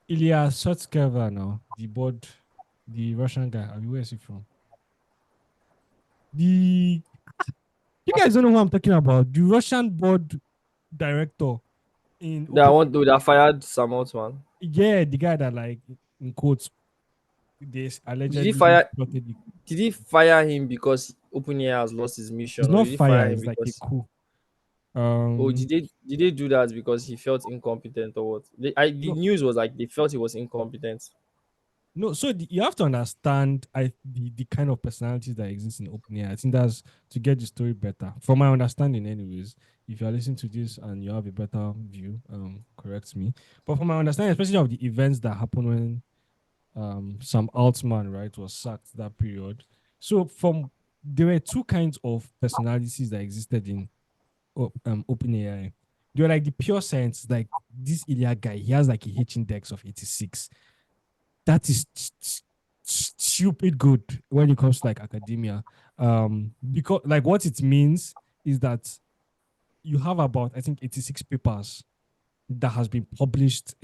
Speaker 2: Ilya Sutskever now, the Russian guy. Abi, where is he from? The You guys don't know who I'm talking about. The Russian board director in
Speaker 1: That
Speaker 2: Open.
Speaker 1: one that fired Sam Altman.
Speaker 2: Yeah, the guy that like in quotes they
Speaker 1: Did he
Speaker 2: allegedly
Speaker 1: fire?
Speaker 2: plotted
Speaker 1: Did he fire him because OpenAI has lost his mission,
Speaker 2: it's
Speaker 1: or
Speaker 2: not
Speaker 1: did he fire
Speaker 2: fire,
Speaker 1: him
Speaker 2: it's like a
Speaker 1: because?
Speaker 2: coup.
Speaker 1: Oh,
Speaker 2: Um
Speaker 1: did they do that because he felt incompetent or what? The
Speaker 2: no,
Speaker 1: news was like they felt he was incompetent.
Speaker 2: no, so you have to understand the kind of personalities that exist in OpenAI. I think that's to get the story better. From my understanding, anyways. If you're listening to this and you have a better view, correct me. But from my understanding, especially of the events that happened when some Altman, right, was sacked that period. So from there were two kinds of personalities that existed in OpenAI. They were like the pure science, like this Ilya guy, he has like a H index of 86. That is stupid good when it comes to like academia. Because like what it means is that you have about I think 86 papers that has been published.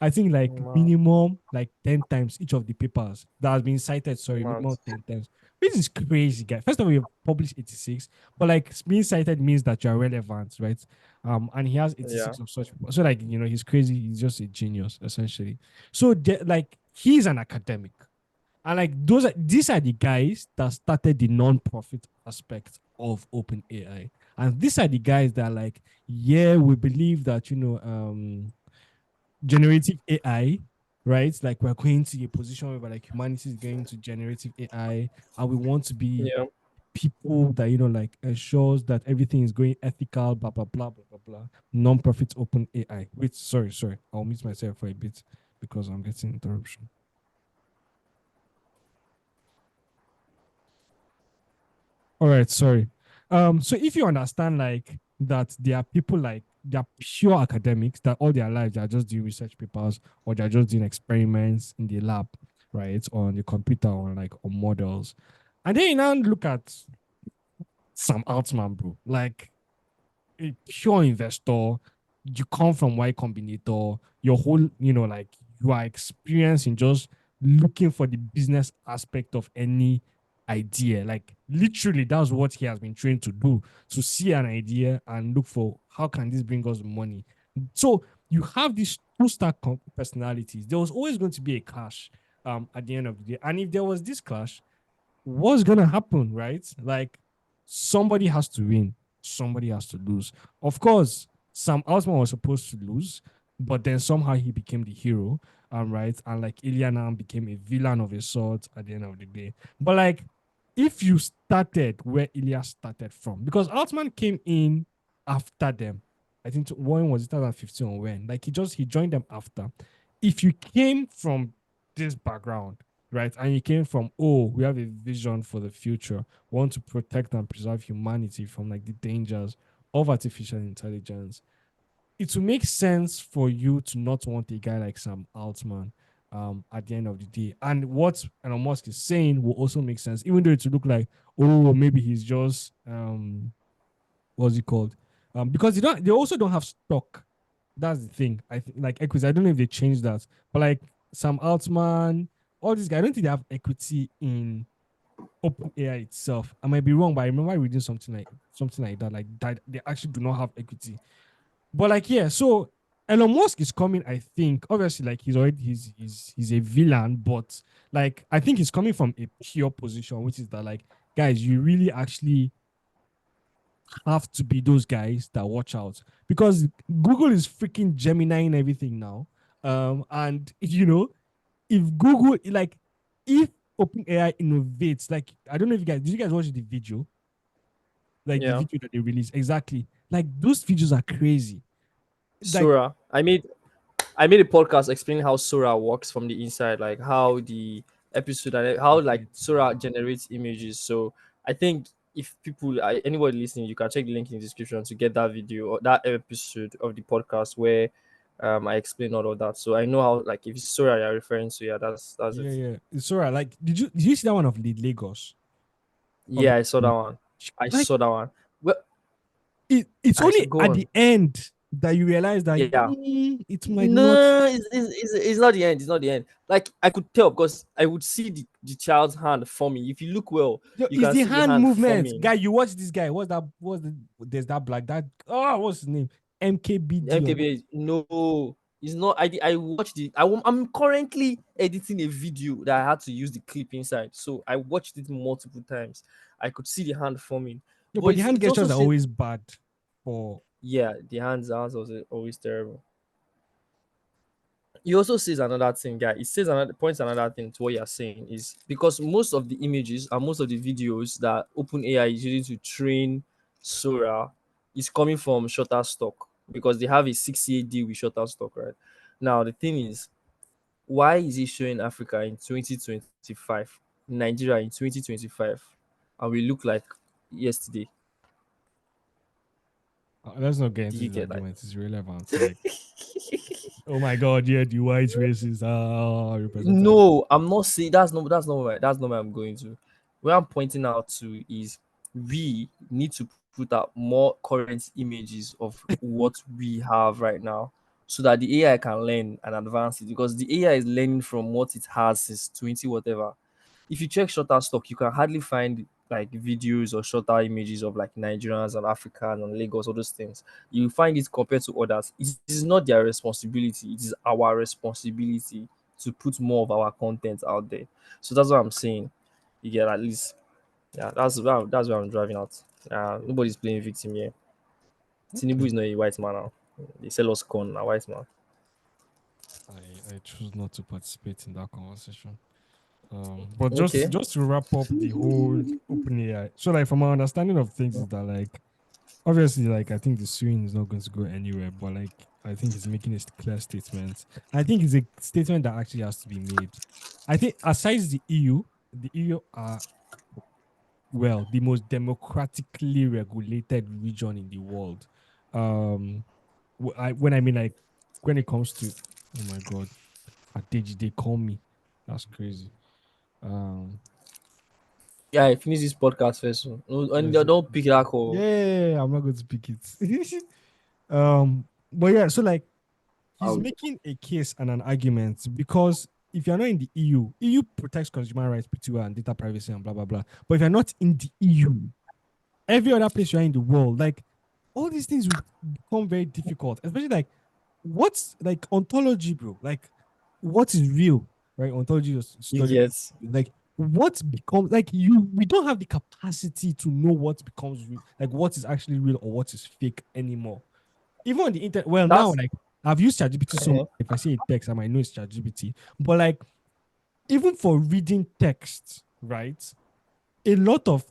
Speaker 2: I think like
Speaker 1: Man,
Speaker 2: minimum like 10 times each of the papers that has been cited, sorry,
Speaker 1: man.
Speaker 2: minimum 10 times. This is crazy, guy. First of all, you published 86, but like being cited means that you're relevant, right? And he has
Speaker 1: Yeah.
Speaker 2: 86 of such people. So like, he's crazy, he's just a genius, essentially. So like he's an academic. And like these are the guys that started the non-profit aspect of OpenAI. And these are the guys that like, yeah, we believe that, generative AI, right? Like we're going to a position where like humanity is going to generative AI, and we want to be
Speaker 6: Yeah.
Speaker 2: people that like ensures that everything is going ethical, blah blah blah blah blah blah. Non-profit open AI. Wait, sorry. I'll mute myself for a bit because I'm getting interruption. All right, sorry. So if you understand like that there are people like they're pure academics that all their lives they are just doing research papers or they're just doing experiments in the lab, right? On the computer or like on models. And then you now look at Sam Altman, bro. Like a pure investor, you come from Y Combinator, your whole, like you are experienced in just looking for the business aspect of any idea. Like literally, that's what he has been trained to do, to see an idea and look for how can this bring us money. So you have these two star personalities. There was always going to be a clash at the end of the day. And if there was this clash, what's gonna happen, right? Like somebody has to win, somebody has to lose. Of course, Sam Altman was supposed to lose, but then somehow he became the hero, right? And like Iliana became a villain of a sort at the end of the day. But like, if you started where Ilya started from, because Altman came in after them, I think when was it 2015 or when? Like he joined them after. If you came from this background, right? And you came from, oh, we have a vision for the future, we want to protect and preserve humanity from like the dangers of artificial intelligence. It will make sense for you to not want a guy like Sam Altman at the end of the day. And what Elon Musk is saying will also make sense, even though it will look like, oh, maybe he's just what's it called? Because they also don't have stock. That's the thing. I think like equity. I don't know if they changed that, but like Sam Altman, all these guys, I don't think they have equity in OpenAI itself. I might be wrong, but I remember reading something like that. Like that they actually do not have equity. But like yeah, so Elon Musk is coming. I think obviously like he's a villain, but like I think he's coming from a pure position, which is that like guys, you really actually have to be those guys that watch out because Google is freaking Gemini and everything now. And if Google like if OpenAI innovates, like I don't know if did you guys watch the video? Like the
Speaker 6: Yeah.
Speaker 2: video that they released. Exactly. Like those videos are crazy. Like
Speaker 6: Sora. I made a podcast explaining how Sora works from the inside, like how the episode and how like Sora generates images. So I think if people, anybody listening, you can check the link in the description to get that video or that episode of the podcast where I explain all of that. So I know how, like, if it's Sora you're referring to, yeah, that's
Speaker 2: yeah,
Speaker 6: it.
Speaker 2: yeah. It's alright. Like did you see that one of the Lagos? Of
Speaker 6: Yeah, I saw that one. I
Speaker 2: like
Speaker 6: saw that one. Well,
Speaker 2: it's
Speaker 6: I
Speaker 2: only
Speaker 6: should go
Speaker 2: at
Speaker 6: on.
Speaker 2: the end that you realize that
Speaker 6: Yeah.
Speaker 2: it might not.
Speaker 6: No, it's not the end. It's not the end. Like I could tell because I would see the child's hand forming. If you look well,
Speaker 2: Yo,
Speaker 6: you
Speaker 2: it's
Speaker 6: can
Speaker 2: the
Speaker 6: see the
Speaker 2: hand
Speaker 6: hand
Speaker 2: movement,
Speaker 6: forming.
Speaker 2: guy. You watch this guy. There's that black that what's his name? MKBD or
Speaker 6: MKB, no, it's not. I watched it. I'm currently editing a video that I had to use the clip inside, so I watched it multiple times. I could see the hand forming,
Speaker 2: no,
Speaker 6: but
Speaker 2: but the
Speaker 6: it's
Speaker 2: hand
Speaker 6: it's also
Speaker 2: gestures are
Speaker 6: said,
Speaker 2: always bad for
Speaker 6: yeah, the hands was always terrible. He also says another thing, guy. It says another points another thing to what you're saying is because most of the images and most of the videos that OpenAI is using to train Sora is coming from Shutterstock because they have a 6 year deal with Shutterstock, right? Now the thing is, why is it showing Africa in 2025, Nigeria in 2025, and we look like yesterday?
Speaker 2: let's not get
Speaker 6: Do
Speaker 2: into
Speaker 6: you
Speaker 2: this
Speaker 6: get that?
Speaker 2: argument. It's irrelevant. Like, oh my god, yeah, the white races are represented.
Speaker 6: No, I'm not saying that's not where I'm going to. Where I'm pointing out to is we need to put out more current images of what we have right now so that the AI can learn and advance it because the AI is learning from what it has since 20 whatever. If you check Shutterstock, you can hardly find like videos or shorter images of like Nigerians and Africans and Lagos, all those things. You find it compared to others. It is not their responsibility, it is our responsibility to put more of our content out there. So that's what I'm saying. You get at least, yeah. That's where I'm driving out. Nobody's playing victim here. Tinubu
Speaker 2: Okay.
Speaker 6: is not a white man now. They sell us corn, a white man.
Speaker 2: I choose not to participate in that conversation. But just
Speaker 6: Okay.
Speaker 2: just to wrap up the whole open AI. So like from my understanding of things is that like obviously like I think the suing is not going to go anywhere, but like I think it's making a clear statement. I think it's a statement that actually has to be made. I think aside the EU are well the most democratically regulated region in the world. Um, when I mean like when it comes to oh my god, Adeji, they call me. That's crazy. Um,
Speaker 6: Yeah, I finish this podcast first. So. No, and
Speaker 2: yes,
Speaker 6: don't pick that call.
Speaker 2: yeah, I'm not going to pick it. But yeah, so like he's
Speaker 4: I'll,
Speaker 2: making a case and an argument because if you're not in the EU protects consumer rights, P2 and data privacy and blah blah blah. But if you're not in the EU, every other place you're in the world, like all these things will become very difficult, especially like what's like ontology, bro? Like what is real, right? Ontology is
Speaker 6: You
Speaker 2: study
Speaker 6: get
Speaker 2: like what becomes like you we don't have the capacity to know what becomes real, like what is actually real or what is fake anymore. Even on the internet, well, now
Speaker 6: that's
Speaker 2: like I've used ChatGPT so much.
Speaker 6: uh
Speaker 2: If I see a text, I might know it's ChatGPT. But like even for reading text, right? A lot of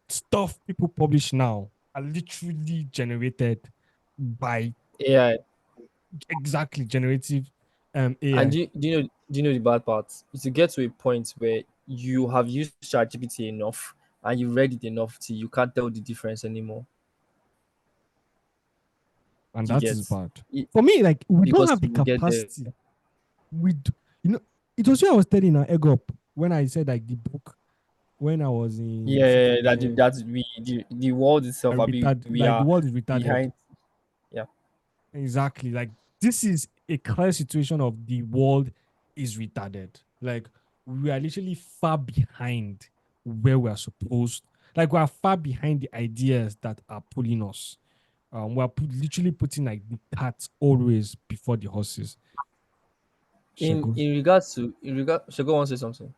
Speaker 2: stuff people publish now are literally generated by
Speaker 6: AI.
Speaker 2: exactly generative
Speaker 6: And
Speaker 2: AI.
Speaker 6: do you know the bad part? Is to get to a point where you have used ChatGPT enough and you read it enough till you can't tell the difference anymore.
Speaker 2: And
Speaker 6: You
Speaker 2: that
Speaker 6: get
Speaker 2: is bad.
Speaker 6: it,
Speaker 2: For me, like we don't
Speaker 6: because
Speaker 2: have the
Speaker 6: you will get there.
Speaker 2: capacity. You know, it was when I was studying our egg up when I said like the book when I was in
Speaker 6: Yeah, yeah,
Speaker 2: second
Speaker 6: yeah, that
Speaker 2: year.
Speaker 6: the world itself, we
Speaker 2: Like the
Speaker 6: are
Speaker 2: world is retarded.
Speaker 6: behind. Yeah.
Speaker 2: Exactly. Like this is a clear situation of the world is retarded. Like we are literally far behind where we are supposed. Like we are far behind the ideas that are pulling us. We are literally putting like the cart always before the horses.
Speaker 6: In
Speaker 2: Shego.
Speaker 6: in regards to in regard, Shego wants to say something.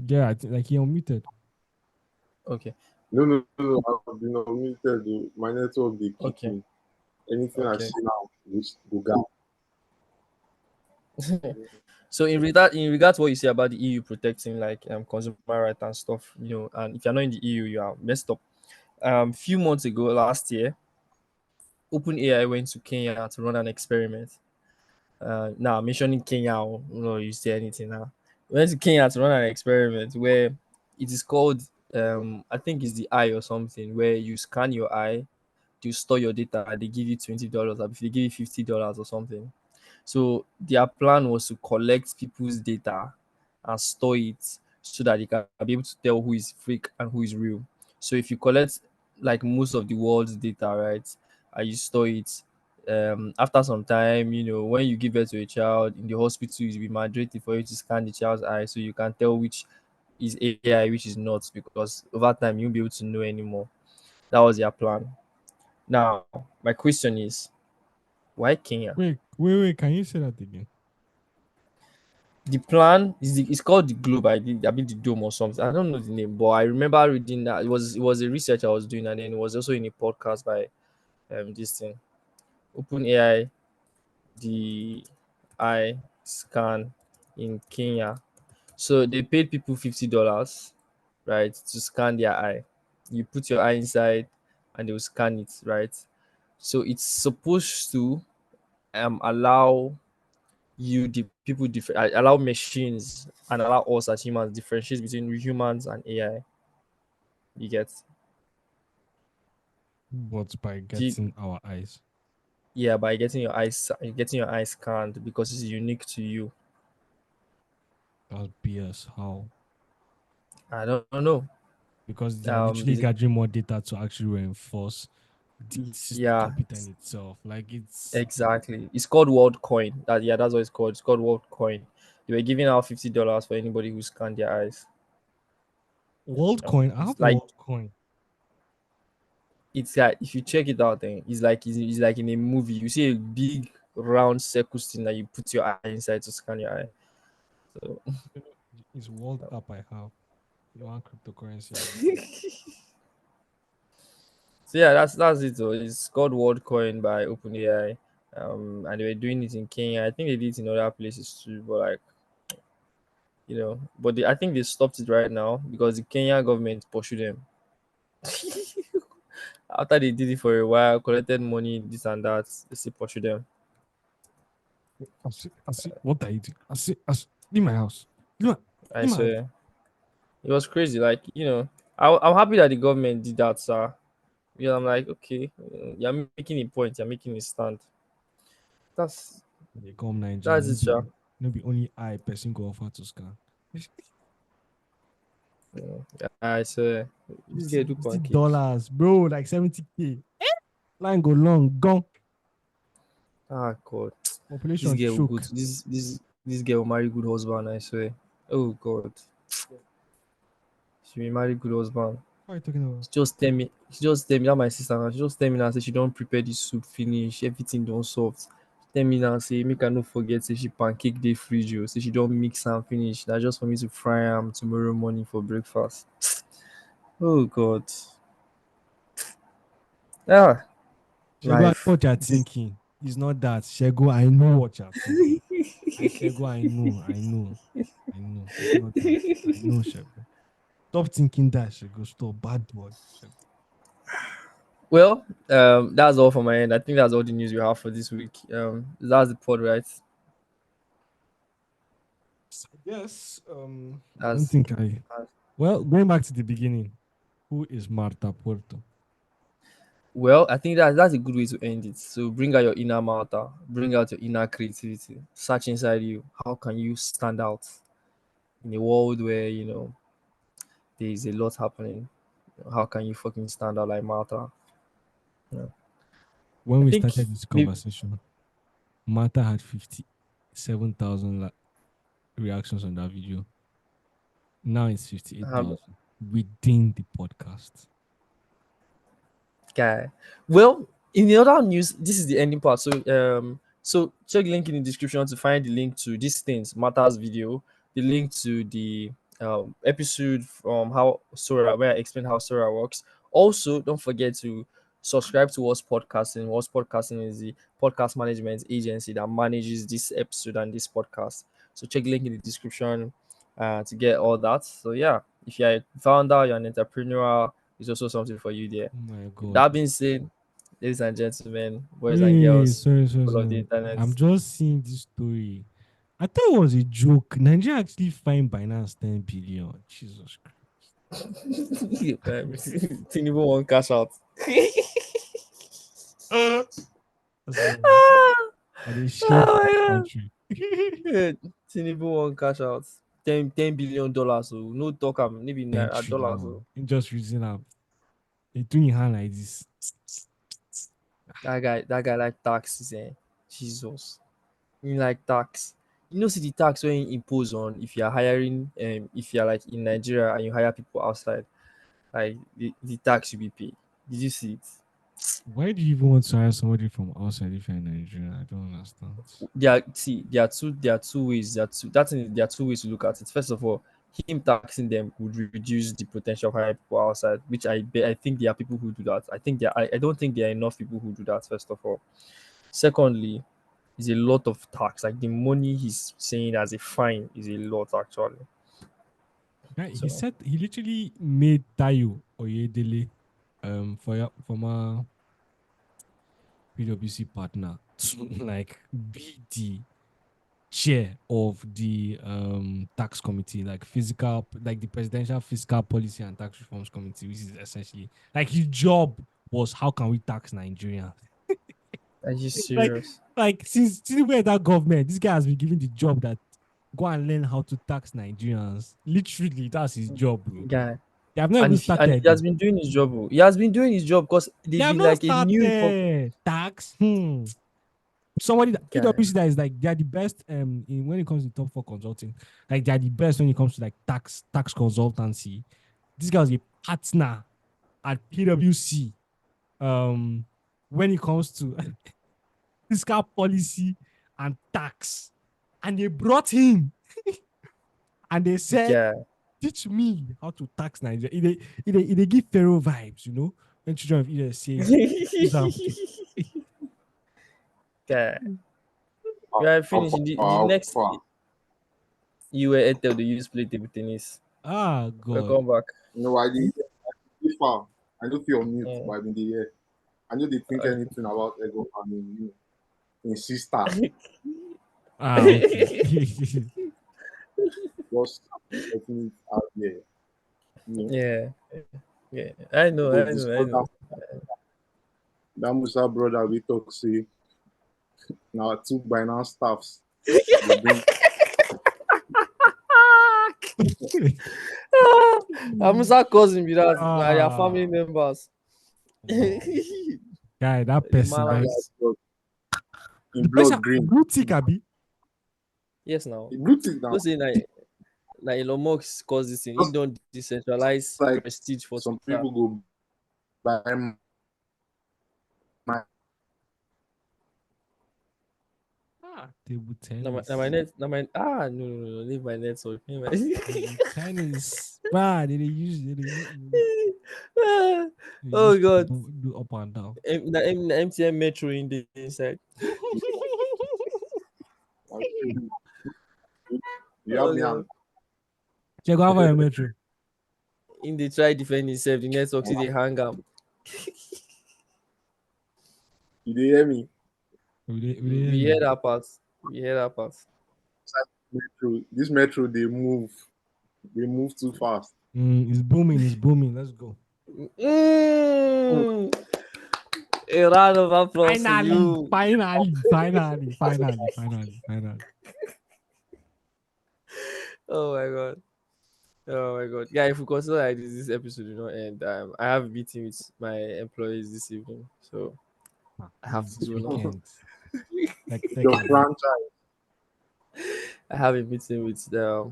Speaker 2: Yeah, I think like he unmuted.
Speaker 6: Okay,
Speaker 4: no, no, no, no. I've been unmuted. Oh. My network, they kick
Speaker 6: okay,
Speaker 4: me. Anything I
Speaker 6: okay.
Speaker 4: see now, which go down.
Speaker 6: So in regard to what you say about the EU protecting like consumer right and stuff, and if you're not in the EU, you are messed up. Few months ago, last year, OpenAI went to Kenya to run an experiment. Now mentioning Kenya, you say anything now. We went to Kenya to run an experiment where it is called, I think it's the eye or something, where you scan your eye, you store your data, and they give you $20, or if they give you $50 or something. So their plan was to collect people's data and store it so that they can be able to tell who is fake and who is real. So if you collect like most of the world's data, right, and you store it, after some time, when you give birth to a child in the hospital, it will be mandatory for you to scan the child's eye so you can tell which is AI, which is not, because over time you'll be able to know anymore. That was their plan. Now, my question is, why Kenya?
Speaker 2: Wait. Can you say that again?
Speaker 6: The plan is it's called the globe. I mean the dome or something. I don't know the name, but I remember reading that it was a research I was doing, and then it was also in a podcast by this thing, OpenAI, the eye scan in Kenya. So they paid people $50, right, to scan their eye. You put your eye inside, and they will scan it, right. So it's supposed to allow you the people allow machines and allow us as humans differentiate between humans and AI. You get
Speaker 2: But by
Speaker 6: the
Speaker 2: getting our eyes.
Speaker 6: yeah, by getting your eyes scanned because it's unique to you.
Speaker 2: That's BS. How?
Speaker 6: I don't know.
Speaker 2: Because they are literally
Speaker 6: Is it,
Speaker 2: gathering more data to actually reinforce the
Speaker 6: yeah,
Speaker 2: computer in itself. Like it's
Speaker 6: exactly. It's called World Coin. That's what it's called. It's called World Coin. They were giving out $50 for anybody who scanned their eyes.
Speaker 2: WorldCoin. I
Speaker 6: It's
Speaker 2: have
Speaker 6: like
Speaker 2: WorldCoin.
Speaker 6: it's like if you check it out, then it's like in a movie. You see a big round circle thing that you put your eye inside to scan your eye. So
Speaker 2: It's World Cup I have. You want cryptocurrency?
Speaker 6: so yeah, that's it. So it's called WorldCoin by OpenAI. And they were doing it in Kenya. I think they did it in other places too, but like but I think they stopped it right now because the Kenya government pursued them after they did it for a while, collected money, this and that. They still pursue them.
Speaker 2: I see. What are you doing? Leave my house.
Speaker 6: I
Speaker 2: Leave my house.
Speaker 6: swear, it was crazy. Like I'm happy that the government did that, sir. Yeah, I'm like, okay, you're making a point, you're making a stand. That's
Speaker 2: They come Nigeria.
Speaker 6: that's it, sir.
Speaker 2: No be only I person go offer to scan.
Speaker 6: I swear,
Speaker 2: You
Speaker 6: this
Speaker 2: see,
Speaker 6: guy do
Speaker 2: you see
Speaker 6: pancake.
Speaker 2: dollars, bro, like 70K. Line go long, gone.
Speaker 6: Ah God, this
Speaker 2: Population
Speaker 6: girl will go
Speaker 2: choke.
Speaker 6: to this girl will marry good husband. I swear. Oh God, she will marry good husband.
Speaker 2: What are you talking about?
Speaker 6: She just tell me that my sister now. She just tell me now say she don't prepare the soup finish, everything don't soft. Tell me now say make I no forget say she pancake dey fridge o, say she don't mix am finish. Na just for me to fry am tomorrow morning for breakfast. Oh God. Ah,
Speaker 2: Shego, I know
Speaker 6: life.
Speaker 2: what you're
Speaker 6: This
Speaker 2: thinking. It's not that. Shego, I know what you're thinking. Shego, I know. It's not that. I know, Shego. Stop thinking that, Shego. Stop. Bad boy. Shego.
Speaker 6: well, that's all for my end. I think that's all the news we have for this week. That's the pod, right?
Speaker 2: Yes. I don't
Speaker 6: That's
Speaker 2: think I. Well, going back to the beginning, who is Marta Puerto?
Speaker 6: Well, I think that's a good way to end it. So bring out your inner Martha, bring out your inner creativity, search inside you. How can you stand out in a world where there is a lot happening? How can you fucking stand out like Martha? Yeah.
Speaker 2: When
Speaker 6: I
Speaker 2: we
Speaker 6: think
Speaker 2: started this
Speaker 6: maybe
Speaker 2: conversation, Marta had 57,000 reactions on that video. Now it's
Speaker 6: um,
Speaker 2: 58,000 within the podcast.
Speaker 6: guy. Well, in the other news, this is the ending part. So check link in the description to find the link to these things matters video, the link to the episode from how Sora where I explain how Sora works. Also, don't forget to subscribe to What's Podcasting. What's Podcasting is the podcast management agency that manages this episode and this podcast. So check link in the description to get all that. So yeah, if you're a founder, you're an entrepreneur, it's also something for you there.
Speaker 2: Oh my God.
Speaker 6: That being said, ladies and gentlemen, boys and
Speaker 2: Wait,
Speaker 6: girls,
Speaker 2: sorry,
Speaker 6: people of the
Speaker 2: sorry.
Speaker 6: internet,
Speaker 2: I'm just seeing this story. I thought it was a joke. Nigeria actually fined Binance 10 billion. Jesus
Speaker 6: Tinubu won't cash out.
Speaker 2: Christ. That's why
Speaker 6: Ah,
Speaker 2: I did shame for this
Speaker 6: oh
Speaker 2: country.
Speaker 6: my god. Tinubu won't cash out. $10 billion. So no talk maybe
Speaker 2: 10
Speaker 6: dollars.
Speaker 2: trillion. In just using up. They doing hand like this.
Speaker 6: That guy like taxes, eh? Jesus. You like tax. See the tax when you impose on if you're hiring if you're like in Nigeria and you hire people outside, like the tax you be paid. Did you see it?
Speaker 2: Why do you even want to hire somebody from outside if you're in Nigeria? I don't understand.
Speaker 6: There are two ways. There are two ways to look at it. First of all, him taxing them would reduce the potential of hiring people outside, which I think there are people who do that. I don't think there are enough people who do that. First of all, secondly, is a lot of tax. Like the money he's saying as a fine is a lot actually.
Speaker 2: He
Speaker 6: So
Speaker 2: said he literally made Tayo Oyedele, former PwC partner, to like be the chair of the tax committee, like the presidential fiscal policy and tax reforms committee, which is essentially like his job was how can we tax Nigeria?
Speaker 6: are you
Speaker 2: like
Speaker 6: serious?
Speaker 2: since we had that government, this guy has been given the job that go and learn how to tax Nigerians. Literally, that's his job, bro.
Speaker 6: Guy.
Speaker 2: They have not
Speaker 6: And
Speaker 2: even
Speaker 6: if he
Speaker 2: started.
Speaker 6: has been doing his job. Oh. He has been doing his job because
Speaker 2: They
Speaker 6: they've
Speaker 2: have
Speaker 6: been
Speaker 2: not
Speaker 6: like a new
Speaker 2: started tax. Somebody that
Speaker 6: guy.
Speaker 2: PwC that is like they are the best when it comes to top four consulting. Like they are the best when it comes to like tax consultancy. This guy is a partner at PwC. When it comes to fiscal policy and tax, and they brought him And they said,
Speaker 1: Yeah.
Speaker 2: teach me how to tax Nigeria. They give Pharaoh vibes, you know, when children of Israel say, use am to-"
Speaker 1: Yeah.
Speaker 4: How,
Speaker 1: We are
Speaker 4: how
Speaker 1: finished.
Speaker 4: far?
Speaker 1: The
Speaker 4: How
Speaker 1: next
Speaker 4: far?
Speaker 1: you were Ethel, they use play table tennis.
Speaker 2: Ah, God.
Speaker 1: Welcome back.
Speaker 4: No, I did. If far, I don't feel on mute,
Speaker 1: Mm.
Speaker 4: but I'm in the air. I know they think anything about ego and in sister.
Speaker 2: Ah, okay.
Speaker 4: Just letting it out there. You know,
Speaker 1: Yeah. Yeah. I know,
Speaker 4: go
Speaker 1: I know, I
Speaker 4: discuss
Speaker 1: know.
Speaker 4: that Musa brother we talk say now two Binance staffs they bring
Speaker 1: I'm start causing me that. Now your
Speaker 2: Ah,
Speaker 1: family members.
Speaker 2: wow.
Speaker 1: The
Speaker 2: Guy, that person,
Speaker 1: man,
Speaker 2: that
Speaker 1: like,
Speaker 2: is,
Speaker 4: in
Speaker 2: the person,
Speaker 4: blood green.
Speaker 2: blue tick, Abi.
Speaker 1: yes, now.
Speaker 4: The blue tick now.
Speaker 1: Don't say like Elon Musk cause this thing. He
Speaker 4: Just
Speaker 1: don't decentralize
Speaker 4: like
Speaker 1: prestige for
Speaker 4: some
Speaker 1: Twitter.
Speaker 4: people go buy my
Speaker 2: Table
Speaker 1: Now my
Speaker 2: tennis.
Speaker 1: net, now my no, leave my net. Sorry, leave my.
Speaker 2: Table tennis. Wow, they use
Speaker 1: Oh God,
Speaker 2: do up and down.
Speaker 1: the MTN Metro in the inside.
Speaker 4: you have
Speaker 1: Oh
Speaker 4: me
Speaker 1: God,
Speaker 4: and
Speaker 2: Check out for your metro.
Speaker 1: in the try defend himself, the network see they hang up.
Speaker 4: you dey hear me?
Speaker 1: We hear that part. We hear that part.
Speaker 4: Metro. This metro they move too fast.
Speaker 2: It's booming, it's booming. Let's go.
Speaker 1: Mm. A round of applause for
Speaker 2: Finally,
Speaker 1: you.
Speaker 2: finally.
Speaker 1: Oh my God. Oh my God. Yeah, if we consider like this episode, and I have a meeting with my employees this evening. So I have to
Speaker 2: Please,
Speaker 1: go
Speaker 2: we
Speaker 1: now.
Speaker 2: can't. Like,
Speaker 4: Your
Speaker 2: take it.
Speaker 4: franchise,
Speaker 1: I have a meeting with the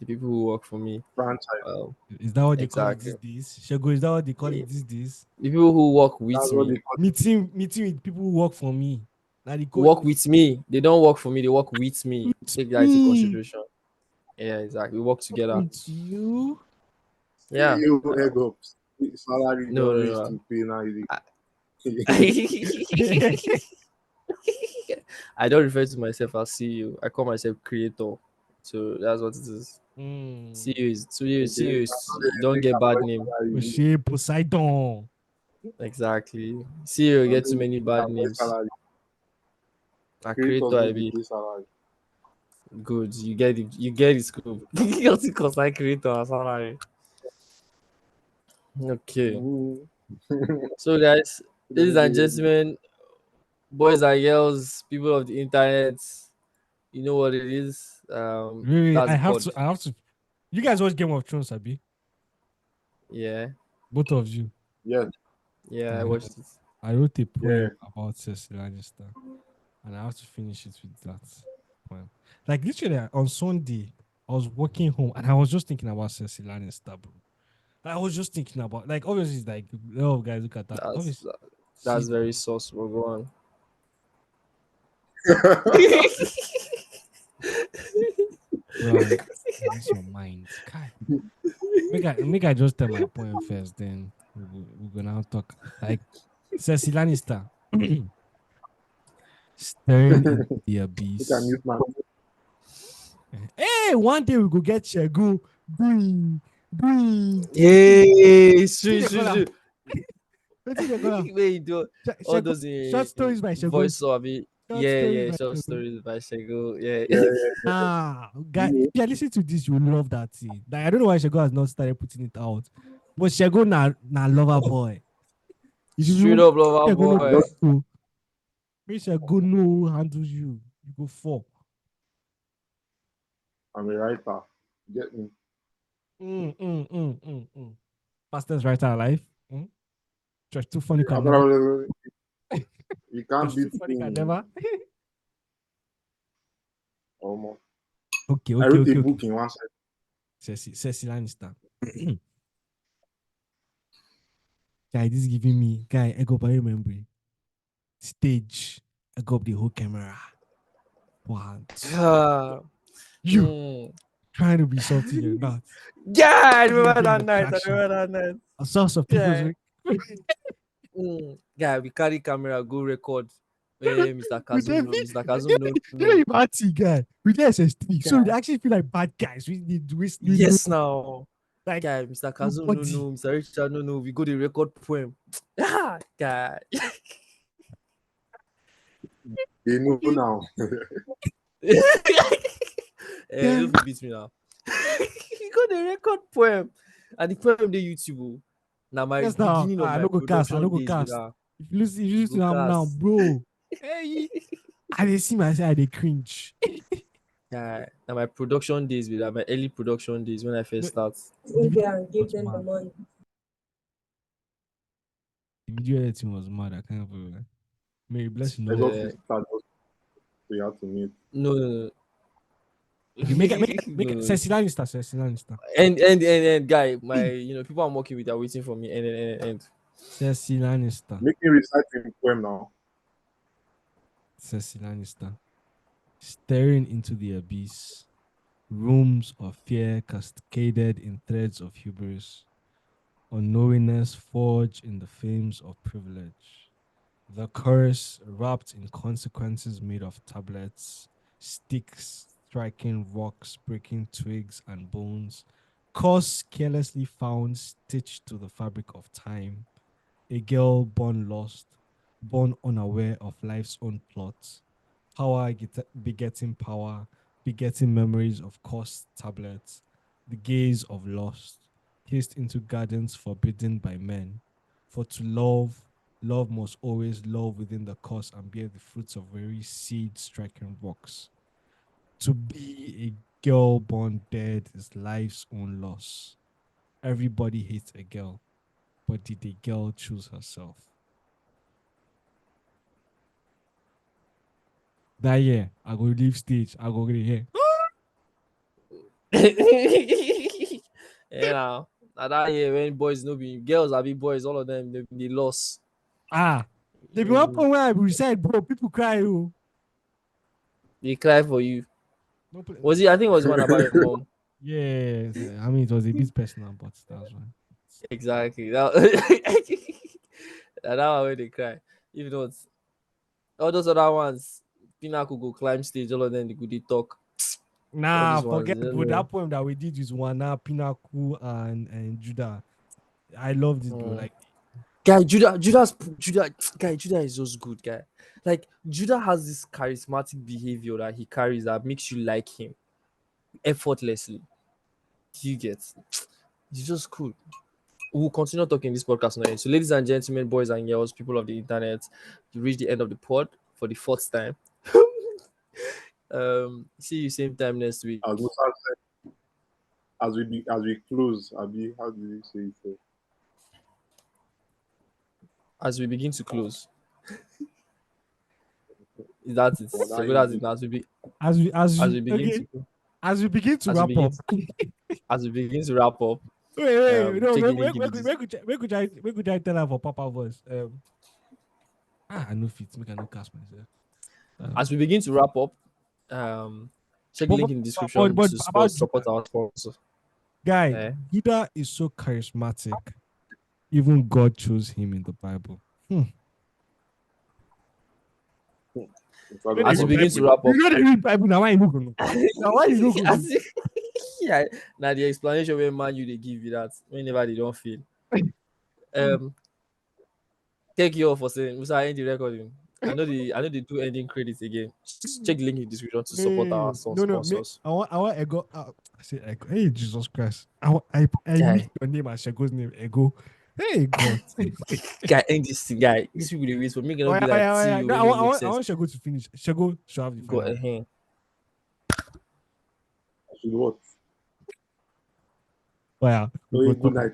Speaker 1: people who work for me.
Speaker 4: franchise.
Speaker 2: Is that what they call it
Speaker 1: Exactly.
Speaker 2: these days? Shago, is that what they call
Speaker 1: Eh,
Speaker 2: it these days?
Speaker 1: The people who work with
Speaker 4: That's what
Speaker 1: me
Speaker 4: they call
Speaker 2: Meeting with people who work for me. Now the code
Speaker 1: work with me. They don't work for me, they work with me.
Speaker 2: with
Speaker 1: Take that into
Speaker 2: me.
Speaker 1: consideration. Yeah, exactly. We work together.
Speaker 2: With you.
Speaker 1: Yeah.
Speaker 4: you egg ups. Salary
Speaker 1: No,
Speaker 4: don't
Speaker 1: no,
Speaker 4: reach
Speaker 1: no.
Speaker 4: to pay now.
Speaker 1: I don't refer to myself as CEO. I call myself creator. So that's what it is. CEO is CEO is you don't get bad name.
Speaker 2: Oshe Poseidon.
Speaker 1: Exactly. CEO get too many bad names.
Speaker 4: Salary.
Speaker 1: A
Speaker 4: Creators
Speaker 1: creator
Speaker 4: no
Speaker 1: I
Speaker 4: dey
Speaker 1: be
Speaker 4: pay salary.
Speaker 1: good. You get it scope. You get it cause I creator as salary. Okay.
Speaker 4: Mhm.
Speaker 1: So guys,
Speaker 4: They
Speaker 1: ladies
Speaker 4: no dey
Speaker 1: and
Speaker 4: ready.
Speaker 1: gentlemen, boys and girls, people of the internet, you know what it is.
Speaker 2: Really,
Speaker 1: That's the pod.
Speaker 2: I have to. You guys watch Game of Thrones, Abi?
Speaker 1: Yeah.
Speaker 2: Both of you.
Speaker 4: Yes,
Speaker 1: Yeah, I
Speaker 2: I,
Speaker 1: watched it.
Speaker 2: I wrote a
Speaker 4: yeah.
Speaker 2: poem about Cersei Lannister, and I have to finish it with that poem. Like literally on Sunday, I was walking home and I was just thinking about Cersei Lannister, bro. I was just thinking about like obviously it's like oh guys look at that.
Speaker 1: That's
Speaker 2: Obviously,
Speaker 1: that's
Speaker 2: see,
Speaker 1: very sauce. We'll go on.
Speaker 2: bro, this your mind, Kai. Make I just tell my point first, then we're gonna talk. Like Cersei Lannister staring into the
Speaker 4: You can
Speaker 2: abyss.
Speaker 4: mute my
Speaker 2: Hey, one day we go get Shegu. Bring, bring.
Speaker 1: Hey,
Speaker 2: See
Speaker 1: sure,
Speaker 2: the
Speaker 1: sure,
Speaker 2: color.
Speaker 1: sure.
Speaker 2: What is the color?
Speaker 1: Where you do all
Speaker 2: Shegu.
Speaker 1: those
Speaker 2: Short stories by Shegu.
Speaker 1: voice of it.
Speaker 2: Short
Speaker 1: Yeah,
Speaker 2: stories
Speaker 1: yeah,
Speaker 2: by
Speaker 1: short
Speaker 2: Shegu.
Speaker 1: stories by Shego. Yeah.
Speaker 4: yeah,
Speaker 2: Guy,
Speaker 4: yeah.
Speaker 2: if you listen to this, you will love that thing. Like, I don't know why Shegu has not started putting it out. But Shegu na lover boy. If
Speaker 1: Straight
Speaker 2: you
Speaker 1: up lover
Speaker 2: Shegu no
Speaker 1: boy.
Speaker 2: go, make Shegu no handles you. You go fall.
Speaker 4: I'm a writer. Get me?
Speaker 2: Fastest writer alive. Just too funny
Speaker 4: I
Speaker 2: can
Speaker 4: thought I
Speaker 2: never.
Speaker 4: was, you can't
Speaker 2: Just too
Speaker 4: beat
Speaker 2: funny can
Speaker 4: me.
Speaker 2: never.
Speaker 4: Almost.
Speaker 2: Okay,
Speaker 4: I
Speaker 2: okay,
Speaker 4: wrote a
Speaker 2: okay, okay.
Speaker 4: book in one side.
Speaker 2: Cersei Lannister. Guy, this is giving me guy. I go by memory. Stage. I go up the whole camera. What?
Speaker 1: Ah,
Speaker 2: You.
Speaker 1: mm.
Speaker 2: trying to be something you're not.
Speaker 1: Yeah, I
Speaker 2: Trying to
Speaker 1: remember
Speaker 2: gain
Speaker 1: that night. I
Speaker 2: attraction.
Speaker 1: remember that night.
Speaker 2: A source of people's.
Speaker 1: Yeah. Yeah, we carry camera, go record. Mr.
Speaker 2: With
Speaker 1: Kazum, no,
Speaker 2: every,
Speaker 1: Mr. Kazum, no,
Speaker 2: you
Speaker 1: no.
Speaker 2: party guy with SST. So
Speaker 1: Yeah.
Speaker 2: they actually feel like bad guys. We
Speaker 1: Yes, now.
Speaker 2: like
Speaker 1: Guy, Mr. Kazum, no,
Speaker 2: nobody.
Speaker 1: no. Mr. Richard, no, no. We go the record poem. Ah, guy.
Speaker 4: They know now.
Speaker 2: Yeah.
Speaker 1: Don't beat me now. We go the record poem. And the poem, the YouTube. Now, my
Speaker 2: Yes, now
Speaker 1: beginning of
Speaker 2: I
Speaker 1: my
Speaker 2: don't go cast. I
Speaker 1: production
Speaker 2: don't go
Speaker 1: days with
Speaker 2: cast.
Speaker 1: her.
Speaker 2: If you listen
Speaker 1: Go
Speaker 2: to them now,
Speaker 1: cast.
Speaker 2: bro. Hey, I dey see myself. They cringe.
Speaker 1: Yeah, now my production days with her, my early production days when I
Speaker 2: No,
Speaker 1: first start.
Speaker 2: the video editing was mad. I can't believe it. Mary bless you
Speaker 4: I
Speaker 2: know.
Speaker 4: just
Speaker 1: Yeah.
Speaker 4: start, so you have to meet.
Speaker 1: No, no, no.
Speaker 2: Okay, make it.
Speaker 1: No, no.
Speaker 2: Sesilanista.
Speaker 1: And guy, my people I'm working with are waiting for me and
Speaker 2: Sesilanista.
Speaker 4: Make me recite in poem now.
Speaker 2: Sesilanista. Staring into the abyss, rooms of fear cascaded in threads of hubris, unknowingness forged in the flames of privilege. The curse wrapped in consequences made of tablets, sticks striking rocks, breaking twigs and bones, cause carelessly found stitched to the fabric of time. A girl born lost, born unaware of life's own plot. Power begetting power, begetting memories of cursed tablets, the gaze of lust, placed into gardens forbidden by men. For to love, love must always love within the curse and bear the fruits of very seed striking rocks. To be a girl born dead is life's own loss. Everybody hates a girl, but did the girl choose herself? That year, I go leave stage. I go get here.
Speaker 1: now that year when boys no be girls, I be boys, all of them they lost.
Speaker 2: Ah, there be one point where I be recite, bro. People cry. Oh.
Speaker 1: They cry for you.
Speaker 2: No,
Speaker 1: Was it? I think it was one about your mom.
Speaker 2: yes, I mean it was a bit personal, but that was one.
Speaker 1: Exactly. That that one where they cry. If not, all those other ones, Pinnacle go climb stage, all of them they go they talk. All
Speaker 2: Nah,
Speaker 1: these ones,
Speaker 2: forget
Speaker 1: you don't
Speaker 2: bro.
Speaker 1: know.
Speaker 2: That poem that we did with Wana, Pinnacle, and Judah. I loved it, bro.
Speaker 1: Mm.
Speaker 2: Like
Speaker 1: Guy, Judah is just good, guy. Like Judah has this charismatic behavior that he carries that makes you like him effortlessly. You get, he's just cool. We'll continue talking this podcast now. So, ladies and gentlemen, boys and girls, people of the internet, you reach the end of the pod for the fourth time. See you same time next week.
Speaker 4: As Musa said, as we close, Abi, how do you say it?
Speaker 1: As we begin to close. That's it.
Speaker 4: Well,
Speaker 1: So
Speaker 4: that
Speaker 1: that's
Speaker 4: easy.
Speaker 1: it.
Speaker 2: as
Speaker 1: As
Speaker 2: we
Speaker 1: we begin
Speaker 2: okay,
Speaker 1: to
Speaker 2: as we begin to
Speaker 1: as we
Speaker 2: wrap
Speaker 1: begin
Speaker 2: up.
Speaker 1: as we begin to wrap up,
Speaker 2: Wait, no,
Speaker 1: check the
Speaker 2: where
Speaker 1: link in the
Speaker 2: could I tell her for Papa voice? I know fit, make I no cast myself.
Speaker 1: as we begin to wrap up, check the link in the description
Speaker 2: But
Speaker 1: to
Speaker 2: about
Speaker 1: support
Speaker 2: Judah,
Speaker 1: our sponsor.
Speaker 2: guy,
Speaker 1: Eh?
Speaker 2: Judah is so charismatic. Even God chose him in the Bible.
Speaker 4: Father,
Speaker 1: As we
Speaker 4: God,
Speaker 1: begin to wrap up,
Speaker 2: You know they read Bible now. Why you no go know? Now why you no go know?
Speaker 1: yeah, now the explanation when man you they give you that whenever they don't feel. Thank you all for saying we end the recording. I know they do ending credits again. Check the link in the description to support our
Speaker 2: Hey, no,
Speaker 1: sponsors.
Speaker 2: I want ego. I say ego. Hey, Jesus Christ! I missed
Speaker 1: Guy,
Speaker 2: your name and Shego's name. Ego. Hey, God.
Speaker 1: guy, end this thing, guy. These people they wait for me
Speaker 2: Oh,
Speaker 1: cannot
Speaker 2: yeah,
Speaker 1: be
Speaker 2: oh,
Speaker 1: like
Speaker 2: yeah, oh, yeah.
Speaker 1: tea
Speaker 2: No,
Speaker 1: when it makes
Speaker 2: I
Speaker 1: sense.
Speaker 2: want Shego to finish. Shego should have the
Speaker 1: Go
Speaker 2: final.
Speaker 1: ahead.
Speaker 4: I should what?
Speaker 2: Oh, yeah.
Speaker 4: Oh, good night.